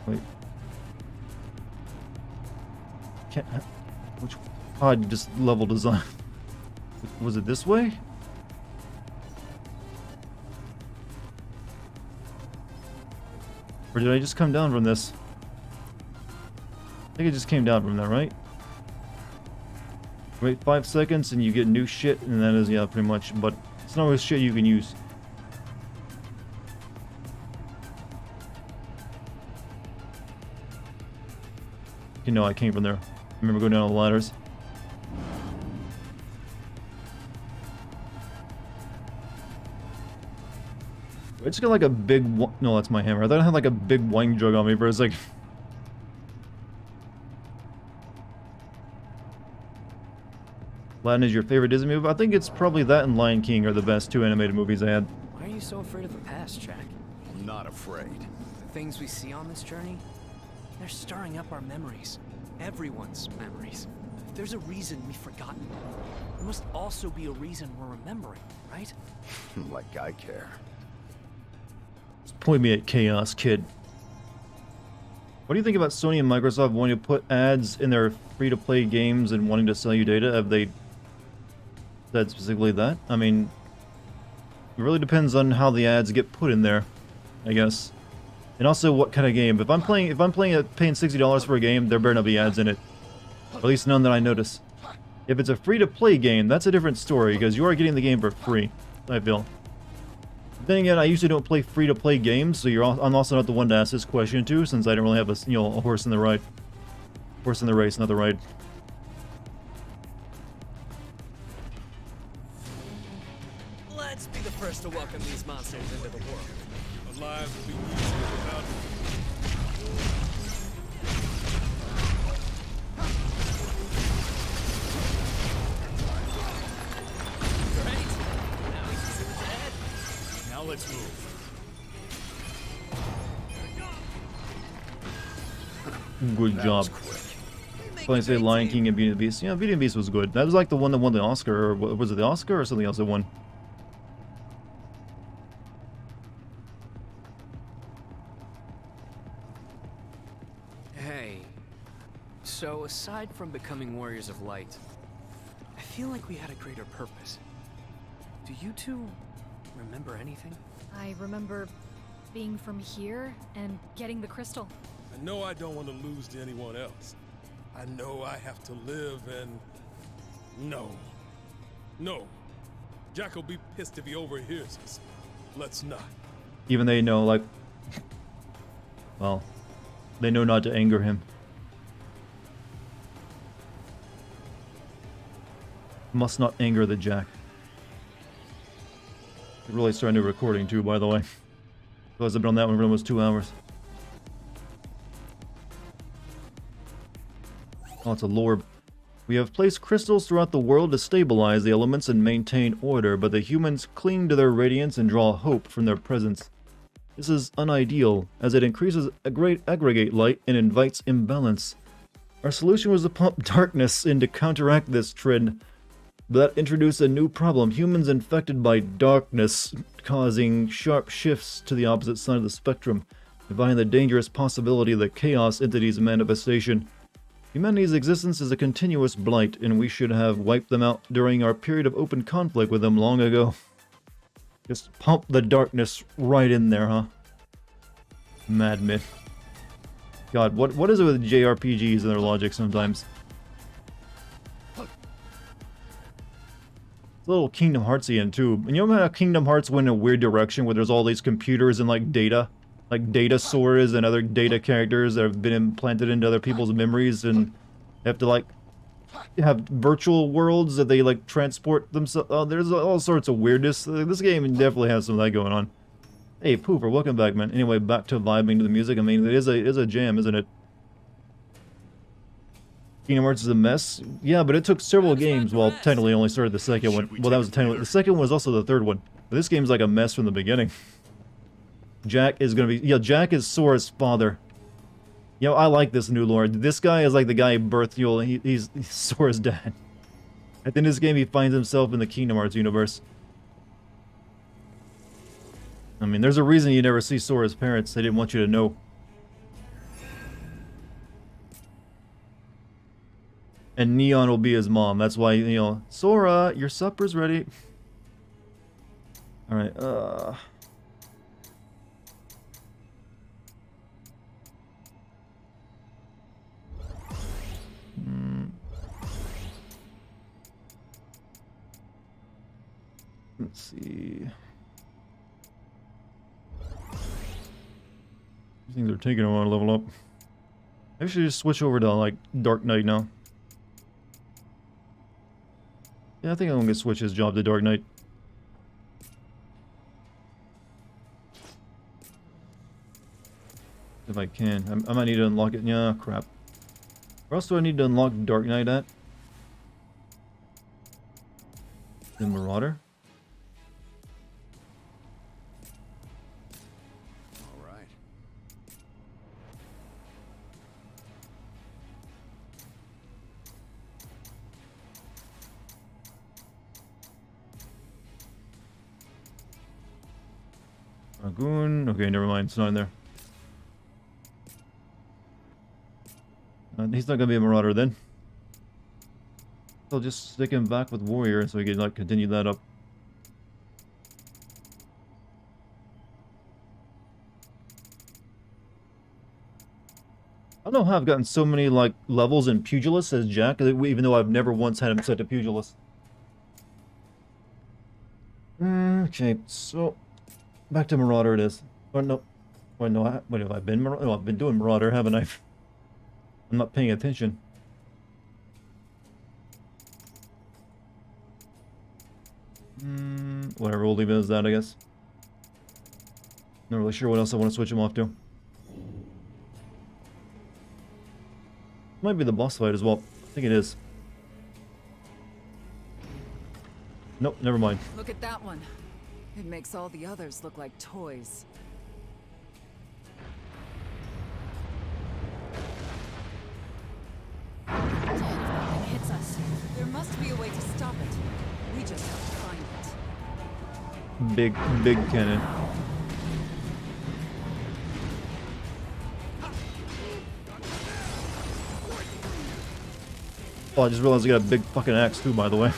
Wait. Can't. Which? Oh, just level design. Was it this way? Or did I just come down from this? I think it just came down from there, right? Wait 5 seconds and you get new shit, and that is, yeah, pretty much. But it's not always shit you can use. You know, I came from there. I remember going down the ladders. I just got like a big... No, that's my hammer. I thought I had like a big wine jug on me for a second. Aladdin is your favorite Disney movie? I think it's probably that and Lion King are the best two animated movies I had. Why are you so afraid of the past, Jack? I'm not afraid. The things we see on this journey, they're stirring up our memories. Everyone's memories. There's a reason we've forgotten. There must also be a reason we're remembering, right? Like I care. Just point me at chaos, kid. What do you think about Sony and Microsoft wanting to put ads in their free-to-play games and wanting to sell you data? Have they said specifically that? I mean, it really depends on how the ads get put in there, I guess. And also what kind of game. If I'm paying $60 for a game, there better not be ads in it. At least none that I notice. If it's a free-to-play game, that's a different story, because you are getting the game for free, I feel. Then again, I usually don't play free-to-play games, so I'm also not the one to ask this question to, since I don't really have a horse in the ride. Horse in the race, not the ride. to welcome these monsters into the world. Our lives would be easier without Great. Now we can see what's ahead. Now let's move. Good That job. was quick. When I say Lion King and Beauty and the Beast, yeah, Beauty and the Beast was good. That was like the one that won the Oscar, or was it the Oscar or something else that won? Hey, so aside from becoming warriors of light, I feel like we had a greater purpose. Do you two remember anything? I remember being from here and getting the crystal. I know I don't want to lose to anyone else. I know I have to live and... No. No. Jack will be pissed if he overhears us. Let's not. Even they know, like... Well, they know not to anger him. Must not anger the Jack. We're really starting to recording too, by the way. Because I've been on that one for almost 2 hours. Oh, it's a lore. We have placed crystals throughout the world to stabilize the elements and maintain order, but the humans cling to their radiance and draw hope from their presence. This is unideal, as it increases aggregate light and invites imbalance. Our solution was to pump darkness in to counteract this trend, but that introduced a new problem: humans infected by darkness, causing sharp shifts to the opposite side of the spectrum, inviting the dangerous possibility of the chaos entity's manifestation. Humanity's existence is a continuous blight, and we should have wiped them out during our period of open conflict with them long ago. Just pump the darkness right in there, huh? Madman. God, what is it with JRPGs and their logic sometimes? It's a little Kingdom Heartsian too. And you know how Kingdom Hearts went in a weird direction where there's all these computers and like data swords and other data characters that have been implanted into other people's memories, and they have to like have virtual worlds that they like transport themselves. Oh, there's all sorts of weirdness. This game definitely has some of that going on. Hey, Pooper, welcome back, man. Anyway, back to vibing to the music. I mean, it is a jam, isn't it? Kingdom Hearts is a mess. Yeah, but it took several games. Well, technically only started the second one. Well, that was technically the second one was also the third one. But this game's like a mess from the beginning. Jack is gonna be... Yeah, Jack is Sora's father. You know, I like this new lore. This guy is like the guy who birthed Yule. He's Sora's dad. At the end of this game, he finds himself in the Kingdom Hearts universe. I mean, there's a reason you never see Sora's parents. They didn't want you to know. And Neon will be his mom. That's why, you know, Sora, your supper's ready. Alright, Let's see. These things are taking a while to level up. I should just switch over to, like, Dark Knight now. Yeah, I think I'm gonna switch his job to Dark Knight. If I can. I might need to unlock it. Yeah, crap. Where else do I need to unlock Dark Knight at? The Marauder? All right. Dragoon. Okay, never mind. It's not in there. He's not gonna be a Marauder then. I'll just stick him back with Warrior so we can like continue that up. I don't know how I've gotten so many like levels in Pugilist as Jack, even though I've never once had him set to Pugilist. Okay, so back to Marauder it is. Or no, wait, no, what have I been? Oh, I've been doing Marauder, haven't I? I'm not paying attention. Whatever, we'll leave it as that, I guess. Not really sure what else I want to switch him off to. Might be the boss fight as well. I think it is. Nope, never mind. Look at that one. It makes all the others look like toys. Dead if that thing hits us. There must be a way to stop it. We just have to find it. Big cannon. Oh, I just realized I got a big fucking axe too, by the way.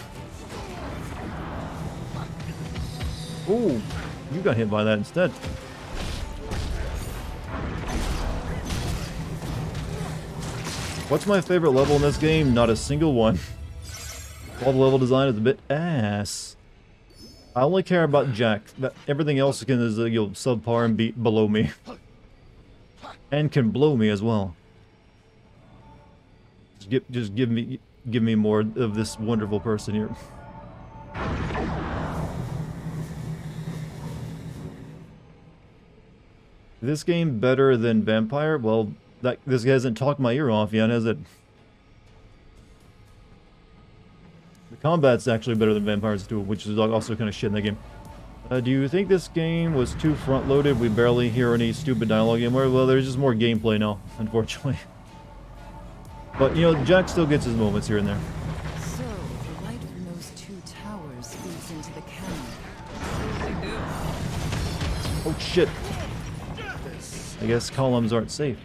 Ooh, you got hit by that instead. What's my favorite level in this game? Not a single one. All the level design is a bit ass. I only care about Jack. Everything else can is subpar and be below me, and can blow me as well. Just give me more of this wonderful person here. This game better than Vampire? Well, this hasn't talked my ear off yet, has it? The combat's actually better than Vampires 2, which is also kind of shit in the game. Do you think this game was too front-loaded? We barely hear any stupid dialogue anymore. Well, there's just more gameplay now, unfortunately. But, you know, Jack still gets his moments here and there. So, the light from those two towers feeds into the cannon. They do. Oh, shit. I guess columns aren't safe.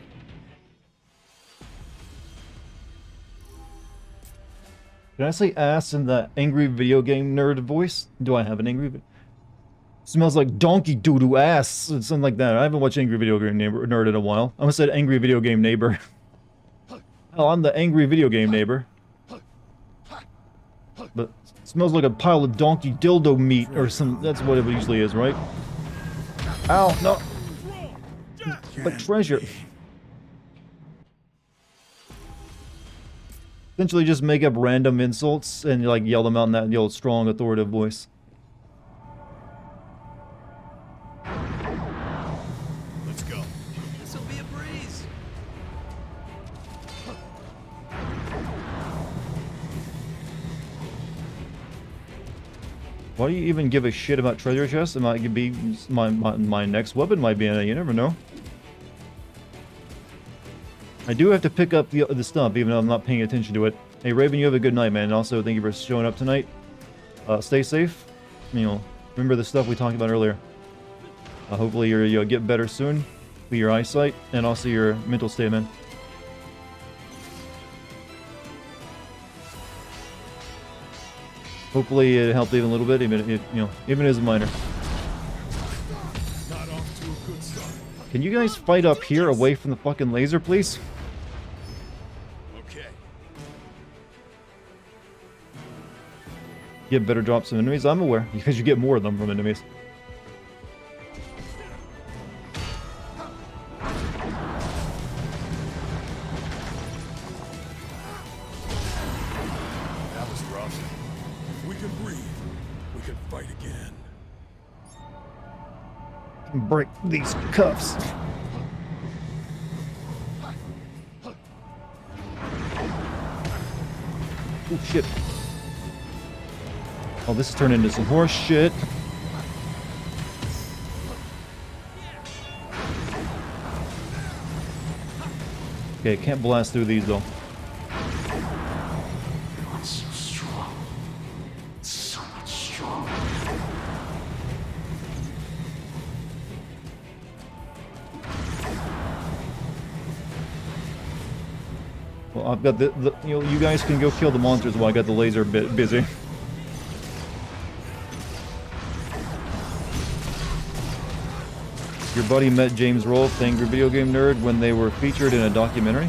Can I say ass in the angry video game nerd voice? Do I have an angry... Smells like donkey doo-doo ass. Something like that. I haven't watched Angry Video Game Nerd in a while. I almost said Angry Video Game Neighbor. Hell, I'm the angry video game neighbor. But it smells like a pile of donkey dildo meat or some... That's what it usually is, right? Ow, no. But treasure. Essentially just make up random insults and like yell them out in that old strong authoritative voice. Let's go. This'll be a breeze. Why do you even give a shit about treasure chests? It might be my next weapon might be in it, you never know. I do have to pick up the stuff, even though I'm not paying attention to it. Hey, Raven, you have a good night, man. And also, thank you for showing up tonight. Stay safe. You know, remember the stuff we talked about earlier. Hopefully you'll get better soon with your eyesight and also your mental state, man. Hopefully it helped even a little bit, even as a minor. Not off to a good start. Can you guys fight up here away from the fucking laser, please? Okay. Get better drops from enemies? I'm aware, because you get more of them from enemies. That was rough. If we can breathe, we can fight again. Break these cuffs. Oh shit. Oh, this has turned into some horse shit. Okay, can't blast through these though. It's so strong. It's so much stronger. Well, I've got you guys can go kill the monsters while I got the laser bit busy. Your buddy met James Rolfe, the Angry Video Game Nerd, when they were featured in a documentary.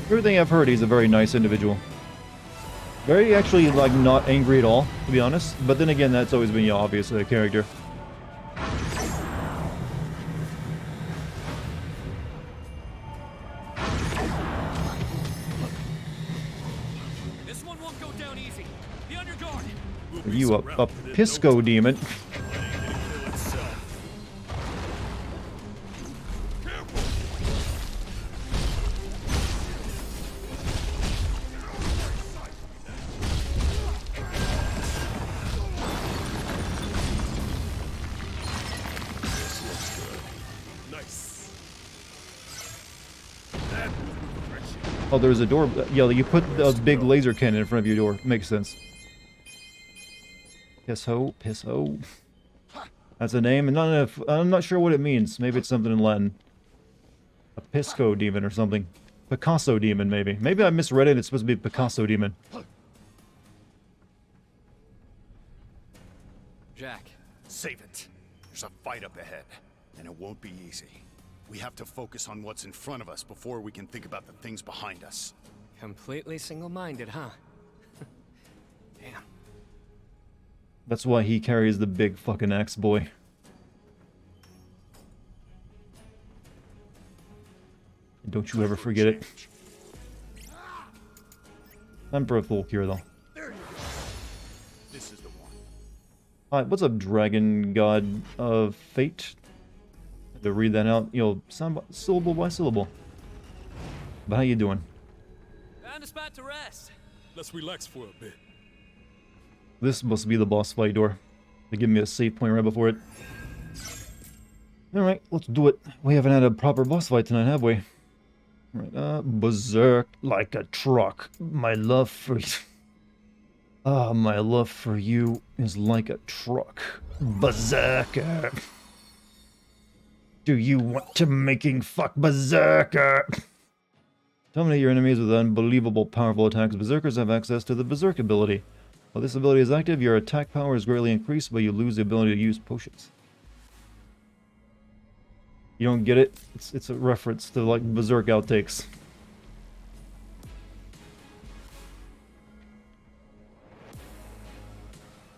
Everything I've heard, he's a very nice individual. Very actually, like, not angry at all, to be honest. But then again, that's always been, obvious a character. This one won't go down easy. Be on your guard. We'll Are be you a surrounded in no Pisco time. demon? Letting it kill itself. Careful! This looks good. Nice. That was refreshing. Oh, there's a door. Yeah, you put a big laser cannon in front of your door. Makes sense. Piss-ho, piss-ho. That's a name, and I'm not sure what it means. Maybe it's something in Latin. A Pisco demon or something. Picasso demon, maybe. Maybe I misread it. It's supposed to be Picasso demon. Jack, Save it. There's a fight up ahead, and it won't be easy. We have to focus on what's in front of us before we can think about the things behind us. completely single-minded, huh? Damn. That's why he carries the big fucking axe, boy. Don't you ever forget it. Time for a full cure, though. There you go. This is the one. Hi, what's up, Dragon God of Fate? Had to read that out, you know, syllable by syllable. But how you doing? Found a spot to rest. Let's relax for a bit. This must be the boss fight door. They give me a save point right before it. Alright, let's do it. We haven't had a proper boss fight tonight, have we? Alright, berserk like a truck. My love for you. Ah, my love for you is like a truck. Berserker. Do you want to making fuck berserker? Dominate your enemies with unbelievable powerful attacks. Berserkers have access to the berserk ability. While this ability is active, your attack power is greatly increased, but you lose the ability to use potions. You don't get it? It's a reference to, like, Berserk outtakes.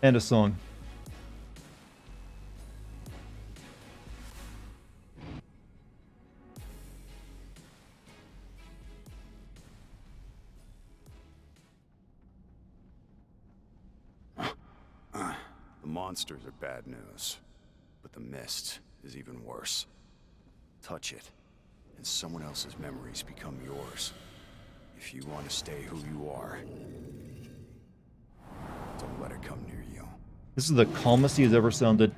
And a song. The monsters are bad news, but the mist is even worse. Touch it, and someone else's memories become yours. If you want to stay who you are, don't let it come near you. This is the calmest he has ever sounded.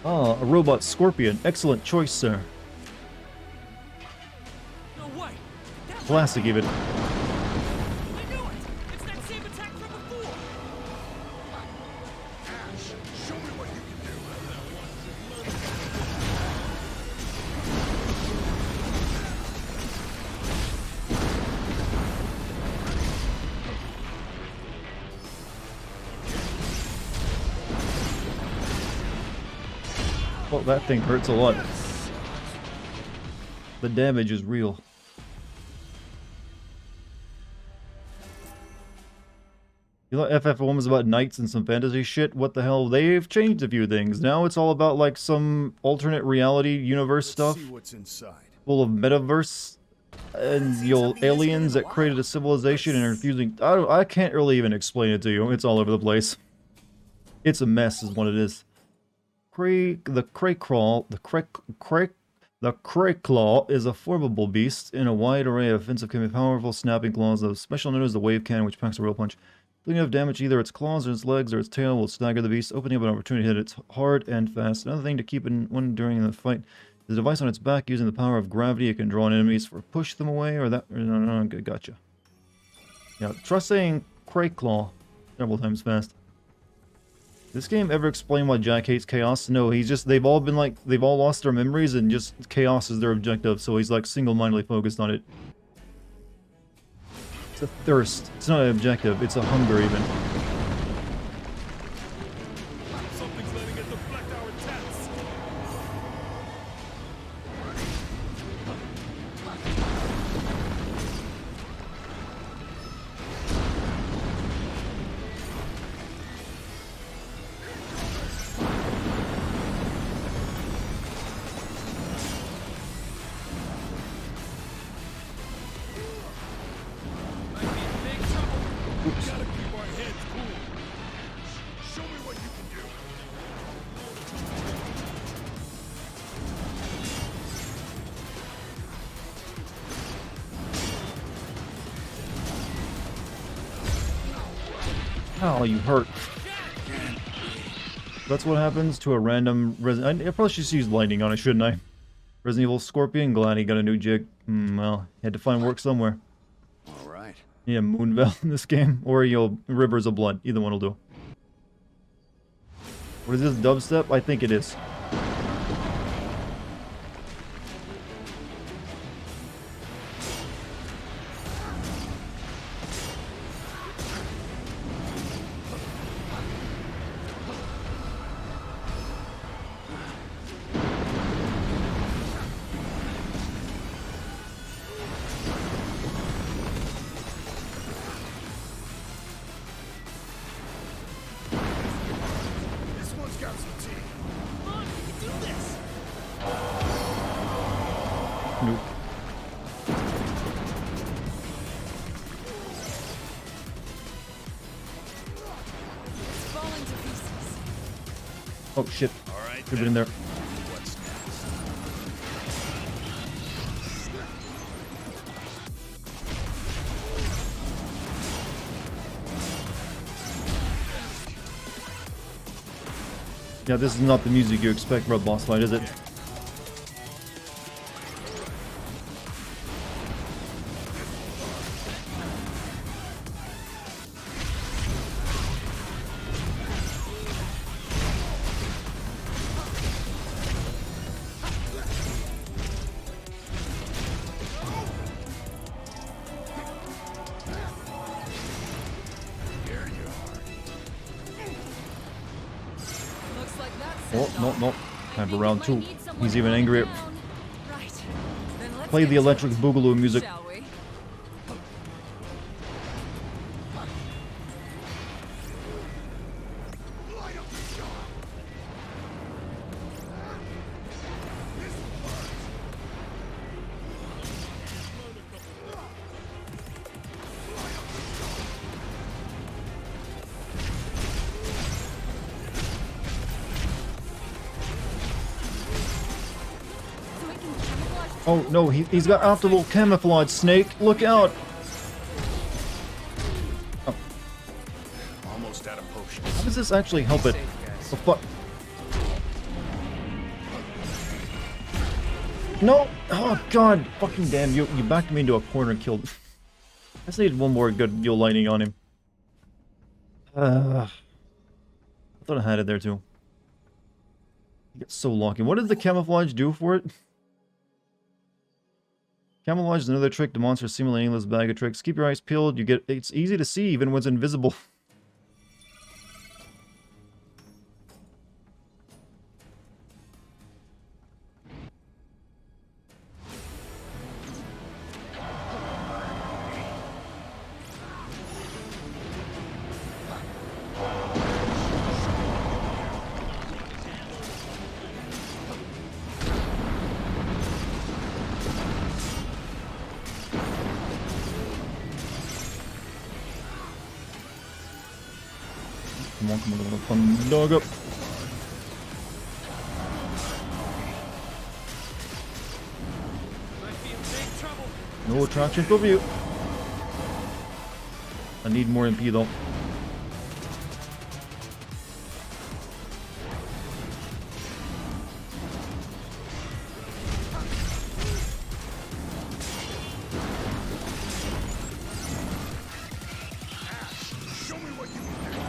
Ah, a robot scorpion. Excellent choice, sir. No way! Classic, even. I knew it! It's that same attack from before! Show me what you can do. Well, that thing hurts a lot. The damage is real. You know, FF1 was about knights and some fantasy shit. What the hell? They've changed a few things. Now it's all about like some alternate reality universe stuff, See what's inside. full of metaverse and aliens that created a civilization and are refusing. I can't really even explain it to you. It's all over the place. It's a mess, is what it is. The Crayclaw is a formidable beast in a wide array of offensive, can be powerful, snapping claws. The special known as the wave cannon, which packs a real punch. Doing enough damage, either its claws or its legs or its tail will stagger the beast, opening up an opportunity to hit it hard and fast. Another thing to keep in mind during the fight is a device on its back using the power of gravity. It can draw on enemies for push them away or that. No, okay, gotcha. Yeah, try saying Crayclaw several times fast. This game ever explain why Jack hates chaos? No, they've all lost their memories and just chaos is their objective, so he's like single-mindedly focused on it. It's a thirst. It's not an objective, it's a hunger even. Something's letting it deflect our attacks. Oh, you hurt. That's what happens to a random Resident... I probably should use lightning on it, shouldn't I? Resident Evil Scorpion, glad he got a new jig. Well, he had to find work somewhere. Alright. Yeah, Moonvale in this game, or Rivers of Blood. Either one will do. What is this, dubstep? I think it is. This one's got some teeth. Come on, you can do this. Nope. It's falling to pieces. Oh shit. Alright. Could've been in there. What's next? Yeah, this is not the music you expect for a boss fight, is it? Looks like that's Oh, it no, all. no. Time for round 2. He's even angrier. Right. Then let's Play get the to electric it, boogaloo music. shall we? So it can camouflage. Oh no, he's got optimal camouflage, Snake. Look out! Almost out of potions. How does this actually help it? Safe, guys. The fuck? No! Oh god! Fucking damn, you backed me into a corner and killed. I just needed one more good deal lightning on him. I thought I had it there too. It gets so lucky. What did the camouflage do for it? Camouflage is another trick. The monster seemingly aimless bag of tricks. Keep your eyes peeled. It's easy to see even when it's invisible. Come on, little fun dog up. Might be in big trouble. No attraction for you. I need more MP though. Show me what you can do.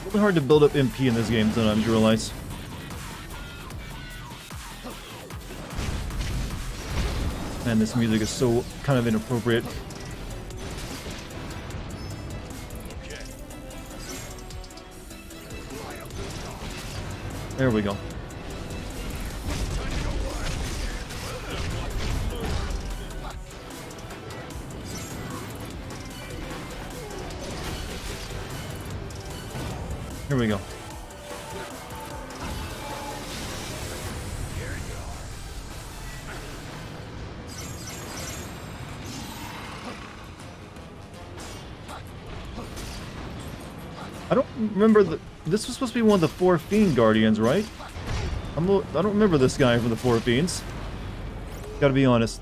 Really hard to build up MP in this game sometimes, you realize. Man, this music is so kind of inappropriate. There we go. Here we go. I don't remember this was supposed to be one of the four Fiend Guardians, right? I don't remember this guy from the Four Fiends. Gotta be honest.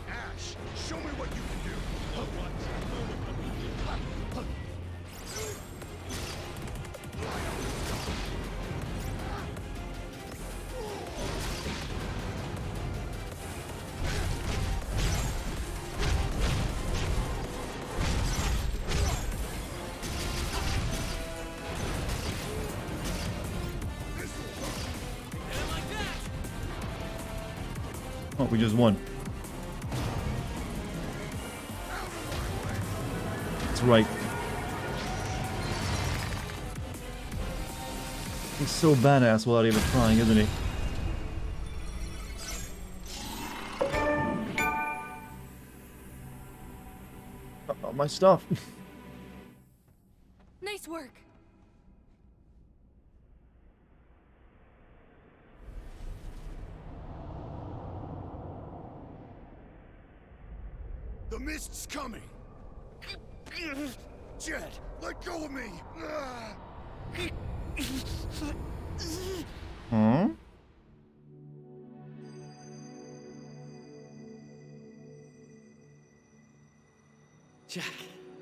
Ash, show me what you can do. Oh, we just won. That's right. He's so badass without even trying, isn't he? Oh, my stuff. Nice work. The mist's coming. Jet, let go of me. Huh? Jack,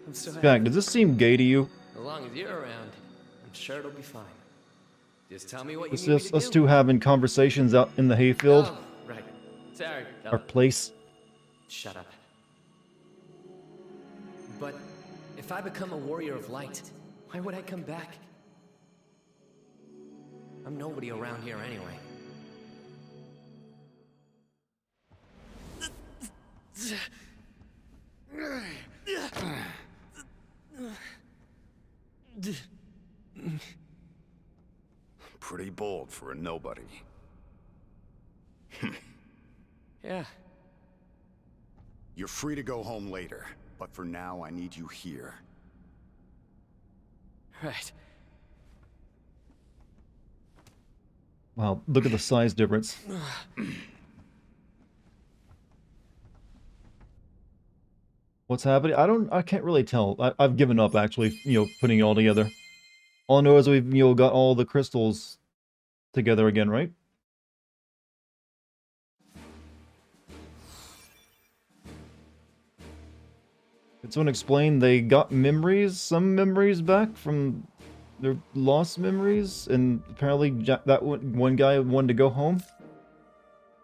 I'm so happy. Jack, does this seem gay to you? As long as you're around, I'm sure it'll be fine. Just tell me what you It's need me just to us do. two having conversations out in the hayfield. Oh, right. Sorry. Our place. Shut up. But if I become a warrior of light, why would I come back? I'm nobody around here anyway. Pretty bold for a nobody. Yeah. You're free to go home later, but for now I need you here. Right. Wow, look at the size difference. What's happening? I can't really tell. I've given up actually, putting it all together. All I know is we've, got all the crystals together again, right? Did someone explain they got memories, some memories back from their lost memories, and apparently that one guy wanted to go home?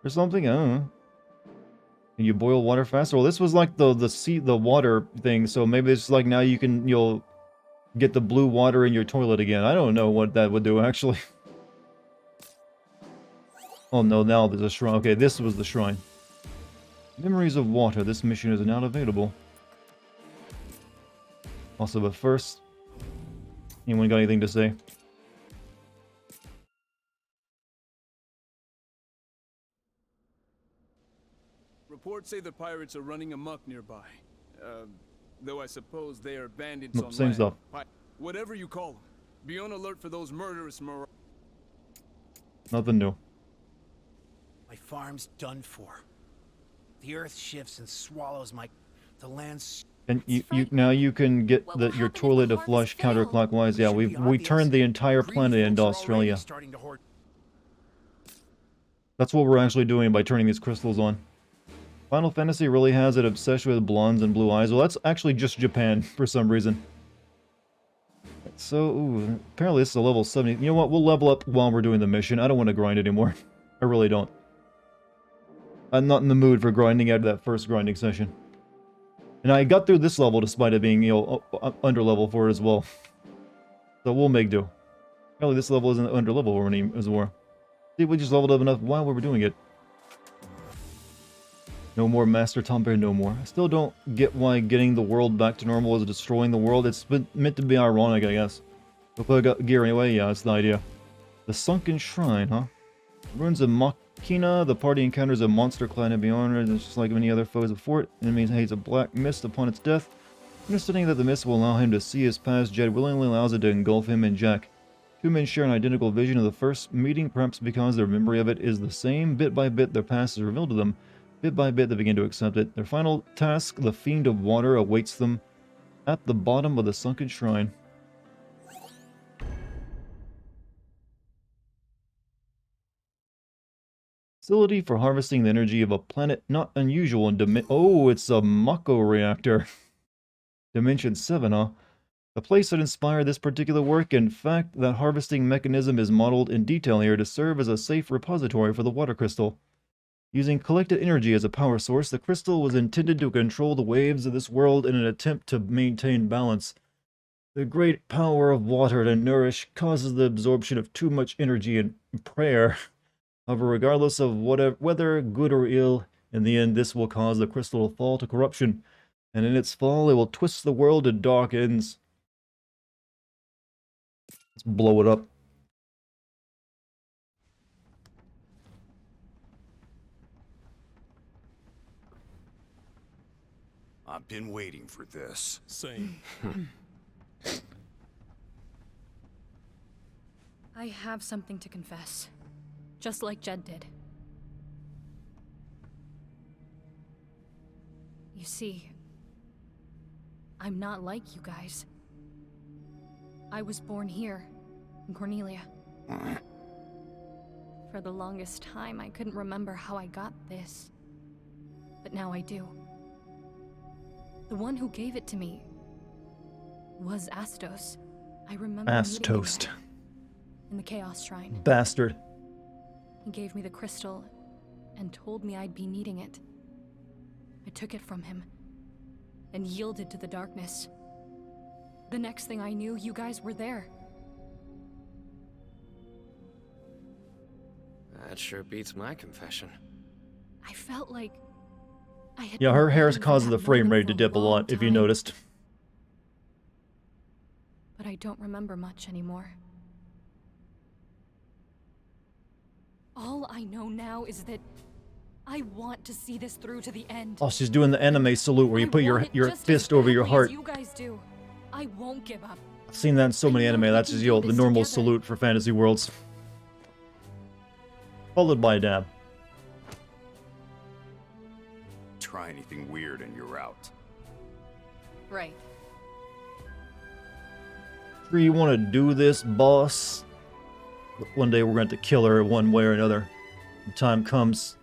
Or something? I don't know. Can you boil water faster? Well, this was like the water thing, so maybe it's like now you'll get the blue water in your toilet again. I don't know what that would do, actually. Oh no, now there's a shrine. Okay, this was the shrine. Memories of water. This mission is now available. Also, but first, anyone got anything to say? Reports say the pirates are running amok nearby. Though I suppose they are bandits Nope, on same land. stuff. Whatever you call them. Be on alert for those murderous Nothing new. My farm's done for. The earth shifts and swallows the land's... And now you can get your toilet to flush counterclockwise. Yeah, we turned the entire planet into Australia. That's what we're actually doing by turning these crystals on. Final Fantasy really has an obsession with blondes and blue eyes. Well, that's actually just Japan for some reason. So, ooh, apparently this is a level 70. You know what? We'll level up while we're doing the mission. I don't want to grind anymore. I really don't. I'm not in the mood for grinding after that first grinding session. And I got through this level despite it being, under level for it as well. So we'll make do. Apparently this level isn't under level as well. See, we just leveled up enough while we were doing it. No more Master Tombear, no more. I still don't get why getting the world back to normal is destroying the world. It's meant to be ironic, I guess. If I got gear anyway, yeah, that's the idea. The Sunken Shrine, huh? Ruins of Machina, the party encounters a monster clad and beyond it. It's just like many other foes before it. Enemies haze a black mist upon its death. Understanding that the mist will allow him to see his past, Jed willingly allows it to engulf him and Jack. Two men share an identical vision of the first meeting, perhaps because their memory of it is the same. Bit by bit, their past is revealed to them. Bit by bit, they begin to accept it. Their final task, the Fiend of Water, awaits them. At the bottom of the sunken shrine. Facility for harvesting the energy of a planet not unusual in oh, it's a Mako reactor. Dimension 7, huh? The place that inspired this particular work, in fact, that harvesting mechanism is modeled in detail here to serve as a safe repository for the water crystal. Using collected energy as a power source, the crystal was intended to control the waves of this world in an attempt to maintain balance. The great power of water to nourish causes the absorption of too much energy in prayer. However, regardless of whether good or ill, in the end this will cause the crystal to fall to corruption, and in its fall it will twist the world to dark ends. Let's blow it up. I've been waiting for this. Same. I have something to confess. Just like Jed did. You see, I'm not like you guys. I was born here, in Cornelia. For the longest time, I couldn't remember how I got this. But now I do. The one who gave it to me was Astos. I remember meeting him Astos. in the Chaos Shrine. Bastard. He gave me the crystal and told me I'd be needing it. I took it from him and yielded to the darkness. The next thing I knew, you guys were there. That sure beats my confession. I felt like I had Yeah, been her hair waiting for causes that the frame moment rate to for a dip a lot, long if you time. noticed. But I don't remember much anymore. All I know now is that I want to see this through to the end. Oh, she's doing the anime salute where you I put want it your just as fist over your badly as heart. You guys do. I won't give up. I've seen that in so many I know anime. we That's can just, do the this normal together. salute for Fantasy Worlds. Followed by a dab. Try anything weird and you're out. Right. Sure you want to do this, boss? But one day we're going to have to kill her one way or another. When time comes,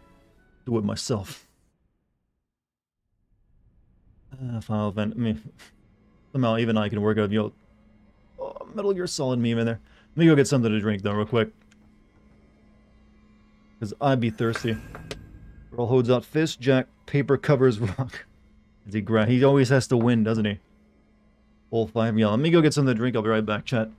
do it myself. Final event. I mean, somehow even I can work out, Metal Gear Solid meme in there. Let me go get something to drink, though, real quick. Because I be thirsty. Earl holds out fist, Jack, paper covers rock. As he always has to win, doesn't he? All 5 yell. Let me go get something to drink. I'll be right back, chat.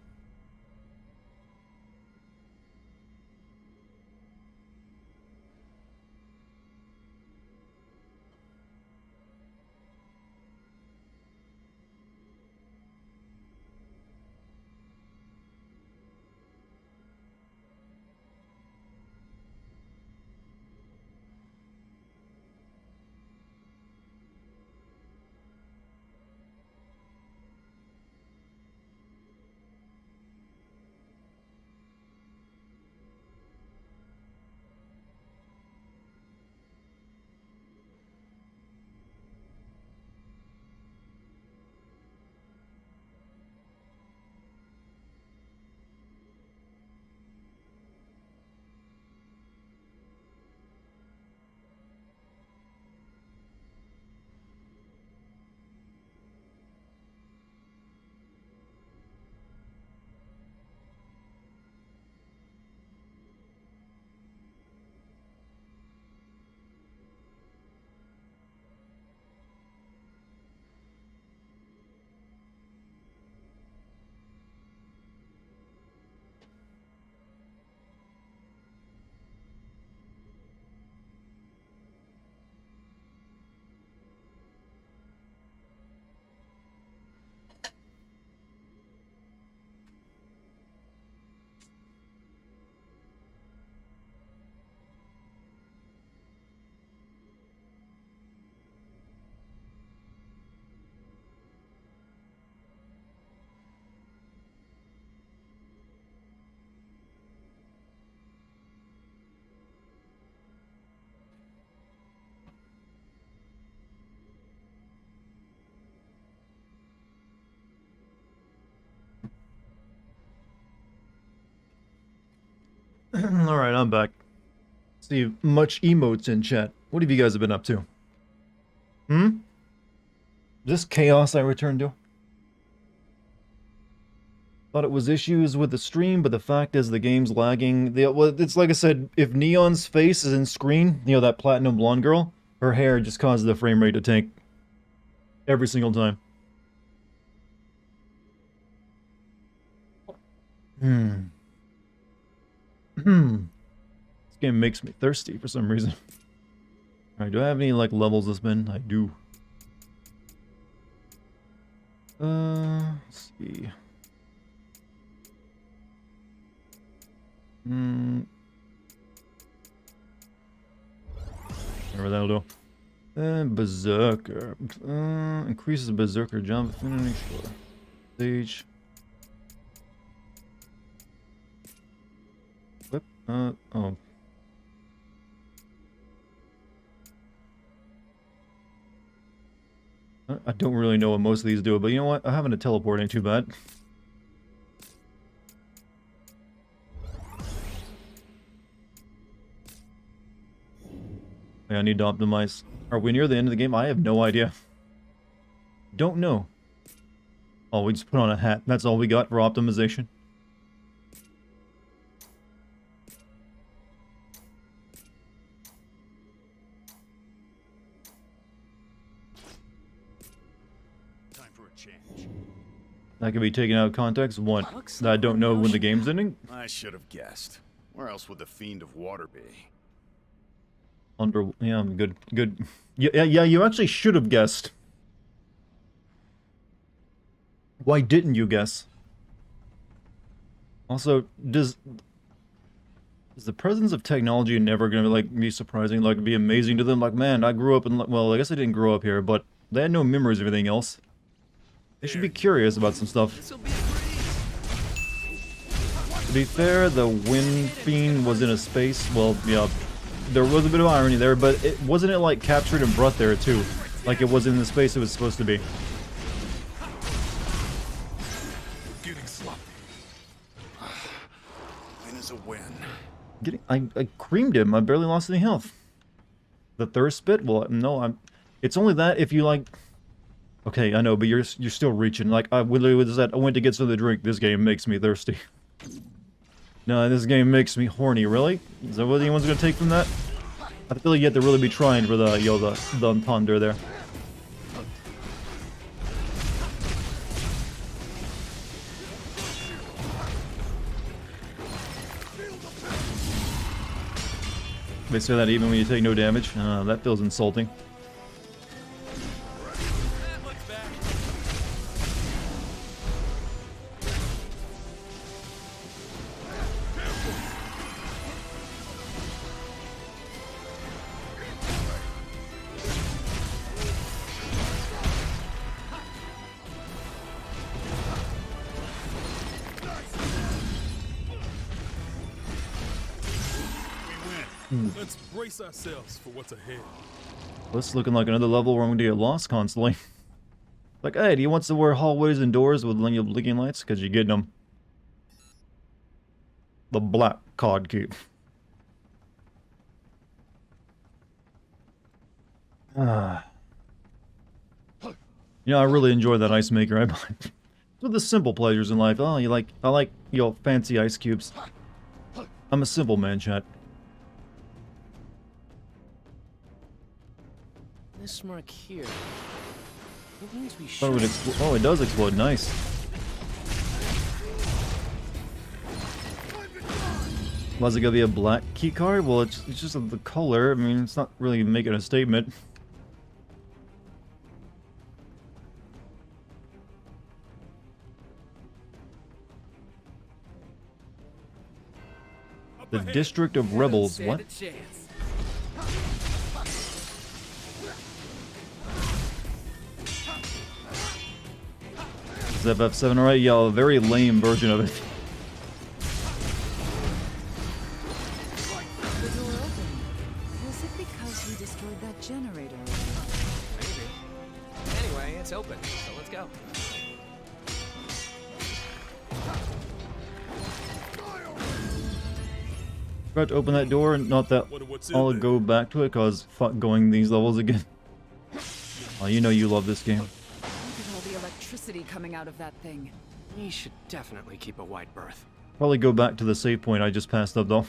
Alright, I'm back. See much emotes in chat. What have you guys been up to? Just chaos I returned to? Thought it was issues with the stream, but the fact is the game's lagging. Well, it's like I said, if Neon's face is in screen, you know, that platinum blonde girl, her hair just causes the frame rate to tank. Every single time. This game makes me thirsty for some reason. Alright, do I have any, like, levels to spin? I do. Let's see. Whatever that'll do. Berserker. Increases Berserker jump, finish, stage. Whip, oh. I don't really know what most of these do, but you know what? Having to teleport ain't too bad. I need to optimize. Are we near the end of the game? I have no idea. Don't know. Oh, we just put on a hat. That's all we got for optimization. Time for a change. That can be taken out of context. One, that I don't know when the game's ending. I should have guessed. Where else would the Fiend of Water be? Yeah, good. Yeah, you actually should have guessed. Why didn't you guess? Also, is the presence of technology never gonna like be surprising, like be amazing to them? Like, man, I grew up in, well, I guess I didn't grow up here, but they had no memories of anything else. They should be curious about some stuff. To be fair, the Wind Fiend was in a space, well, yeah, there was a bit of irony there, but wasn't it like captured and brought there too? Like it was in the space it was supposed to be. Getting sloppy. Win is a win. I creamed him. I barely lost any health. The thirst spit? Well, no, it's only that if you like. Okay, I know, but you're still reaching. Like I literally was that I went to get some of the drink. This game makes me thirsty. No, this game makes me horny. Really? Is that what anyone's gonna take from that? I feel like you have to really be trying for the the entendre there. They say that even when you take no damage. That feels insulting. Let's brace ourselves for what's ahead. This is looking like another level where I'm going to get lost constantly. Like, hey, do you want to wear hallways and doors with blinking lights? Because you're getting them. The Black Cod Keep. You know, I really enjoy that ice maker I bought. It's with the simple pleasures in life. Oh, I like, you know, fancy ice cubes. I'm a simple man, chat. This mark here. It means we Oh, it does explode. Nice. Was it gonna be a black key card? Well, it's just the color. I mean, it's not really making a statement. The District of Rebels. What? FF7, alright? Yeah, a very lame version of it. The door opened. Was it because we destroyed that generator? Maybe. Anyway, it's open, so let's go. Forgot to open that door, and not that Wonder what's in I'll there. go back to it, cause fuck going these levels again. Oh, you know you love this game. Look at all the electricity coming out of that thing. We should definitely keep a wide berth. Probably go back to the save point I just passed up though.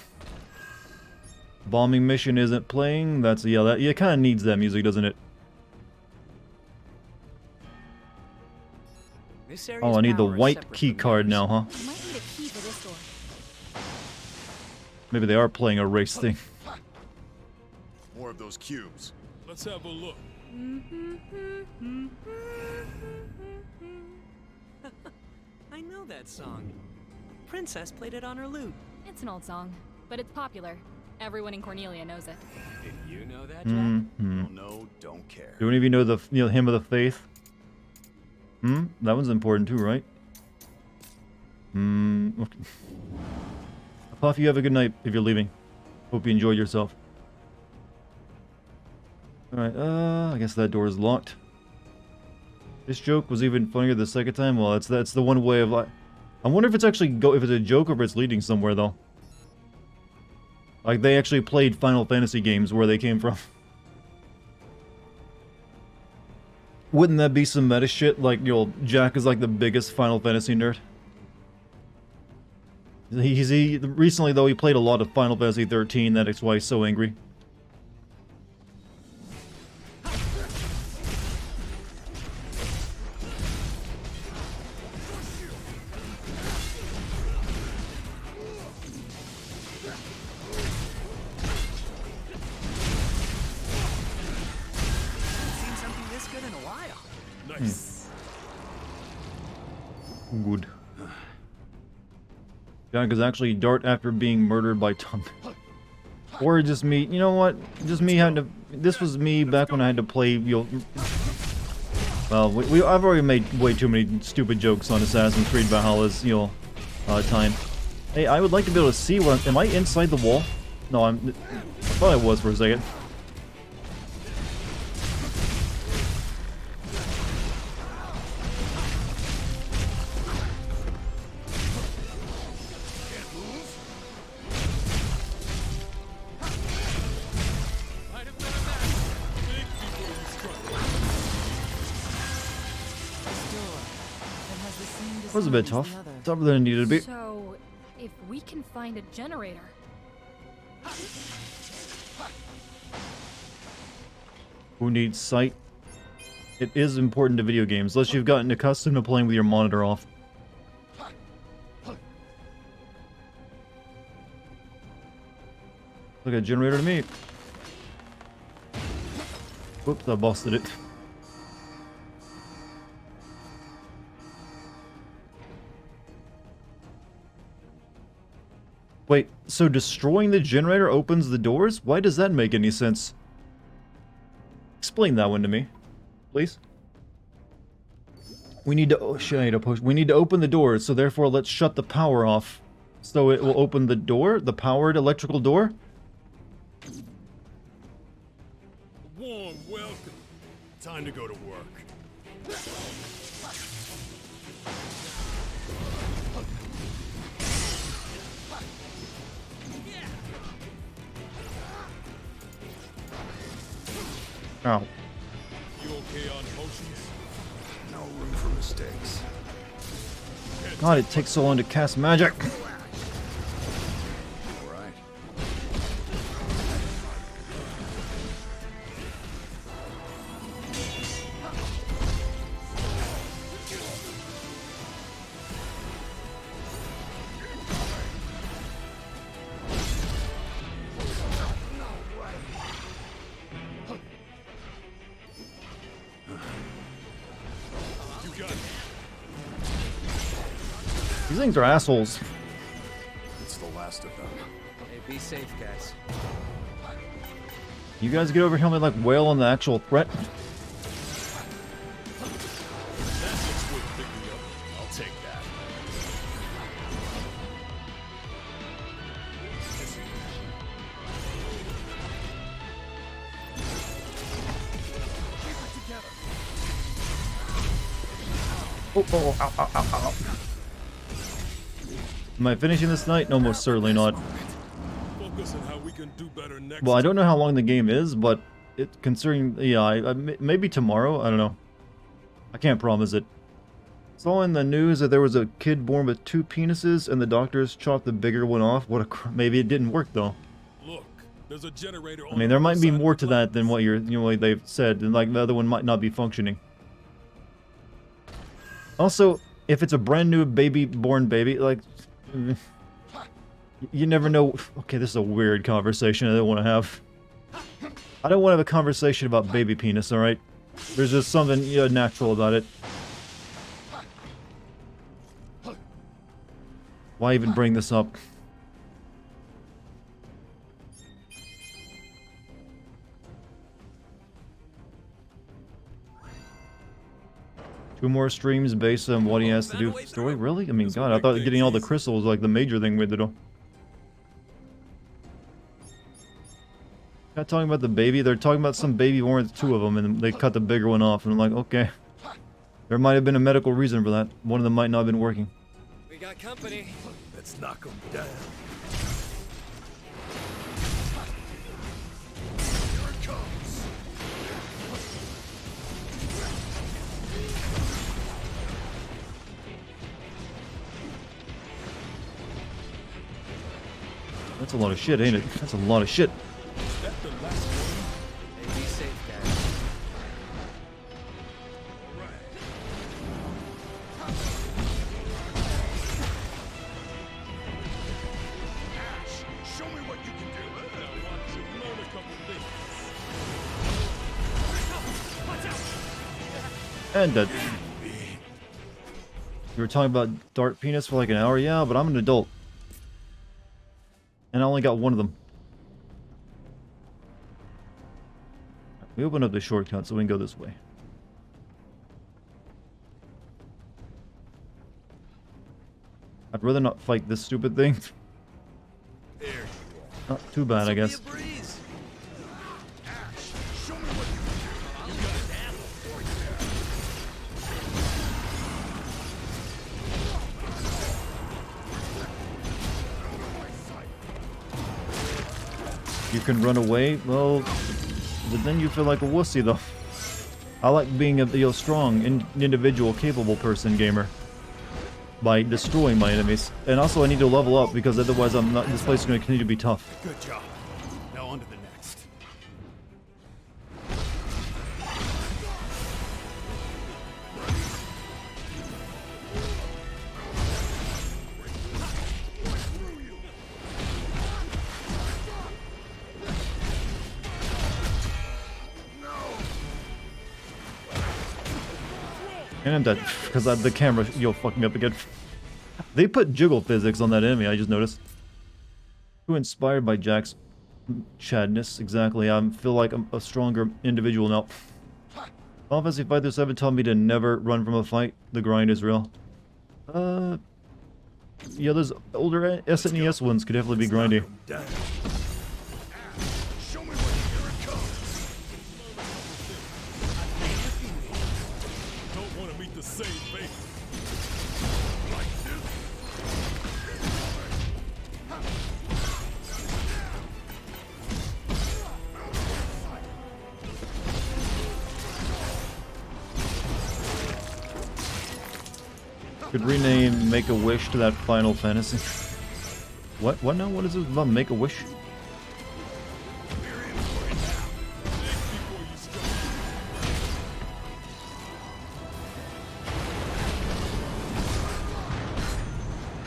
Bombing mission isn't playing. That's yeah, it kind of needs that music, doesn't it? This area's Oh, I need the power is white separate key from card yours. now, huh? You might need a key for this door. Maybe they are playing a race thing. More of those cubes. Let's have a look. I know that song. Princess played it on her lute. It's an old song, but it's popular. Everyone in Cornelia knows it. Did you know that, Jack? Well, no, don't care. Do any of you know the hymn of the faith? That one's important too, right? Okay. Puff, you have a good night if you're leaving. Hope you enjoyed yourself. Alright, I guess that door is locked. This joke was even funnier the second time. Well, that's the one way of like. I wonder if it's actually if it's a joke or if it's leading somewhere though. Like they actually played Final Fantasy games where they came from. Wouldn't that be some meta shit? Like, Jack is like the biggest Final Fantasy nerd. Recently though he played a lot of Final Fantasy 13. That's why he's so angry. Seen something this good in a while. Nice. Good. Jack is actually Dart after being murdered by Tongue. Or just me, you know what? Just me having to. This was me back when I had to play. Well, I've already made way too many stupid jokes on Assassin's Creed Valhalla's, time. Hey, I would like to be able to see what. Am I inside the wall? No, I thought I was for a second. Might have been a match. Big people in struggle. This door. It has the same That was a bit design as tough. the other. Tougher than it needed to be. So, if we can find a generator, Who needs sight? It is important to video games, unless you've gotten accustomed to playing with your monitor off. Look at a generator to me. Whoops, I busted it. Wait, so destroying the generator opens the doors? Why does that make any sense? Explain that one to me, please. We need to. Oh shit! I need to push. We need to open the doors, so therefore let's shut the power off, so it will open the door, the powered electrical door. A warm welcome. Time to go to work. Ow. You okay on potions? No room for mistakes. God, it takes so long to cast magic. All right. You got it. These things are assholes. It's the last of them. Hey, be safe, guys. You guys get over here and like wail on the actual threat. That looks worth picking up. I'll take that. Oh, ow, ow, ow, ow. Am I finishing this night? No, most certainly not. Focus us and how we can do better next Well, I don't time. know how long the game is, but it considering, yeah, maybe tomorrow. I don't know. I can't promise it. Saw in the news that there was a kid born with 2 penises, and the doctors chopped the bigger one off. What a maybe it didn't work though. Look, there's a generator on I mean, the there other might be side of more the to that than glass. what what they've said, and like the other one might not be functioning. Also, if it's a brand new born baby, like you never know. Okay, this is a weird conversation I don't want to have. I don't want to have a conversation about baby penis. All right, there's just something natural about it. Why even bring this up? Two more streams based on what he has to do. Story? Really? I mean, God, I thought getting all the crystals was like the major thing we had to do. Not talking about the baby. They're talking about some baby born with 2 of them, and they cut the bigger one off. And I'm like, okay. There might have been a medical reason for that. One of them might not have been working. We got company. Let's knock them down. Here it comes. That's a lot of shit, ain't it? That's a lot of shit. Is that the last one? Hey, be safe, guys. Show me what you can do. Now watch you learn a couple things. And dead. You were talking about dart penis for like an hour? Yeah, but I'm an adult. And I only got one of them. We opened up the shortcut so we can go this way. I'd rather not fight this stupid thing. There you Not too bad, I guess. Be a breeze. Show me what you can do. You got an apple for You can run away, well, but then you feel like a wussy though. I like being a strong, individual, capable person gamer by destroying my enemies. And also I need to level up because otherwise I'm not. This place is going to continue to be tough. Good job. Now on to the next. And I'm dead because the camera fucked me up again. They put jiggle physics on that enemy. I just noticed. Too inspired by Jack's chadness. Exactly. I feel like I'm a stronger individual now. Final Fantasy 5 through 7 taught me to never run from a fight. The grind is real. Yeah, those older SNES ones could definitely be grindy. down. Show me what here it comes. Don't want to meet the same fate. Like this. Could rename Make a Wish to that Final Fantasy. What? What now? What is it about Make a Wish?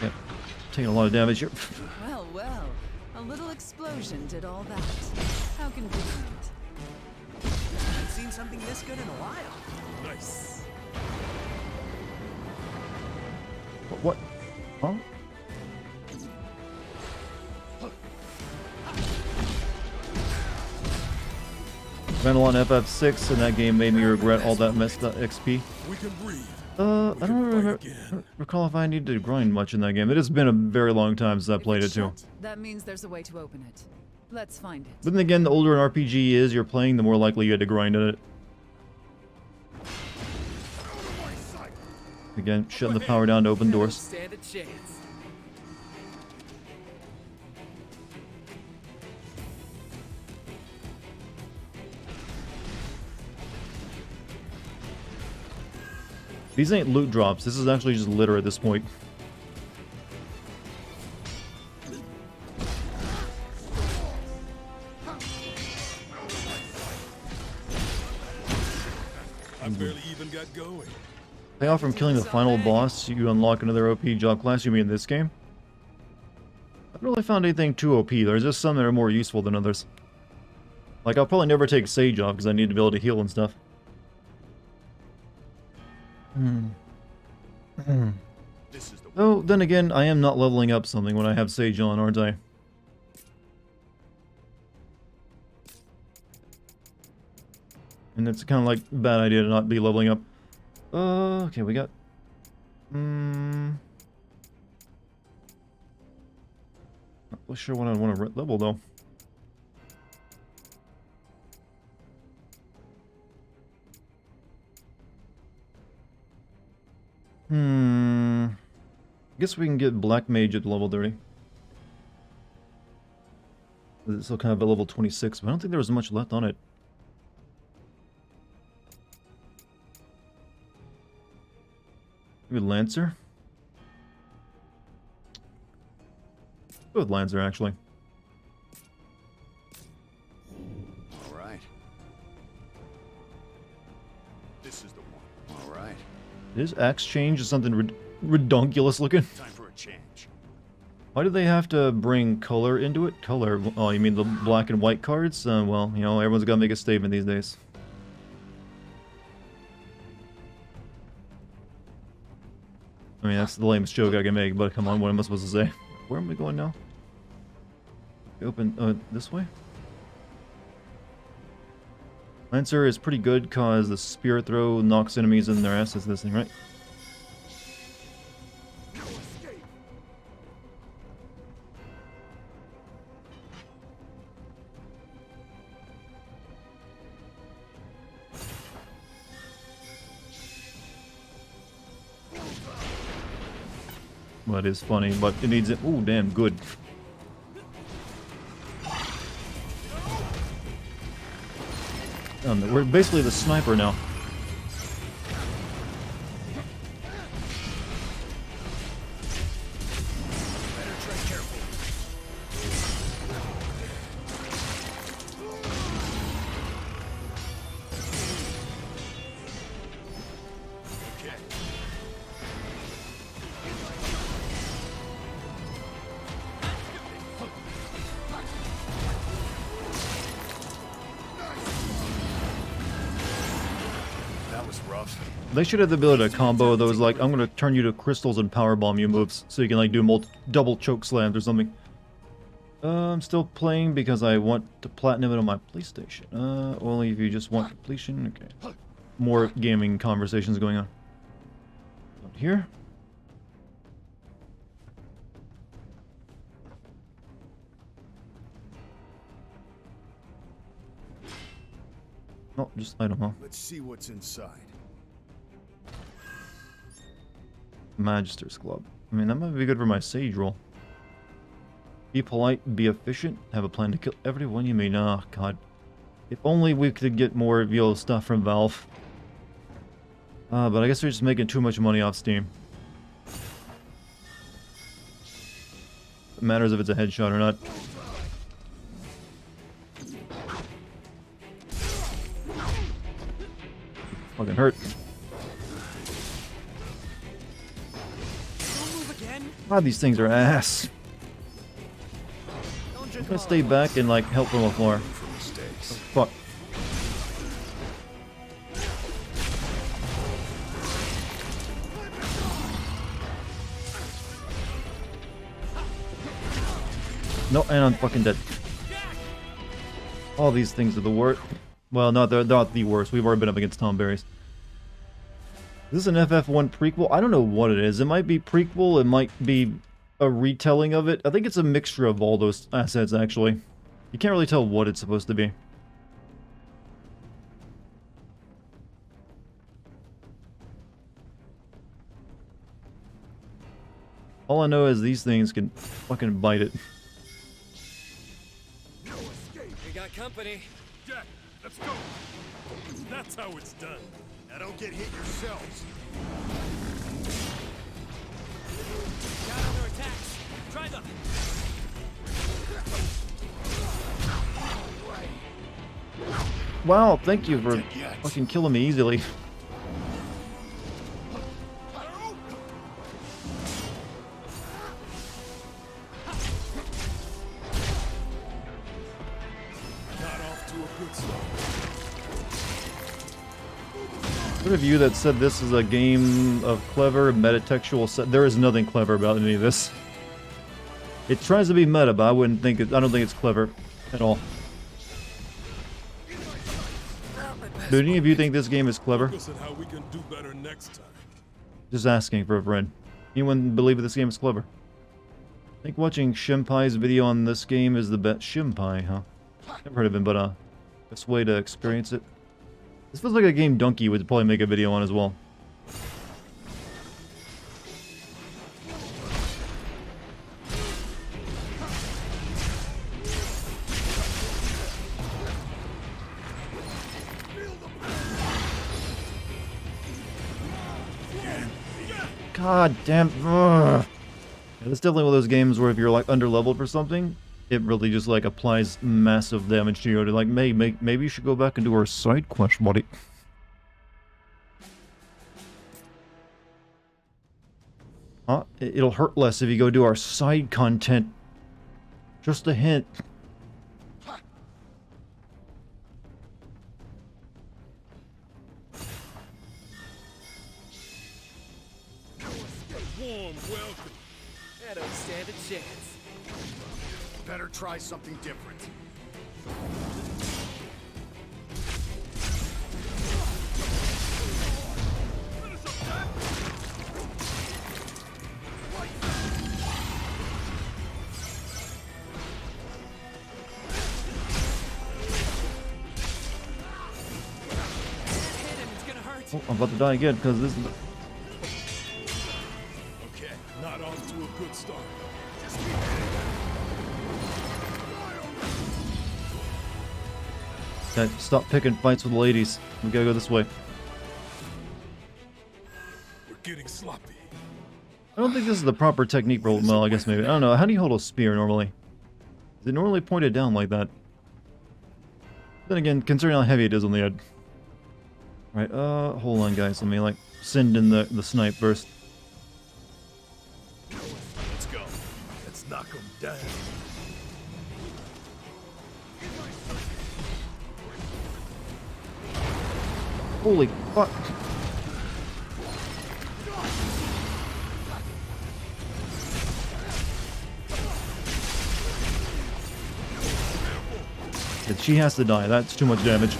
Yep. Taking a lot of damage here. Well, well. A little explosion did all that. How convenient. Haven't seen something this good in a while. Nice. What? Huh? Ran on FF6 and that game made me regret all that messed up XP. We can breathe. I don't recall if I needed to grind much in that game. It has been a very long time since I If played it it's too. shut, that means there's a way to open it. Let's find it. But then again, the older an RPG is you're playing, the more likely you had to grind at it. Again, shutting the power down to open doors. Stand a chance. These ain't loot drops. This is actually just litter at this point. I barely even got going. Payoff from killing the final boss, you unlock another OP job class. You mean in this game? I haven't really found anything too OP. There's just some that are more useful than others. Like, I'll probably never take Sage off because I need to be able to heal and stuff. Oh, then again, I am not leveling up something when I have Sage on, aren't I? And it's kind of like a bad idea to not be leveling up. Okay, we got... Not really sure what I want to level, though. I guess we can get Black Mage at level 30. It's still kind of at level 26, but I don't think there was much left on it. Maybe Lancer? Go with Lancer, actually. Alright. This is the one. Alright. His axe change is something redonkulous looking. Time for a change. Why do they have to bring color into it? Color? Oh, you mean the black and white cards? Well, you know, everyone's gotta make a statement these days. I mean, that's the lamest joke I can make, but come on, what am I supposed to say? Where am we going now? We open, this way? Lancer is pretty good because the spirit throw knocks enemies in their asses, this thing, right? Well, it is funny, but it needs it. Ooh, damn, good. We're basically the sniper now. They should have the ability to combo those, like, I'm gonna turn you to crystals and powerbomb you moves, so you can, like, do double choke slams or something. I'm still playing because I want to platinum it on my PlayStation. Only if you just want completion. Okay. More gaming conversations going on. Out here. Oh, just item, huh? Let's see what's inside. Magister's Club. I mean, that might be good for my Sage roll. Be polite, be efficient, have a plan to kill everyone you meet. Oh, God. If only we could get more real stuff from Valve. But I guess they're just making too much money off Steam. It matters if it's a headshot or not. Fucking hurt. God, these things are ass. I'm gonna stay back and, like, help from afar. Oh, fuck. No, and I'm fucking dead. All these things are the worst. Well, no, they're not the worst. We've already been up against Tom Berries. Is this an FF1 prequel? I don't know what it is. It might be prequel. It might be a retelling of it. I think it's a mixture of all those assets, actually. You can't really tell what it's supposed to be. All I know is these things can fucking bite it. No escape. We got company. Jack, let's go. That's how it's done. Now don't get hit yourselves. Counter attacks. Try them. Wow, thank you for fucking killing me easily. Got off to a good start. For of you that said this is a game of clever metatextual, there is nothing clever about any of this. It tries to be meta, but I don't think it's clever at all. Do any of you think this game is clever? Focus on how we can do better next time. Just asking for a friend. Anyone believe that this game is clever? I think watching Shimpai's video on this game is the best. Shimpai, huh? Never heard of him, but best way to experience it. This feels like a game Donkey would probably make a video on as well. God damn. Ugh. Yeah, it's definitely one of those games where if you're like underleveled for something, it really just like applies massive damage to you. To like, maybe you should go back and do our side quest, buddy. It'll hurt less if you go do our side content. Just a hint. Warm welcome. I don't stand a chance. Better try something different. Oh, I'm about to die again because this is. Okay, not off to a good start. Okay, stop picking fights with ladies. We gotta go this way. We're getting sloppy. I don't think this is the proper technique for. Well, I guess maybe. I don't know. How do you hold a spear normally? Is it normally pointed down like that? Then again, considering how heavy it is on the head. Right, hold on guys, let me like send in the snipe first. Let's go. Let's knock him down. Holy fuck. She has to die, that's too much damage.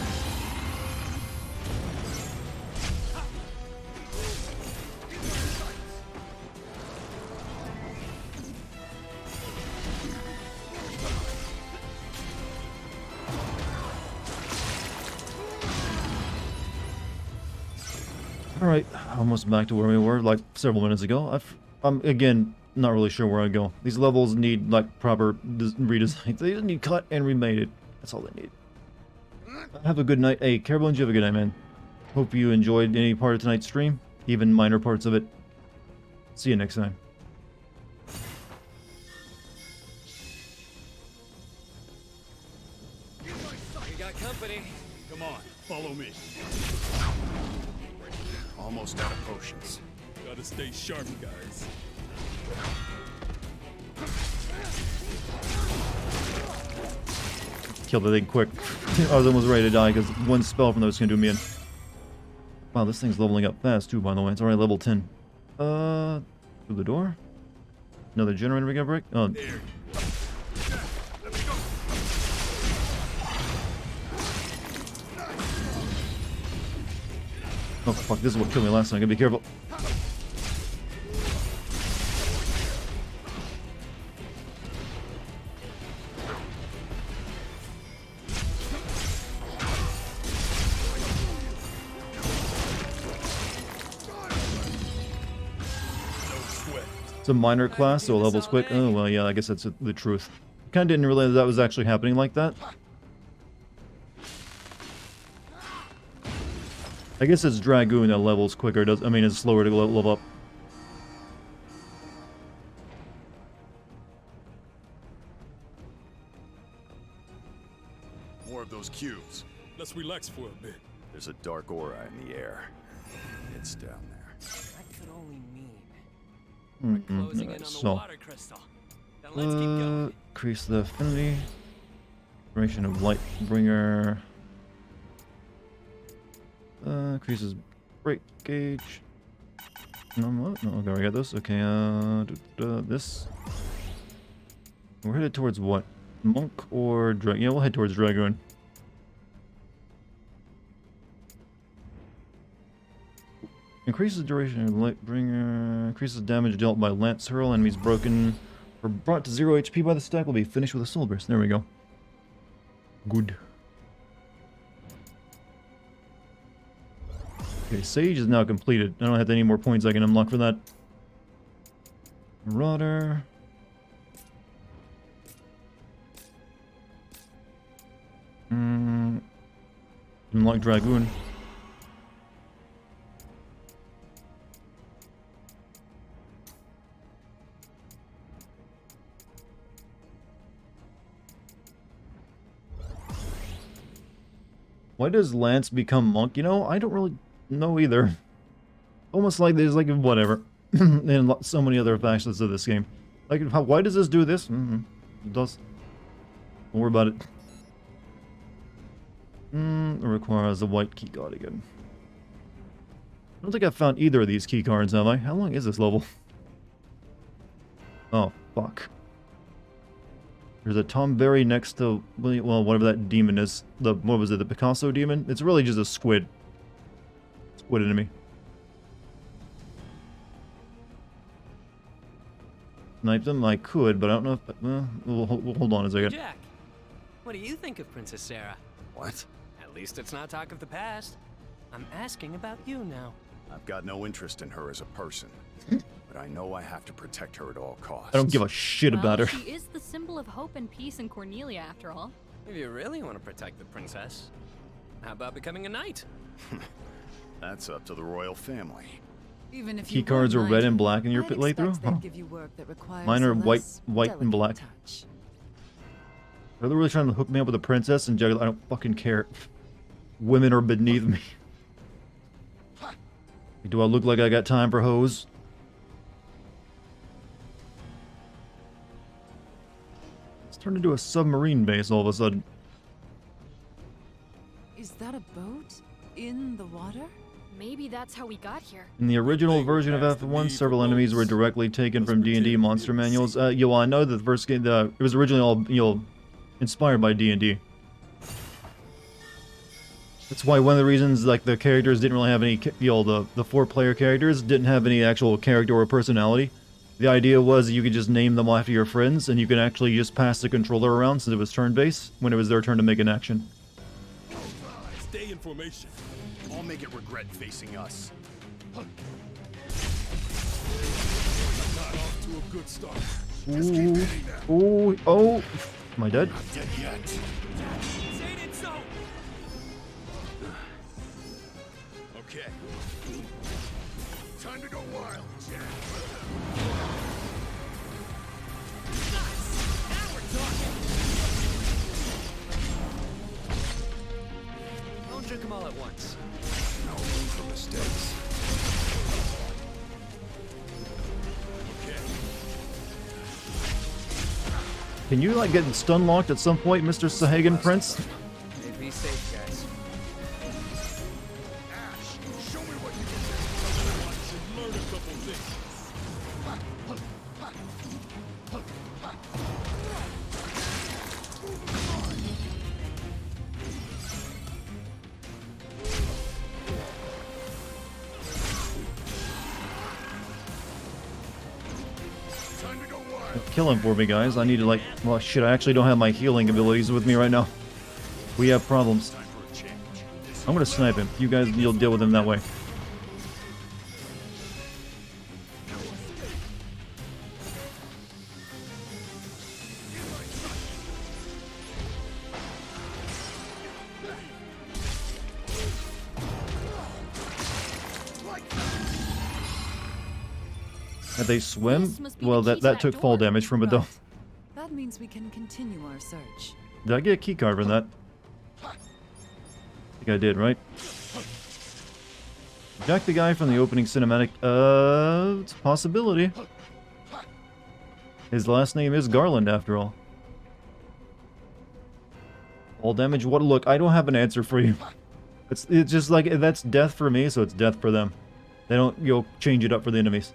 Alright, almost back to where we were like several minutes ago. I'm again not really sure where I go. These levels need like proper redesign. They just need cut and remade. That's all they need. Have a good night. Hey, Carebones, you have a good night, man. Hope you enjoyed any part of tonight's stream, even minor parts of it. See you next time. We got company. Come on, follow me. Almost out of potions. Gotta stay sharp, guys. Kill the thing quick. I was almost ready to die because one spell from those can do me in. Wow, this thing's leveling up fast too, by the way. It's already level 10. Through the door? Another generator we gotta break? Oh. There. Oh fuck, this is what killed me last time. I gotta be careful. It's a minor class, so levels quick. Oh, well, yeah, I guess that's the truth. Kinda didn't realize that was actually happening like that. I guess it's Dragoon that levels quicker. Does I mean it's slower to level up. More of those cubes. Let's relax for a bit. There's a dark aura in the air. It's down there. That could only mean closing in on the So, water crystal. Then let's keep going. increase the affinity. Duration of Lightbringer. Increases break gauge. No, okay, I got this. Okay, this. We're headed towards what? Monk or Dragoon? Yeah, we'll head towards Dragoon. Increases duration of Lightbringer. Increases damage dealt by Lance Hurl. Enemies broken or brought to 0 HP by the stack will be finished with a Soul Burst. There we go. Good. Okay, Sage is now completed. I don't have any more points I can unlock for that. Marauder. Unlock Dragoon. Why does Lance become monk? You know, I don't really know either. Almost like there's like whatever. And so many other factions of this game. Like, why does this do this? It does. Don't worry about it. It requires a white key card again. I don't think I've found either of these key cards, have I? How long is this level? Oh, fuck. There's a Tom Berry next to, well, whatever that demon is. What was it, the Picasso demon? It's really just a squid. Squid enemy. Snipe them? I could, but I don't know if... Well, hold on a second. Jack, what do you think of Princess Sarah? What? At least it's not talk of the past. I'm asking about you now. I've got no interest in her as a person. But I know I have to protect her at all costs. I don't give a shit about her. She is the symbol of hope and peace in Cornelia, after all. If you really want to protect the princess, how about becoming a knight? That's up to the royal family. Even if Key cards are red and black in your I'd playthrough? expect they'd Huh. give you work that requires Mine are a white less and black. delicate touch. Are they really trying to hook me up with a princess and juggle? I don't fucking care. Women are beneath me. Do I look like I got time for hoes? It's turned into a submarine base all of a sudden. Is that a boat in the water? Maybe that's how we got here. In the original version of F1, several enemies were directly taken from D&D monster manuals. Yeah, well, I know that the first game, it was originally all, inspired by D&D. That's why one of the reasons, like, the characters didn't really have any, the 4-player characters didn't have any actual character or personality. The idea was you could just name them after your friends, and you could actually just pass the controller around since it was turn-based when it was their turn to make an action. Stay in formation. I'll make it regret facing us. Not off to a good start. Ooh, oh, am I dead? Not dead yet. Say it so. Okay. Time to go wild, Jack. Now we're talking. Don't drink them all at once. No room for mistakes. Okay. Can you, like, get stun locked at some point, Mr. Sahagan Prince? Be safe, guys. Ash, show me what you can do. I should learn a couple things. Time to go wild. Kill him for me, guys. I need to, like... Well, shit, I actually don't have my healing abilities with me right now. We have problems. Time for a change. I'm gonna snipe him. You guys, you'll deal with him that way. That they swim? This must be Well, the key that to took that fall door. damage from it though. Right. That means we can continue our search. Did I get a key card from that? I think I did, right? Jack the guy from the opening cinematic. It's a possibility. His last name is Garland, after all. All damage. What? Look, I don't have an answer for you. It's just like that's death for me, so it's death for them. They don't, change it up for the enemies.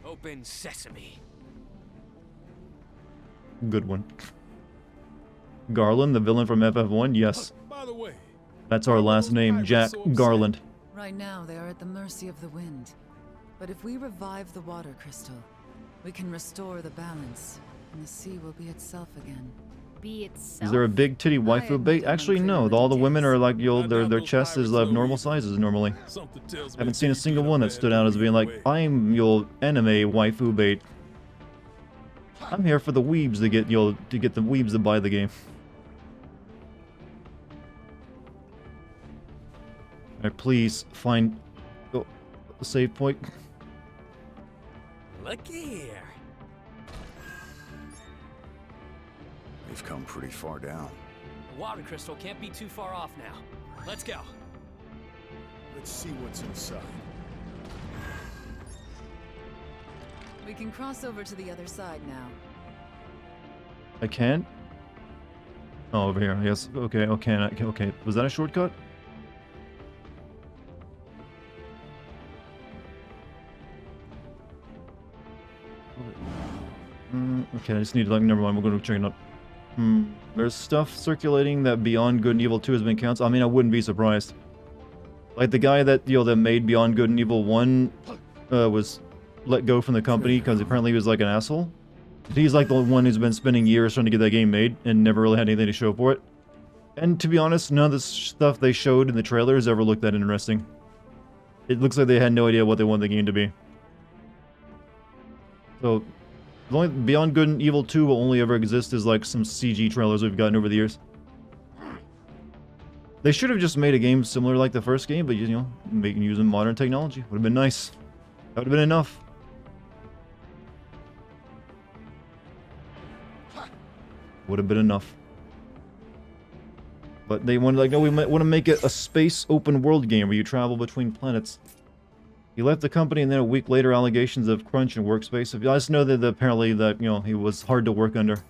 Open sesame. Good one. Garland, the villain from FF1. Yes, By the way, that's our last name, Jack Garland. Right now, they are at the mercy of the wind. But if we revive the water crystal, we can restore the balance, and the sea will be itself again. Be itself. Is there a big titty waifu bait? Actually, no. All the women are like, their chest is of normal sizes normally. something tells me Haven't seen a you've single been one a that stood out bad as being like, way. I'm your anime waifu bait. I'm here for the weebs to get the weebs to buy the game. Alright, please find a save point. Looky here. We've come pretty far down. The water crystal can't be too far off now. Let's go. Let's see what's inside. We can cross over to the other side now. I can? Oh, over here. Yes. Okay. Okay. Okay. Was that a shortcut? Okay. I just need to like. Never mind. We're going to check it out. There's stuff circulating that Beyond Good and Evil 2 has been canceled. I mean, I wouldn't be surprised. Like the guy that that made Beyond Good and Evil 1 was let go from the company because apparently he was like an asshole. He's like the one who's been spending years trying to get that game made and never really had anything to show for it. And to be honest, none of the stuff they showed in the trailers ever looked that interesting. It looks like they had no idea what they wanted the game to be. So, the only Beyond Good and Evil 2 will only ever exist as like some CG trailers we've gotten over the years. They should have just made a game similar like the first game, but using modern technology. Would have been nice. That would have been enough. Would have been enough. But they wanted like, no, we might want to make it a space open world game where you travel between planets. He left the company and then a week later allegations of crunch and workspace. I just know that apparently that, he was hard to work under.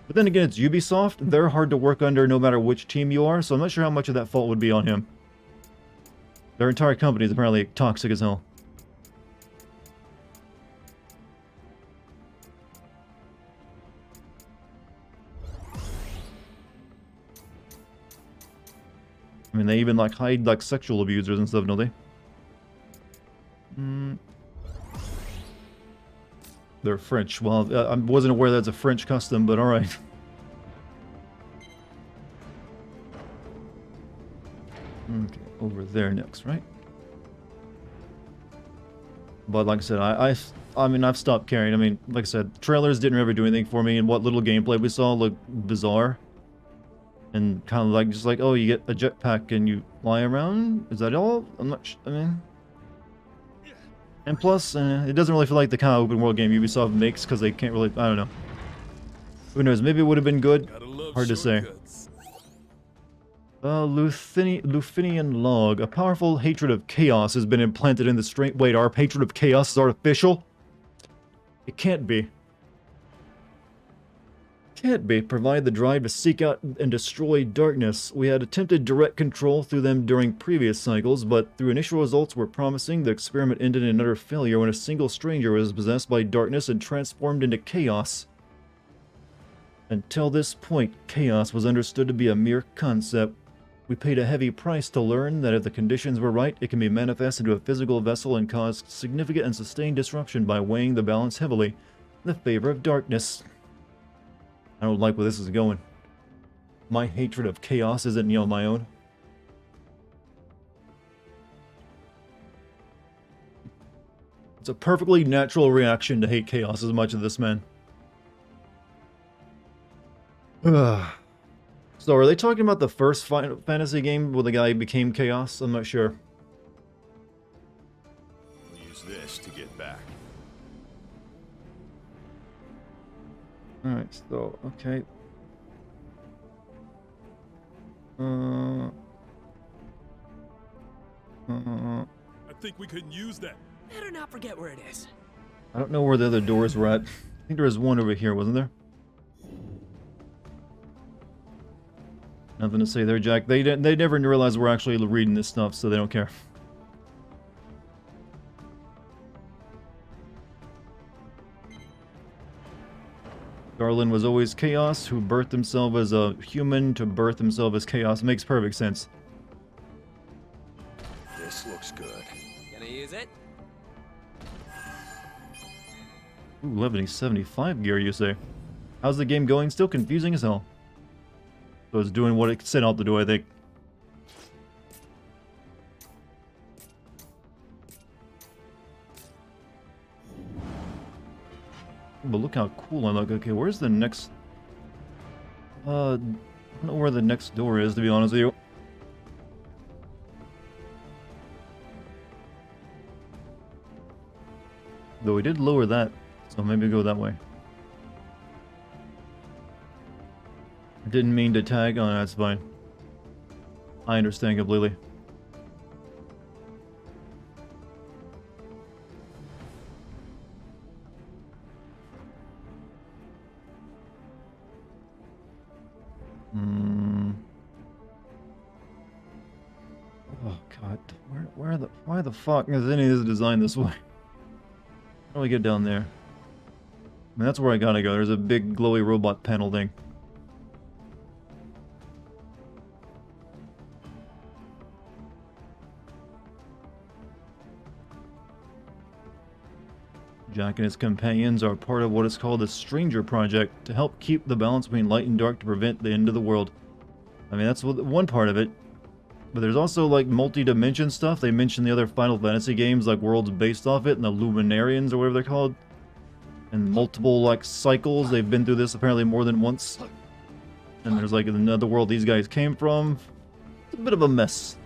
But then again, it's Ubisoft. They're hard to work under no matter which team you are, so I'm not sure how much of that fault would be on him. Their entire company is apparently toxic as hell. I mean, they even like hide like sexual abusers and stuff, don't they? They're French. Well, I wasn't aware that's a French custom, but alright. Okay, over there next, right? But like I said, I mean, I've stopped caring. I mean, like I said, trailers didn't ever do anything for me, and what little gameplay we saw looked bizarre. And kind of like, just like, oh, you get a jetpack and you fly around? Is that all? I'm not I mean... And plus, it doesn't really feel like the kind of open world game Ubisoft makes, because they can't really, I don't know. Who knows, maybe it would have been good. Hard to say. Luthinian log. A powerful hatred of chaos has been implanted in the straight. Wait, our hatred of chaos is artificial? It can't be. Can't be. Provide the drive to seek out and destroy darkness. We had attempted direct control through them during previous cycles, but through initial results were promising, the experiment ended in utter failure when a single stranger was possessed by darkness and transformed into chaos. Until this point, chaos was understood to be a mere concept. We paid a heavy price to learn that if the conditions were right, it can be manifest into a physical vessel and cause significant and sustained disruption by weighing the balance heavily in the favor of darkness. I don't like where this is going. My hatred of chaos isn't, my own. It's a perfectly natural reaction to hate chaos as much as this man. Ugh. So are they talking about the first Final Fantasy game where the guy became Chaos? I'm not sure. We'll use this to get back. Alright, so, okay. I think we could use that. Better not forget where it is. I don't know where the other doors were at. I think there was one over here, wasn't there? Nothing to say there, Jack. They never realize we're actually reading this stuff, so they don't care. Garland was always Chaos, who birthed himself as a human to birth himself as Chaos. Makes perfect sense. This looks good. Gonna use it? Ooh, 1175 gear, you say? How's the game going? Still confusing as hell. So it's doing what it set out to do, I think. But look how cool I look. Okay, where's the next... I don't know where the next door is, to be honest with you. Though we did lower that, so maybe go that way. I didn't mean to tag. Oh, that's fine. I understand completely. Oh god, why the fuck is any of this designed this way? How do we get down there? I mean, that's where I gotta go. There's a big glowy robot panel thing. Jack and his companions are part of what is called the Stranger Project to help keep the balance between light and dark to prevent the end of the world. I mean, that's one part of it. But there's also, like, multi-dimension stuff. They mention the other Final Fantasy games, like, worlds based off it, and the Luminarians, or whatever they're called. And multiple, like, cycles. They've been through this apparently more than once. And there's, like, another world these guys came from. It's a bit of a mess.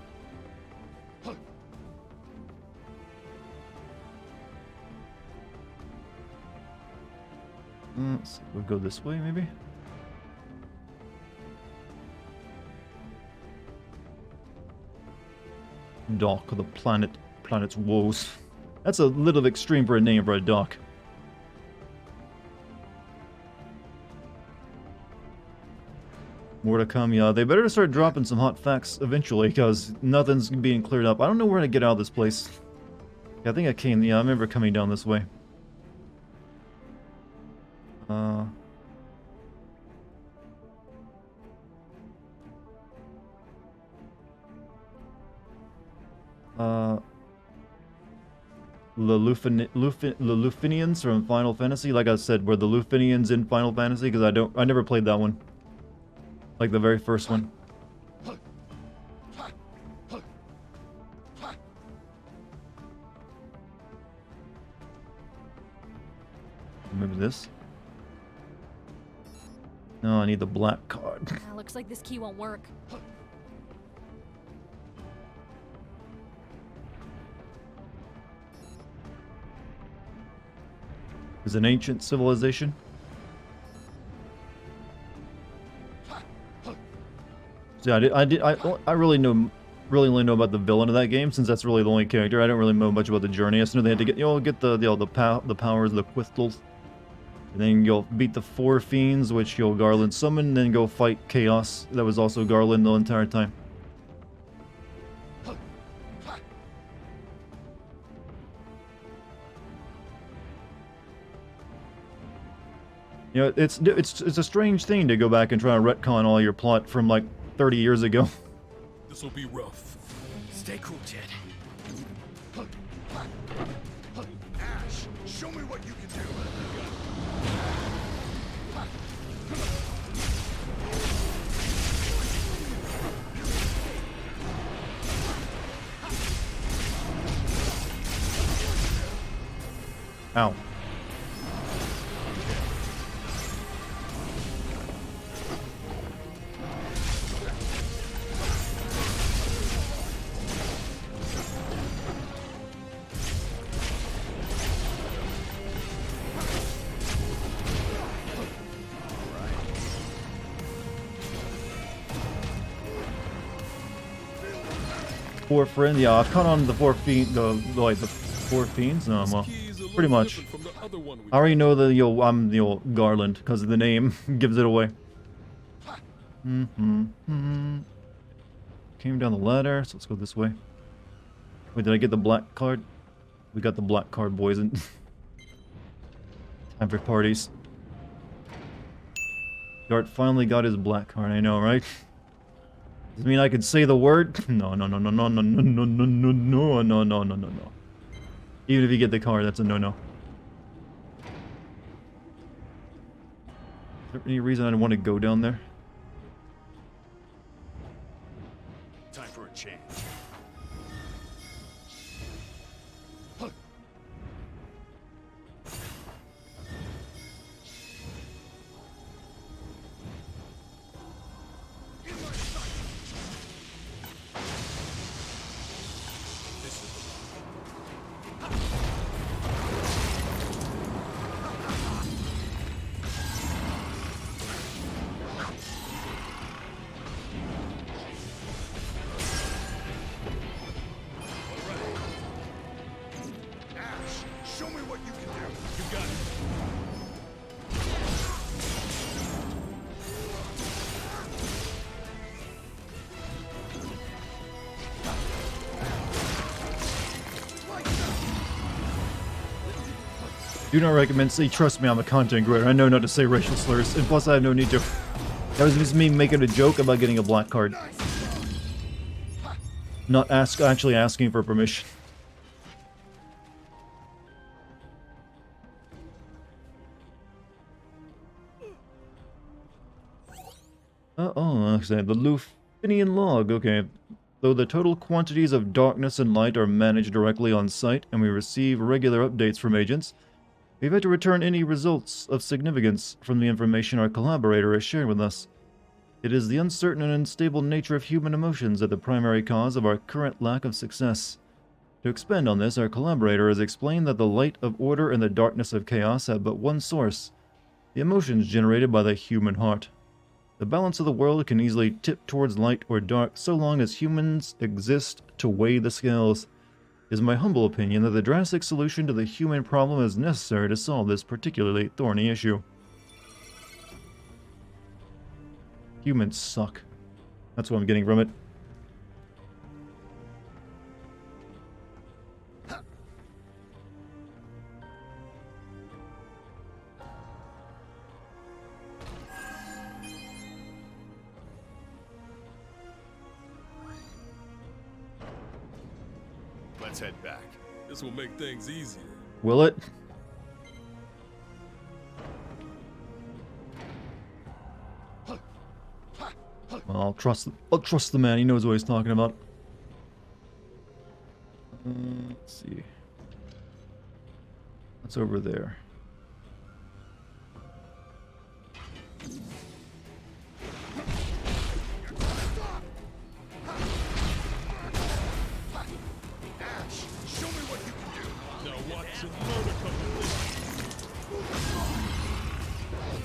So we'll go this way, maybe? Dock of the planet's woes. That's a little extreme for a name for a dock. More to come, yeah. They better start dropping some hot facts eventually, because nothing's being cleared up. I don't know where to get out of this place. Yeah, I think I came, yeah, I remember coming down this way. The Lufinians from Final Fantasy. Like I said, were the Lufinians in Final Fantasy? Because I never played that one. Like the very first one. Maybe this? No, I need the black card. Looks like this key won't work. Is an ancient civilization. So yeah, I really only know about the villain of that game, since that's really the only character. I don't really know much about the journey. I just know they had to get the powers, the crystals, and then you'll beat the 4 fiends, which you'll Garland summon, and then go fight Chaos. That was also Garland the entire time. You know, it's a strange thing to go back and try to retcon all your plot from like 30 years ago. This'll be rough. Stay cool, Jed. Ash, show me what you can do. Ow. Four friends? Yeah, I've caught on the four fiends. The four fiends? No, well, Key's a little pretty much. different from the other one we I already know the I'm the old Garland because the name gives it away. Came down the ladder, so let's go this way. Wait, did I get the black card? We got the black card, boys. And time for parties. Dart finally got his black card. I know, right? Does it mean I could say the word? No, no, no, no, no, no, no, no, no, no, no, no, no, no, no. Even if you get the card, that's a no-no. Is there any reason I want to go down there? Time for a change. Show me what you can do. You got it. Do not recommend. See, trust me, I'm a content creator. I know not to say racial slurs, and plus I have no need to. That was just me making a joke about getting a black card. Not actually asking for permission. The Lufinian log, okay. Though the total quantities of darkness and light are managed directly on site, and we receive regular updates from agents, we've had to return any results of significance from the information our collaborator has shared with us. It is the uncertain and unstable nature of human emotions that the primary cause of our current lack of success. To expand on this, our collaborator has explained that the light of order and the darkness of chaos have but one source: the emotions generated by the human heart. The balance of the world can easily tip towards light or dark so long as humans exist to weigh the scales. It is my humble opinion that the drastic solution to the human problem is necessary to solve this particularly thorny issue. Humans suck. That's what I'm getting from it. Let's head back. This will make things easier. Will it? Well, I'll trust the man. He knows what he's talking about. Let's see. What's over there?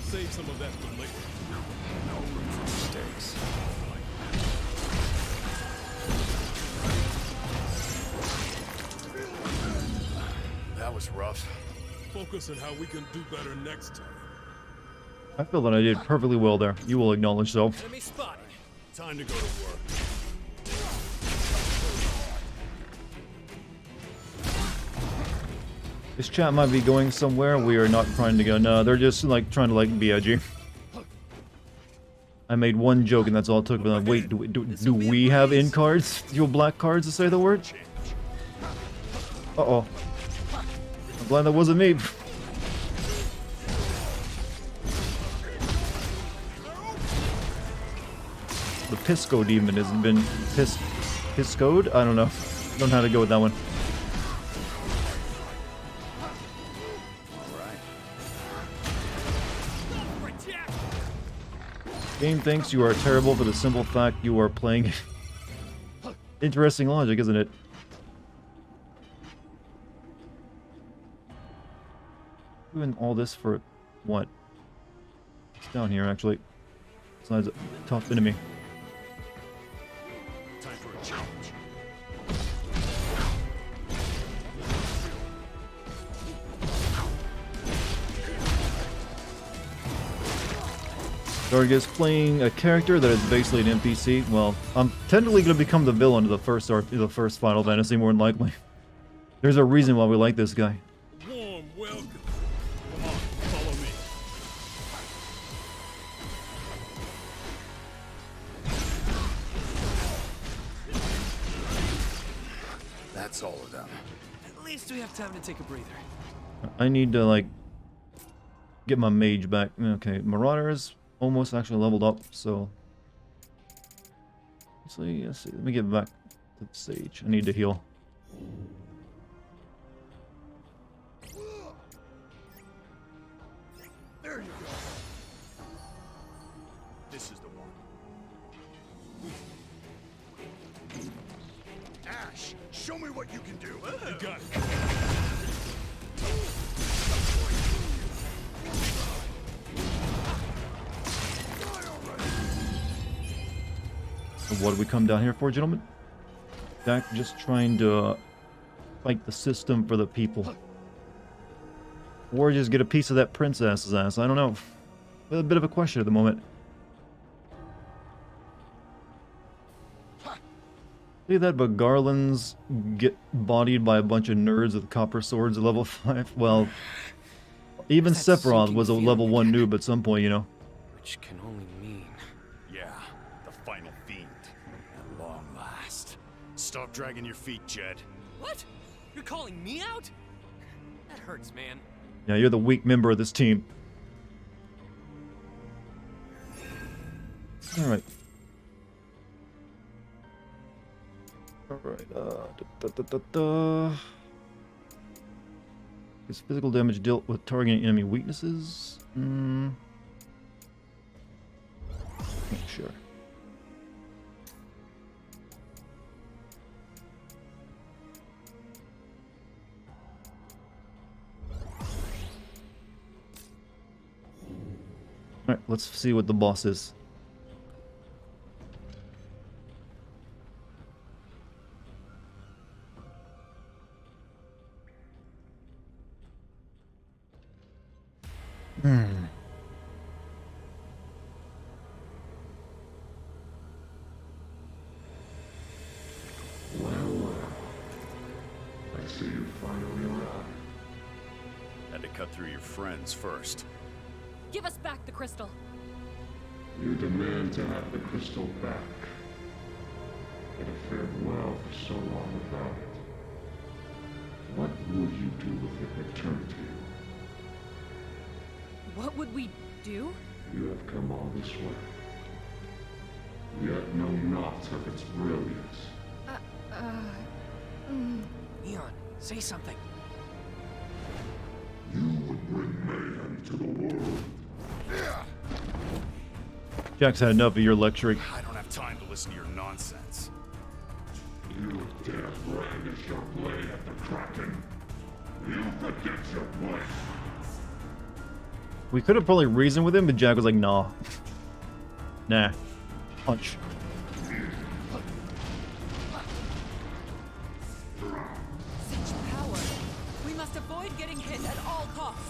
Save some of that for later. No room for mistakes. That was rough. Focus on how we can do better next time. I feel that I did perfectly well there. You will acknowledge so. Enemy spotted. Time to go to work. This chat might be going somewhere. We are not trying to go. No, they're just like trying to like be edgy. I made one joke and that's all it took. But like, wait, do we have in cards? Do you have black cards to say the word? Uh-oh. I'm glad that wasn't me. The Pisco demon hasn't been Piscoed? I don't know. Don't know how to go with that one. Game thinks you are terrible for the simple fact you are playing. Interesting logic, isn't it? Doing all this for what? It's down here, actually. Besides a tough enemy. Time for a challenge. Dartigan playing a character that is basically an NPC. Well, I'm technically going to become the villain of the first Final Fantasy, more than likely. There's a reason why we like this guy. Warm welcome. Come on, follow me. That's all of them. At least we have time to take a breather. I need to, like, get my mage back. Okay, Marauders almost actually leveled up, so... Let's see. Let me get back to the stage. I need to heal. There you go. This is the one. Ash, show me what you can do. You got it. What did we come down here for, gentlemen? Jack just trying to fight the system for the people. Or just get a piece of that princess's ass. I don't know. A bit of a question at the moment. See that, but Garlands get bodied by a bunch of nerds with copper swords at level 5? Well, even Sephiroth was a level 1 noob at some point, you know. Which can only mean... Yeah, the final fiend. At long last. Stop dragging your feet, Jed. What? You're calling me out? That hurts, man. Yeah, you're the weak member of this team. Alright. Alright, Is physical damage dealt with targeting enemy weaknesses? Not sure. Alright, let's see what the boss is. I see you finally arrived. Had to cut through your friends first. Give us back the crystal. You demand to have the crystal back. But have fared well for so long without it. What would you do if it returned to you? What would we do? You have come all this way. Yet know not of its brilliance. Leon, say something. You would bring mayhem to the world. Jack's had enough of your lecturing. I don't have time to listen to your nonsense. You dare brandish your blade at the Kraken. You forget your place. We could have probably reasoned with him, but Jack was like, nah. Nah. Punch. Such power. We must avoid getting hit at all costs.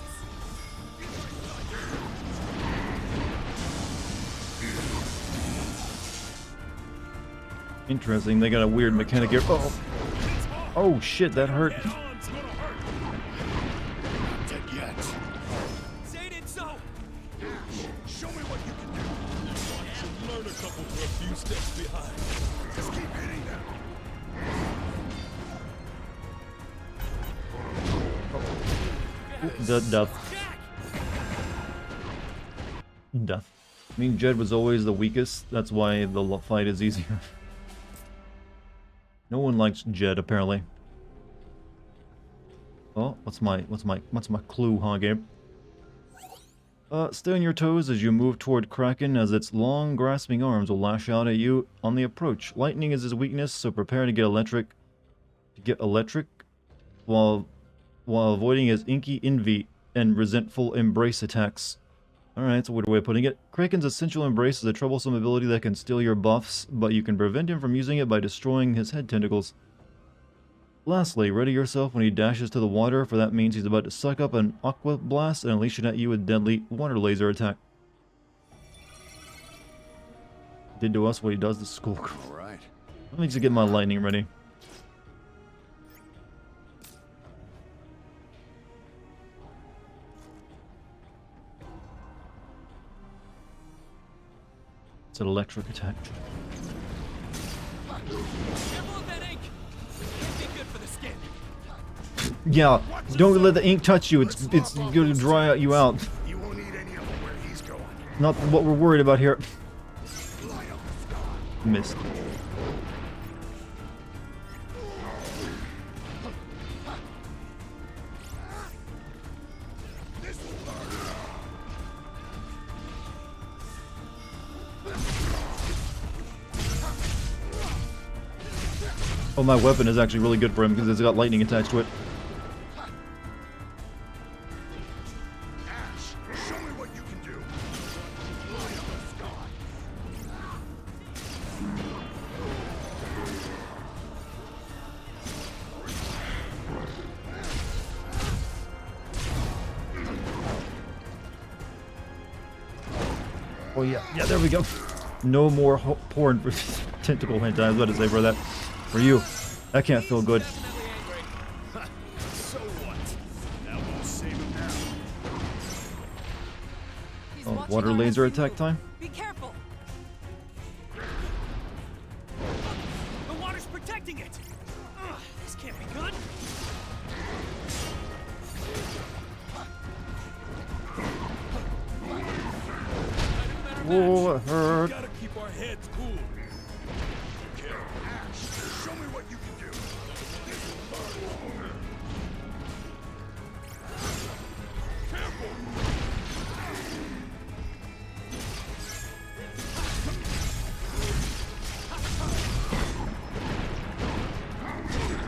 Interesting, they got a weird mechanic here. Oh, oh shit, that hurt. Dead yet. Say it so. Show me what you can do. Should learn a couple for a few steps behind. Just keep hitting them. Death. Death. I mean, Jed was always the weakest. That's why the fight is easier. No one likes Jed, apparently. Oh, what's my clue, huh, Gabe? Stay on your toes as you move toward Kraken, as its long, grasping arms will lash out at you on the approach. Lightning is his weakness, so prepare to get electric. While avoiding his inky envy and resentful embrace attacks. Alright, that's a weird way of putting it. Kraken's essential embrace is a troublesome ability that can steal your buffs, but you can prevent him from using it by destroying his head tentacles. Lastly, ready yourself when he dashes to the water, for that means he's about to suck up an aqua blast and unleash it at you with deadly water laser attack. did to us what he does to school. All right. Let me just get my lightning ready. It's an electric attack. Yeah, don't let the ink touch you. It's gonna dry you out. You won't need any of them where he's going. Not what we're worried about here. Missed. Oh, my weapon is actually really good for him because it's got lightning attached to it. Show me what you can do. Oh yeah, yeah, there we go. No more porn for tentacle hentai. I was about to say for that. For you. That can't feel good. So what? That won't save him now. Oh, water laser attack time? Be careful. The water's protecting it. Ugh, this can't be good. Whoa, it hurt. Gotta keep our heads cool. Show me what you can do.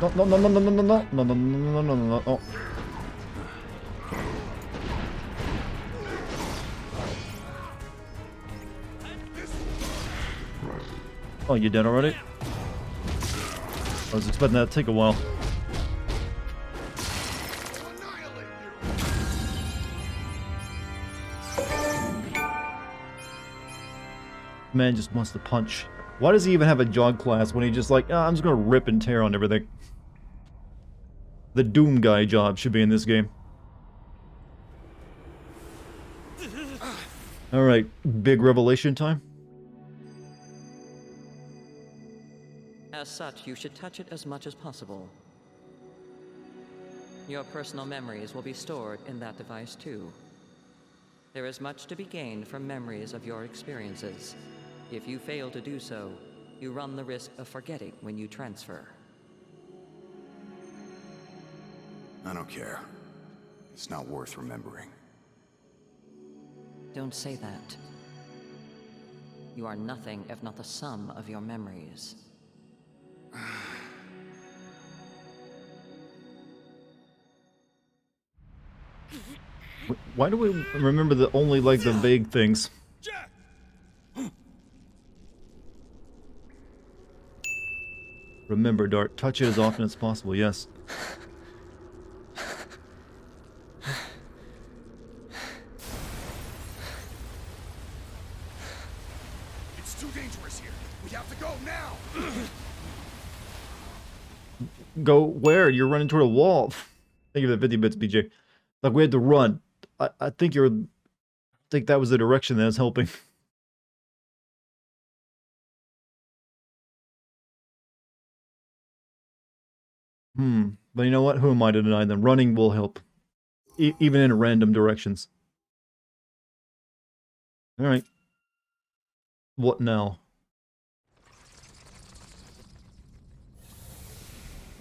No, no, no, no, no, no, no, no, no, no, no, no, no, no. Oh. Oh, you dead already? I was expecting that to take a while. Man just wants to punch. Why does he even have a jog class when he just like, I'm just gonna rip and tear on everything? The Doom guy job should be in this game. Alright, big revelation time. As such, you should touch it as much as possible. Your personal memories will be stored in that device too. There is much to be gained from memories of your experiences. If you fail to do so, you run the risk of forgetting when you transfer. I don't care. It's not worth remembering. Don't say that. You are nothing if not the sum of your memories. Why do we remember the only like the vague things? Remember, Dart, touch it as often as possible, yes. It's too dangerous here. We have to go now. Go where? You're running toward a wall. Thank you for the 50 bits, BJ. Like, we had to run. I think I think that was the direction that was helping. But you know what? Who am I to deny them? Running will help. Even in random directions. Alright. What now?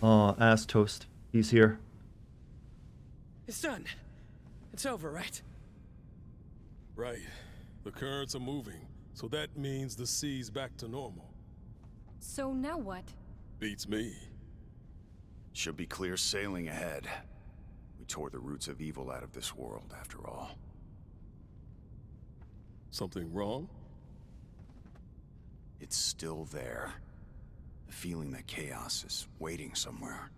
Ass toast. He's here. It's done. It's over, right? Right. The currents are moving, so that means the sea's back to normal. So now what? Beats me. Should be clear sailing ahead. We tore the roots of evil out of this world, after all. Something wrong? It's still there. The feeling that chaos is waiting somewhere.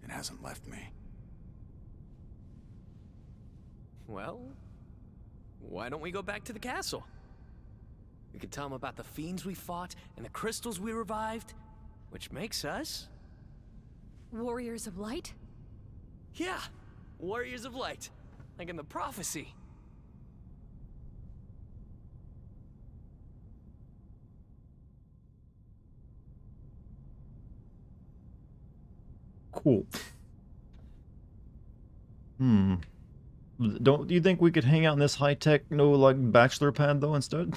It hasn't left me. Well, why don't we go back to the castle? We could tell them about the fiends we fought and the crystals we revived, which makes us... Warriors of Light? Yeah, Warriors of Light, like in the prophecy. Cool. Don't you think we could hang out in this high-tech, no, like, bachelor pad, though, instead?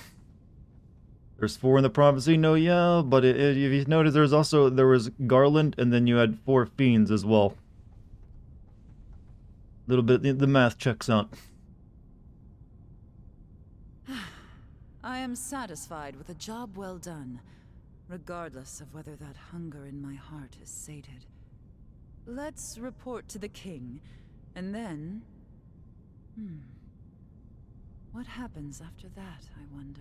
There's 4 in the prophecy, no, yeah, but if you notice, there was Garland, and then you had 4 fiends as well. A little bit, the math checks out. I am satisfied with a job well done, regardless of whether that hunger in my heart is sated. Let's report to the king, and then... What happens after that, I wonder?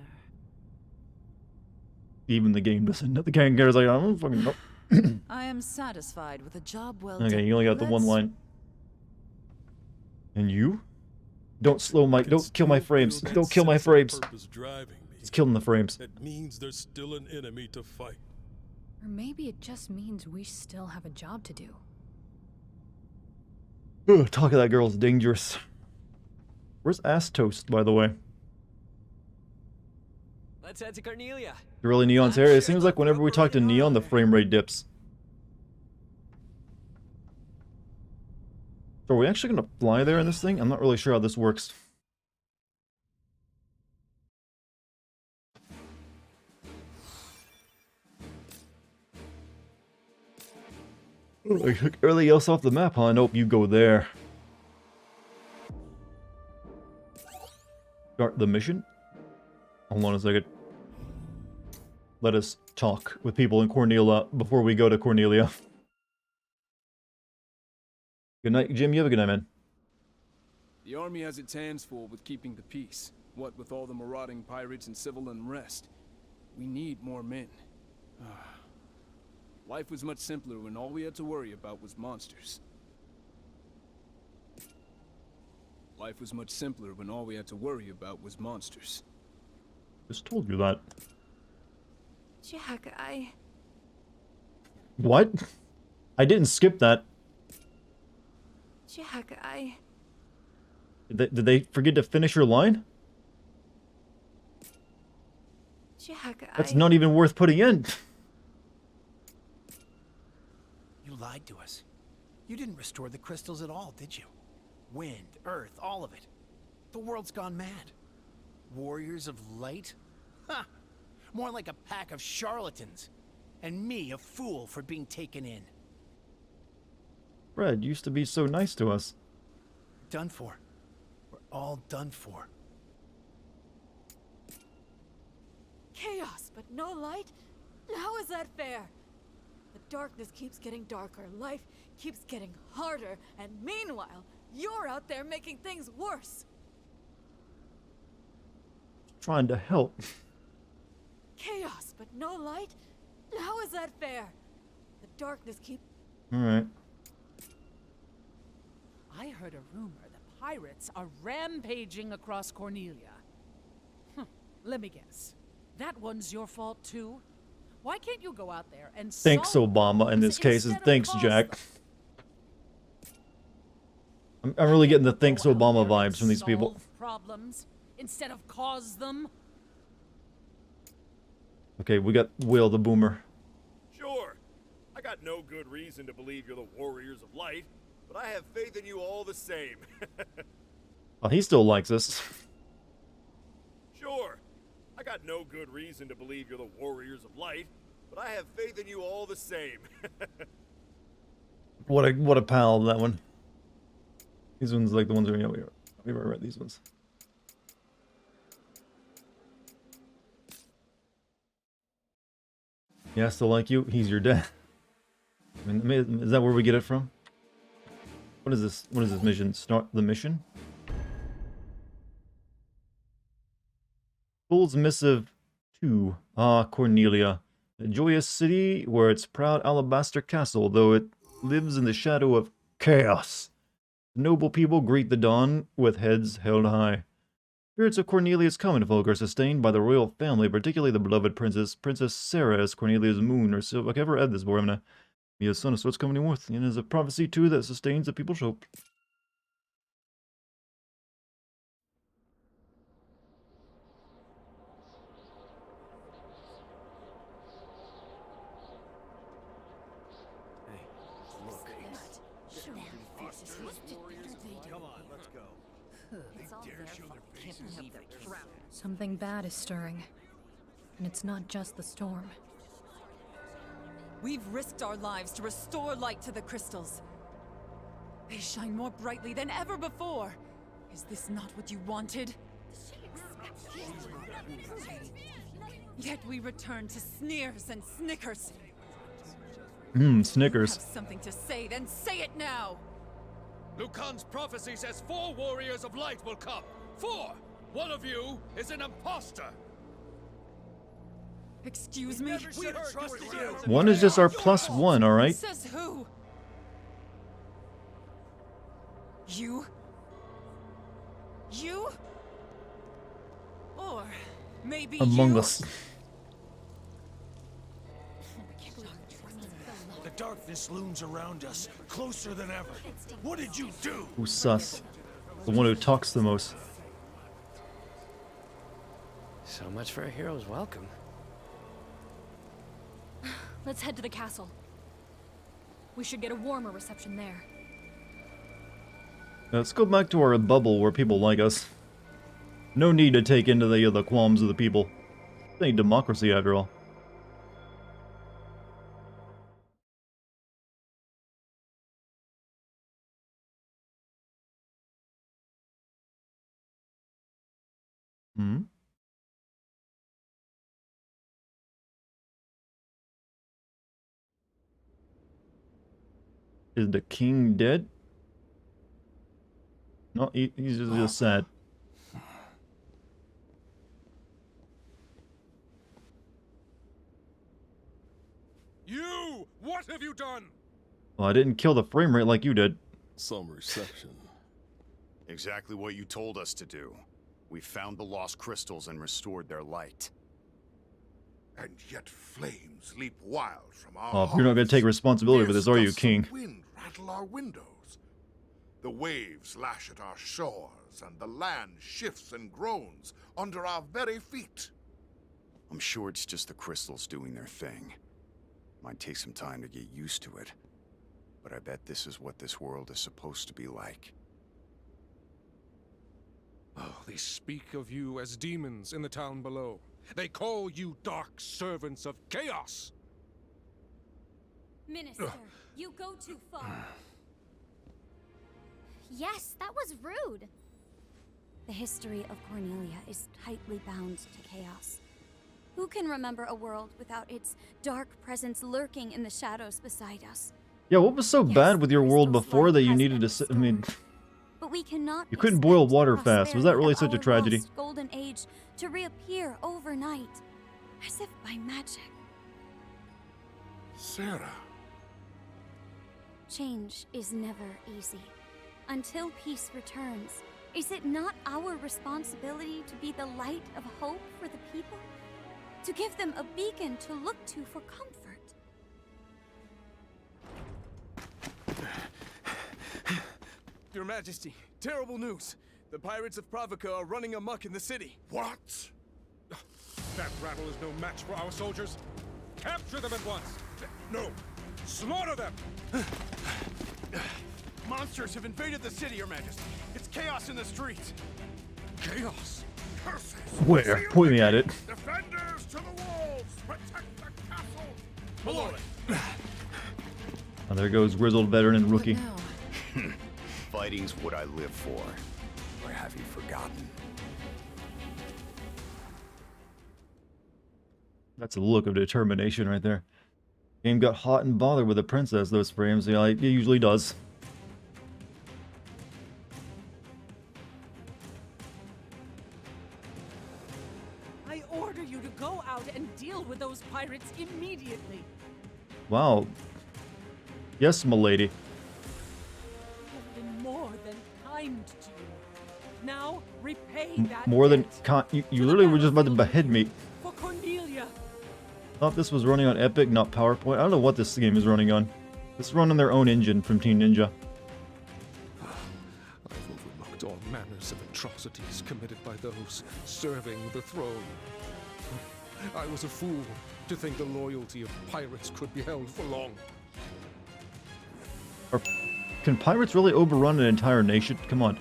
Even the game doesn't know. The king cares, like, I don't fucking know. I am satisfied with a job well done. Okay, you only got the one line. And you? Don't slow my... Don't kill my frames. Don't kill my frames. It's killing the frames. That means there's still an enemy to fight. Or maybe it just means we still have a job to do. Ugh, talk of that girl's dangerous. Where's Ass Toast, by the way? Let's head to Cornelia. Really, Neon's hair? It seems like whenever we talk to Neon, the frame rate dips. So are we actually gonna fly there in this thing? I'm not really sure how this works. I took everything else off the map, huh? Nope, you go there. Start the mission? Hold on a second. Let us talk with people in Cornelia before we go to Cornelia. Good night, Jim. You have a good night, man. The army has its hands full with keeping the peace. What with all the marauding pirates and civil unrest? We need more men. Life was much simpler when all we had to worry about was monsters. Life was much simpler when all we had to worry about was monsters. Just told you that. Jack, What? I didn't skip that. Jack, Did they forget to finish your line? Jack, That's not even worth putting in. You lied to us. You didn't restore the crystals at all, did you? Wind, earth, all of it. The world's gone mad. Warriors of Light? Ha! More like a pack of charlatans. And me, a fool for being taken in. Fred used to be so nice to us. Done for. We're all done for. Chaos, but no light? How is that fair? The darkness keeps getting darker, life keeps getting harder, and meanwhile, you're out there making things worse. Trying to help. Chaos, but no light? How is that fair? The darkness keeps... Alright. I heard a rumor the pirates are rampaging across Cornelia. Let me guess. That one's your fault too? Why can't you go out there and Thanks, Obama, in this case. Thanks, Jack. I'm really getting the thanks, Obama vibes from these people. Problems instead of cause them? Okay, we got Will the Boomer. Sure. I got no good reason to believe you're the Warriors of Light, but I have faith in you all the same. Well, he still likes us. Sure. I got no good reason to believe you're the Warriors of Light, but I have faith in you all the same. What a pal, that one. These ones like the ones we read these ones. Yeah, I still like you. He's your dad. I mean, is that where we get it from? What is this? What is this mission? Start the mission? Fool's Missive 2. Ah, Cornelia. A joyous city where its proud alabaster castle, though it lives in the shadow of chaos. Noble people greet the dawn with heads held high. Spirits of Cornelius' common folk are sustained by the royal family, particularly the beloved Princess Sarah as Cornelius' moon, or so. I ever read this before, I'm gonna be a son of what's coming north, and is a prophecy too that sustains the people's hope. Come on, let's go. Something bad is stirring. And it's not just the storm. We've risked our lives to restore light to the crystals. They shine more brightly than ever before. Is this not what you wanted? Yet we return to sneers and snickers. Snickers. Have something to say, then say it now! Lucan's prophecy says 4 warriors of light will come. 4! One of you is an imposter! Excuse me? One is just our +1, alright? Says who? You? You? Or maybe Among you? Us. The darkness looms around us, closer than ever. What did you do? Who's sus? The one who talks the most. So much for a hero's welcome. Let's head to the castle. We should get a warmer reception there. Let's go back to our bubble where people like us. No need to take into the qualms of the people. They need democracy after all. Is the king dead? No, he's just sad. You! What have you done? Well, I didn't kill the frame rate like you did. Some reception. Exactly what you told us to do. We found the lost crystals and restored their light. And yet flames leap wild from our Oh, you're not going to take responsibility for this, are you, King? The wind rattle our windows. The waves lash at our shores, and the land shifts and groans under our very feet. I'm sure it's just the crystals doing their thing. Might take some time to get used to it. But I bet this is what this world is supposed to be like. Oh, they speak of you as demons in the town below. They call you dark servants of chaos. Minister, you go too far. Yes, that was rude. The history of Cornelia is tightly bound to chaos. Who can remember a world without its dark presence lurking in the shadows beside us? Yeah, what was so bad with your world before that you needed to... I mean... But we cannot you couldn't boil water fast. Was that really such a tragedy? Golden age to reappear overnight, as if by magic. Sarah. Change is never easy. Until peace returns, is it not our responsibility to be the light of hope for the people? To give them a beacon to look to for comfort? Your Majesty, terrible news. The pirates of Pravica are running amok in the city. What? That rabble is no match for our soldiers. Capture them at once. No, slaughter them. Monsters have invaded the city, Your Majesty. It's chaos in the streets. Chaos? Curses! Where? Point me at it. Defenders to the walls! Protect the castle! Malloy! Oh, there goes grizzled veteran and rookie. Fighting's what I live for. Or have you forgotten? That's a look of determination right there. Game got hot and bothered with the princess those frames. Yeah, it usually does. I order you to go out and deal with those pirates immediately. Wow. Yes, m'lady. I've been more than kind to you. Now, repay that More than debt. you literally were just about to behead me. For Cornelia. Thought this was running on Epic, not PowerPoint. I don't know what this game is running on. It's running their own engine from Team Ninja. I've overlooked all manners of atrocities committed by those serving the throne. I was a fool to think the loyalty of pirates could be held for long. Can pirates really overrun an entire nation? Come on.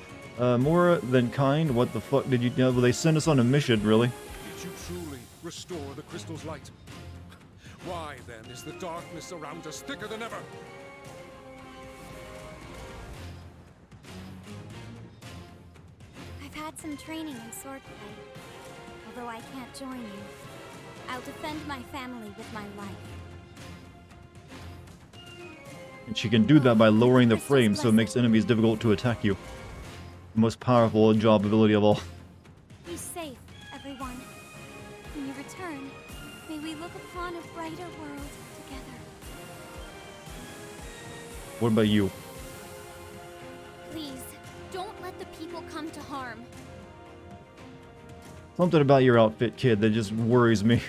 More than kind? What the fuck did you... Well, they sent us on a mission, really. Did you truly restore the crystal's light? Why, then, is the darkness around us thicker than ever? I've had some training in swordplay. Although I can't join you, I'll defend my family with my life. And she can do that by lowering the frame so it makes enemies difficult to attack you. The most powerful job ability of all. Be safe, everyone. When you return, may we look upon a brighter world together. What about you? Please, don't let the people come to harm. Something about your outfit, kid, that just worries me.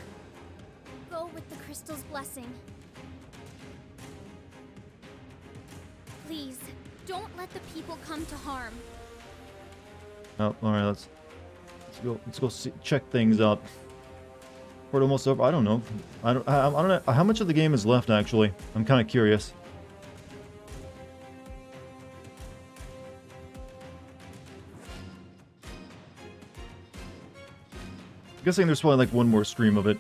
Go with the crystal's blessing. Please, don't let the people come to harm. Oh, alright, let's go check things out. We're almost over. I don't know. I don't know how much of the game is left, actually. I'm kind of curious. I'm guessing there's probably like one more stream of it.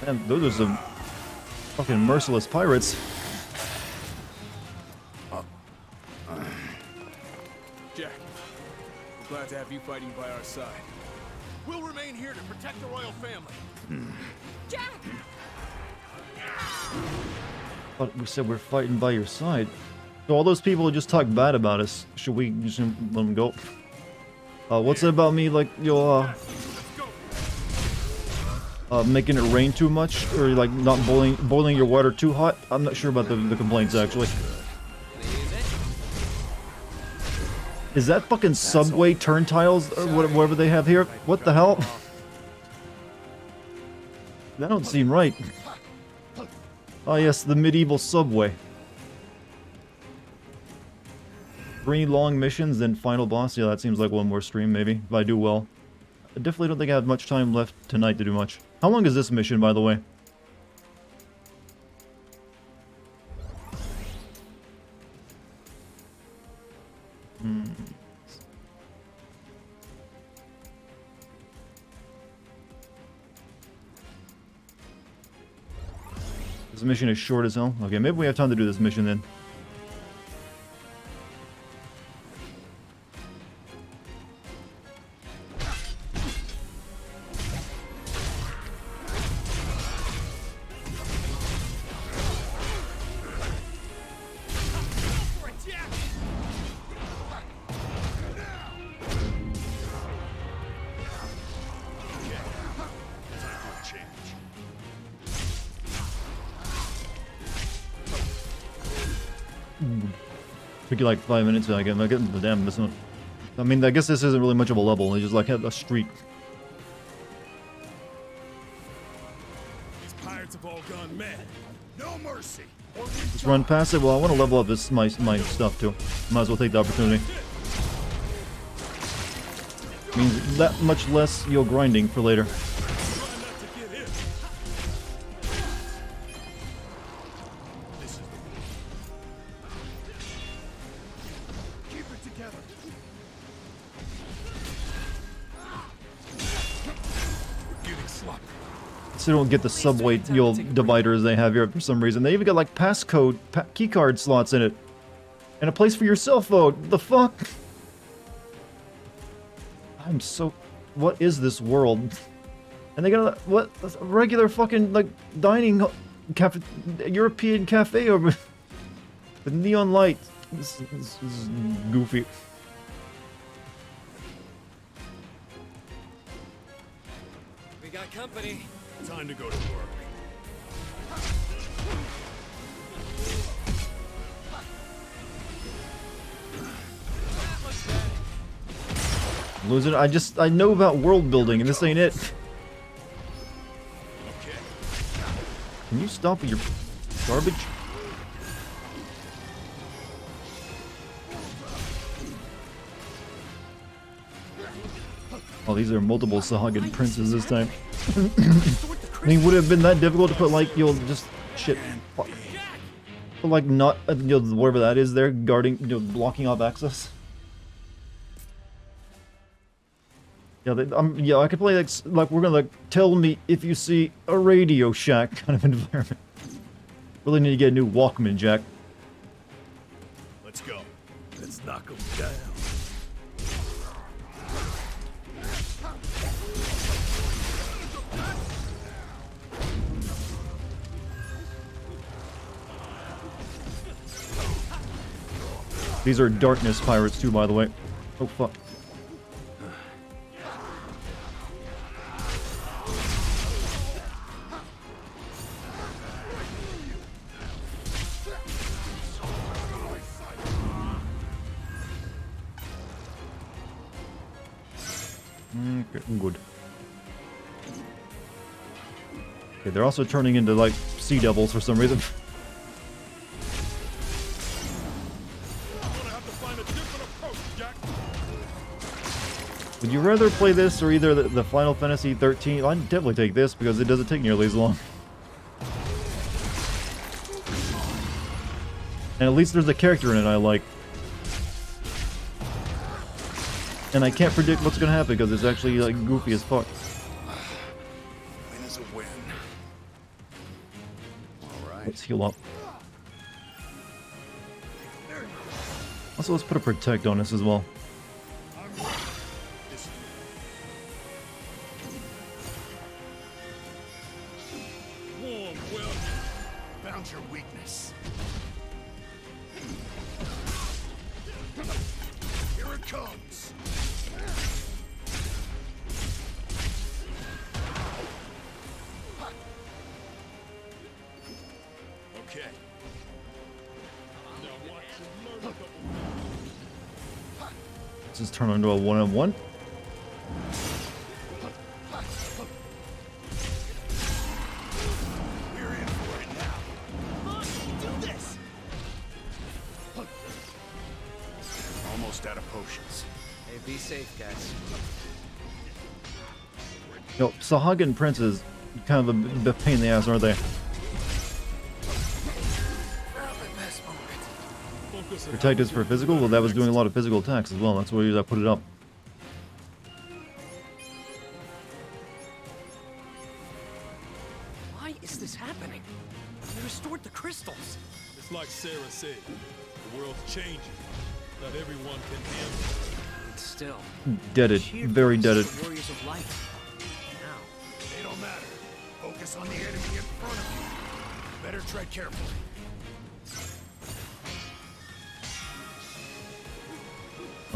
And those are some fucking merciless pirates. Jack, we're glad to have you fighting by our side. We'll remain here to protect the royal family. Jack! But we said we're fighting by your side. So all those people who just talk bad about us, should we just let them go? What's it about me, like, you're, making it rain too much? Or, like, not boiling your water too hot? I'm not sure about the complaints, actually. Is that fucking subway turn tiles, or whatever they have here? What the hell? That don't seem right. Oh yes, the medieval subway. 3 long missions, then final boss. Yeah, that seems like one more stream, maybe, if I do well. I definitely don't think I have much time left tonight to do much. How long is this mission, by the way? This mission is short as hell. Okay, maybe we have time to do this mission then. Took you like 5 minutes to get the damn this one. I mean, I guess this isn't really much of a level. It's just like a street. These pirates have all gone mad. No mercy. Just run past it. Well, I want to level up this my stuff too. Might as well take the opportunity. Means that much less grinding for later. So don't get the subway dividers they have here for some reason. They even got like passcode, keycard slots in it. And a place for your cell phone. The fuck? I'm so... What is this world? And they got a regular fucking like dining cafe, European cafe over with neon light. This is goofy. We got company. company. Time to go to work. Loser, I know about world building, and this ain't it. Can you stop with your garbage? Oh, these are multiple Sahagin princes this time. I mean, would it have been that difficult to put, like, just shit, but, like, not, whatever that is there, guarding, blocking off access? Yeah, yeah, I could play, like, we're gonna, like, tell me if you see a Radio Shack kind of environment. Really need to get a new Walkman jack. Let's go. Let's knock them down. These are darkness pirates too, by the way. Oh fuck. Okay, good. Okay, they're also turning into like sea devils for some reason. Would you rather play this or either the Final Fantasy 13? I'd definitely take this because it doesn't take nearly as long. And at least there's a character in it I like. And I can't predict what's gonna happen because it's actually like goofy as fuck. Win is a win. Alright. Let's heal up. Also, let's put a protect on this as well. Found your weakness. Here it comes. Okay. Let's just turn into a one-on-one. Almost out of potions. Hey, be safe, guys. Yo, Sahagin princes kind of a pain in the ass, aren't they? Protect is for physical? Well, that was doing a lot of physical attacks as well. That's why I put it up. Why is this happening? They restored the crystals. It's like Sarah said. The world's changing. Not everyone can handle it. But still. Deaded. Very deaded. Warriors of light. Now. They don't matter. Focus on the enemy in front of you. Better tread carefully.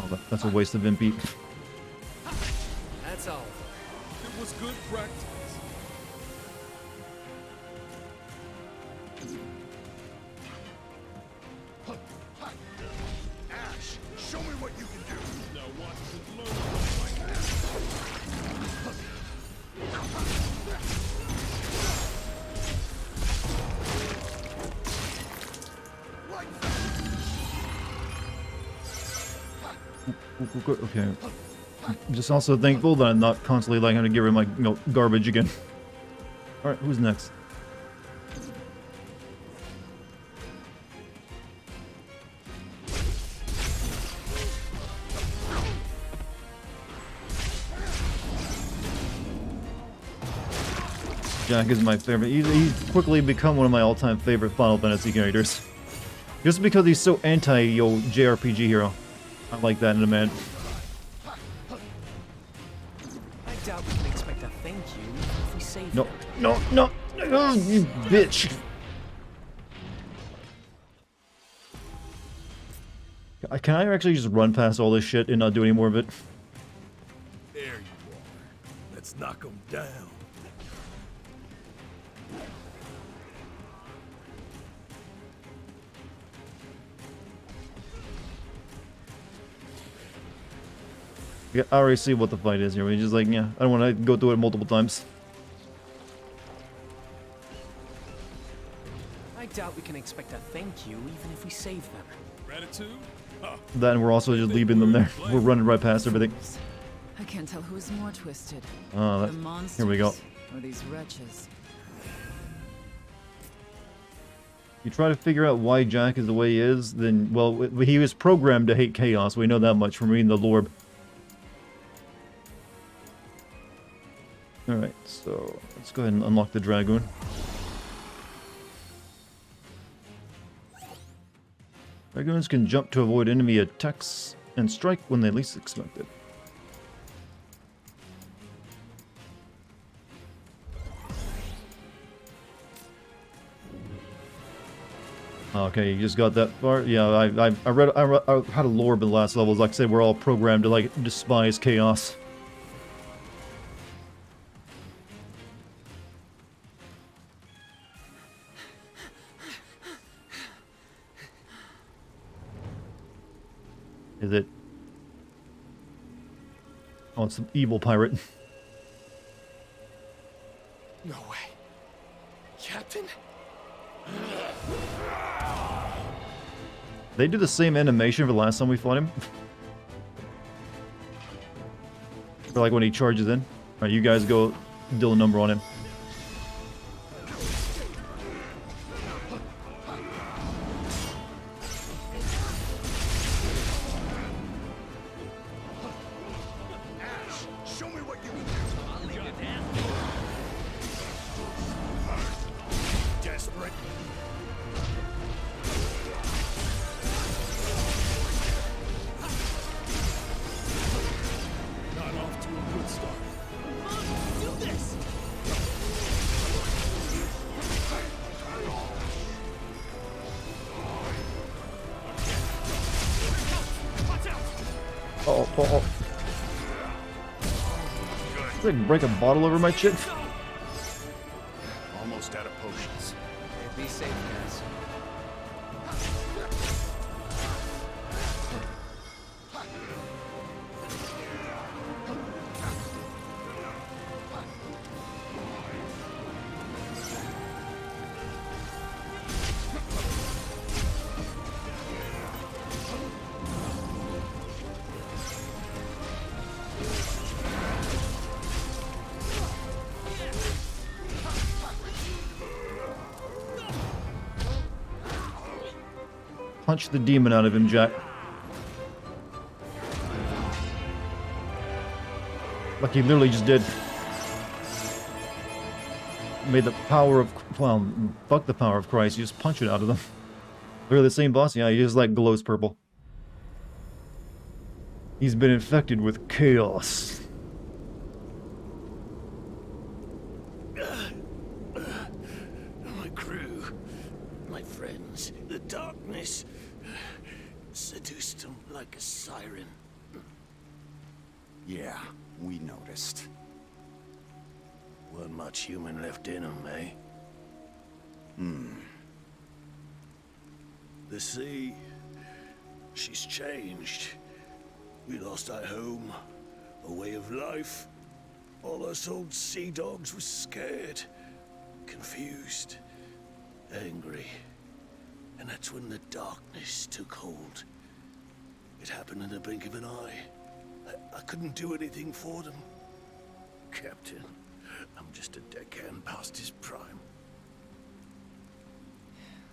Oh, that's a waste of MP. That's all. It was good practice. Ash, show me what you can do. Now watch it learn like Okay. I'm just also thankful that I'm not constantly like having to get rid of my garbage again. Alright, who's next? Jack is my favorite. He's quickly become one of my all-time favorite Final Fantasy characters. Just because he's so anti-JRPG hero. I like that in a man. I doubt we can expect a thank you if we save No, him. no, you bitch. Can I actually just run past all this shit and not do any more of it? There you are. Let's knock them down. Yeah, I already see what the fight is here. We're just like, yeah, I don't want to go through it multiple times. I doubt we can expect a thank you even if we save them. Gratitude? Huh. That and we're also just leaving them there. We're running right past everything. I can't tell who's more twisted. Oh, The monsters here we go. or these wretches. You try to figure out why Jack is the way he is, then, well, he was programmed to hate chaos. We know that much from reading the lore. Alright, so let's go ahead and unlock the Dragoon. Dragoons can jump to avoid enemy attacks and strike when they least expect it. Okay, you just got that far? Yeah, I had a lore in the last levels. Like I said, we're all programmed to, like, despise chaos. Is it? Oh, it's some evil pirate. No way. Captain? They do the same animation for the last time we fought him. For like when he charges in. Alright, you guys go deal a number on him. Show me what you can do. I'll leave you down. Desperate. Not off to a good start. Do this! Watch out! Oh. It's like break a bottle over my shit. Almost out of potions. Hey, be safe, guys. Punch the demon out of him, Jack. Like he literally just did. Made the power of, well, fuck the power of Christ. You just punch it out of them. They're the same boss. Yeah, he just like glows purple. He's been infected with chaos. My crew, my friends, the darkness seduced them like a siren. Yeah, we noticed. Weren't much human left in them, eh? The sea, she's changed. We lost our home, a way of life. All us old sea dogs were scared, confused, angry. And that's when the darkness took hold. It happened in the blink of an eye. I couldn't do anything for them. Captain, I'm just a deckhand past his prime.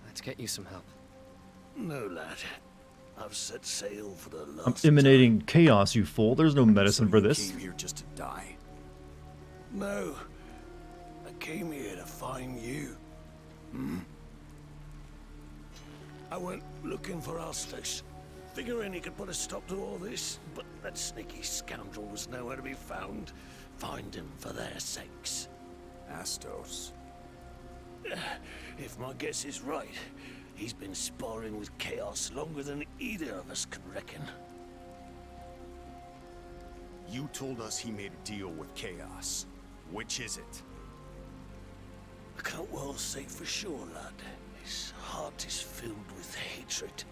Let's get you some help. No, lad. I've set sail for the I'm last emanating chaos, you fool. There's no medicine for this. Came here just to die. No. I came here to find you. I went looking for Astos, figuring he could put a stop to all this, but that sneaky scoundrel was nowhere to be found. Find him for their sakes. Astos. If my guess is right, he's been sparring with chaos longer than either of us can reckon. You told us he made a deal with chaos. Which is it? I can't well say for sure, lad. His heart is filled with hatred,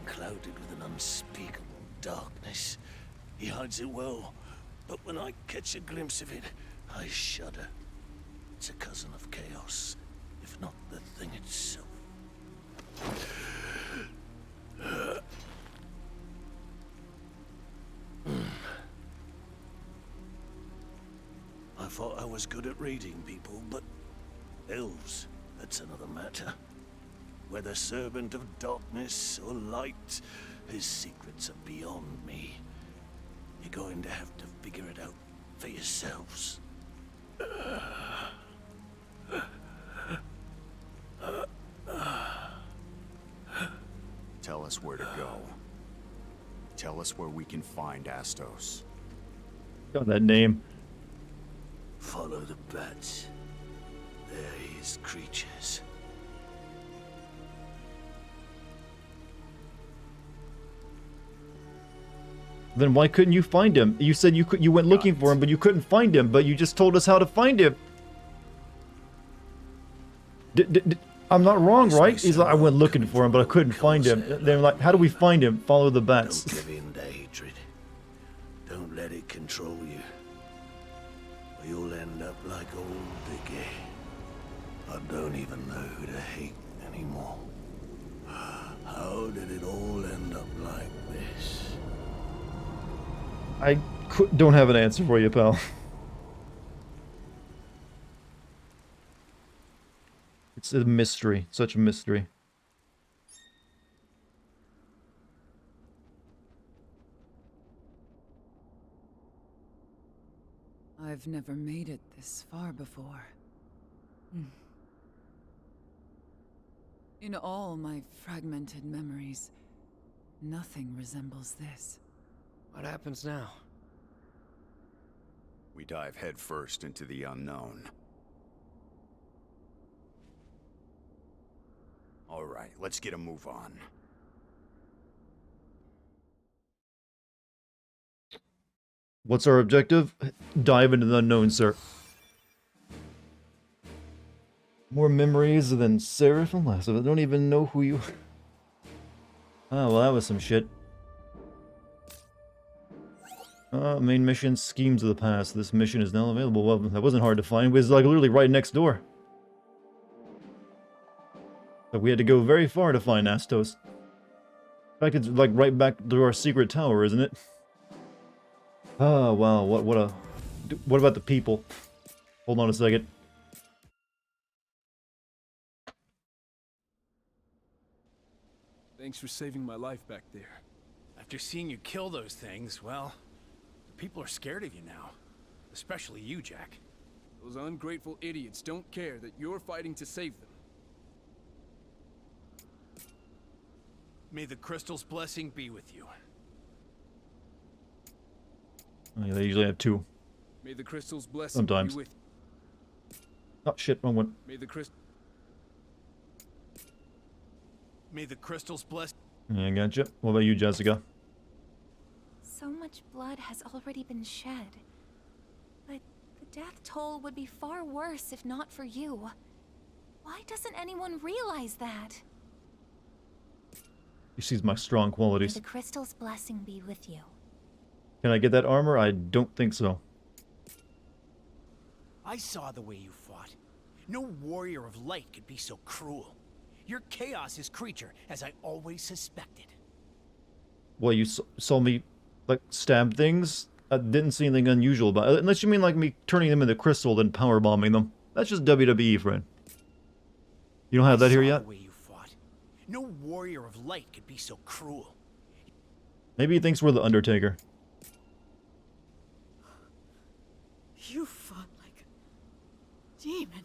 clouded with an unspeakable darkness. He hides it well, but when I catch a glimpse of it, I shudder. It's a cousin of chaos, if not the thing itself. I thought I was good at reading people, but elves, that's another matter. Whether servant of darkness or light, his secrets are beyond me. You're going to have to figure it out for yourselves. Tell us where to go. Tell us where we can find Astos. Got that name. Follow the bats. They're his creatures. Then why couldn't you find him? You said you went looking for him, but you couldn't find him. But you just told us how to find him. I'm not wrong, right? He's like, I went looking for him, but I couldn't find him. They're like, how do we find him? Follow the bats. Don't give in to hatred. Don't let it control you. Or you'll end up like old Dickie. I don't even know who to hate anymore. How did it all end up like this? I don't have an answer for you, pal. It's a mystery. Such a mystery. I've never made it this far before. In all my fragmented memories, nothing resembles this. What happens now? We dive headfirst into the unknown. All right, let's get a move on. What's our objective? Dive into the unknown, sir. More memories than Seraph and less of it. Don't even know who you... Oh, well, that was some shit. Main mission, Schemes of the Past. This mission is now available. Well, that wasn't hard to find. It was like literally right next door. But we had to go very far to find Astos. In fact, it's like right back to our secret tower, isn't it? Oh, wow. What about the people? Hold on a second. Thanks for saving my life back there. After seeing you kill those things, well, the people are scared of you now. Especially you, Jack. Those ungrateful idiots don't care that you're fighting to save them. May the crystal's blessing be with you. Oh, yeah, they usually have two. May the crystal's blessing Sometimes. be with Oh, shit, wrong one. May the crystal... May the crystal's bless... Yeah, gotcha. What about you, Jessica? So much blood has already been shed. But the death toll would be far worse if not for you. Why doesn't anyone realize that? She sees my strong May qualities. the crystal's blessing be with you. Can I get that armor? I don't think so. I saw the way you fought. No warrior of light could be so cruel. You're Chaos's creature, as I always suspected. Well, you saw me, like, stab things? I didn't see anything unusual about it. Unless you mean, like, me turning them into crystal, then power bombing them. That's just WWE, friend. You don't have that here yet? The way you fought. No warrior of light could be so cruel. Maybe he thinks we're the Undertaker. You fought like a demon.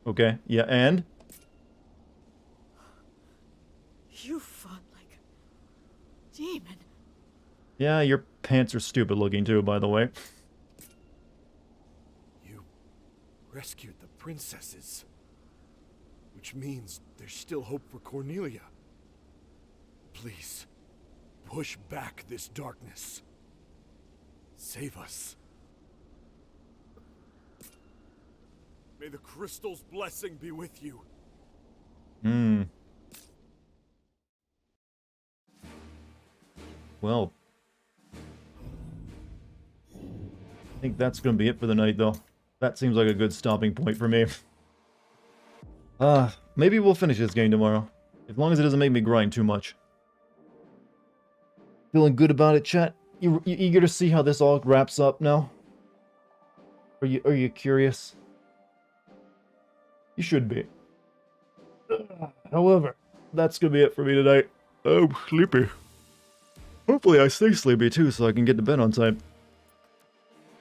Okay, yeah, and? You fought like a demon. Yeah, your pants are stupid looking too, by the way. You rescued the princesses. Which means there's still hope for Cornelia. Please, push back this darkness. Save us. May the crystal's blessing be with you. Well, think that's going to be it for the night, though. That seems like a good stopping point for me. Maybe we'll finish this game tomorrow. As long as it doesn't make me grind too much. Feeling good about it, chat? You eager to see how this all wraps up now? Are you curious? You should be. However, that's gonna be it for me tonight. I'm sleepy. Hopefully I stay sleepy too so I can get to bed on time.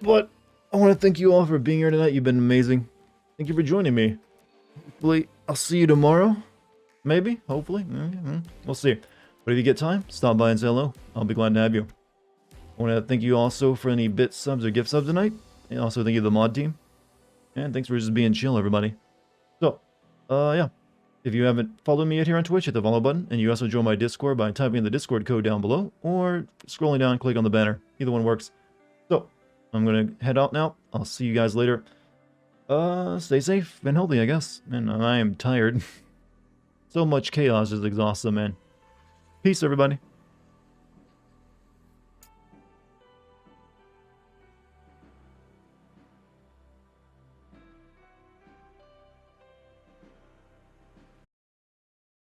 But I want to thank you all for being here tonight. You've been amazing. Thank you for joining me. Hopefully I'll see you tomorrow. Maybe, hopefully. We'll see. But if you get time, stop by and say hello. I'll be glad to have you. I want to thank you also for any bit subs or gift subs tonight. And also thank you to the mod team. And thanks for just being chill, everybody. So, yeah. If you haven't followed me yet here on Twitch, hit the follow button. And you also join my Discord by typing in the Discord code down below. Or scrolling down, click on the banner. Either one works. So, I'm going to head out now. I'll see you guys later. Stay safe and healthy, I guess. Man, I am tired. So much chaos is exhausting, man. Peace, everybody.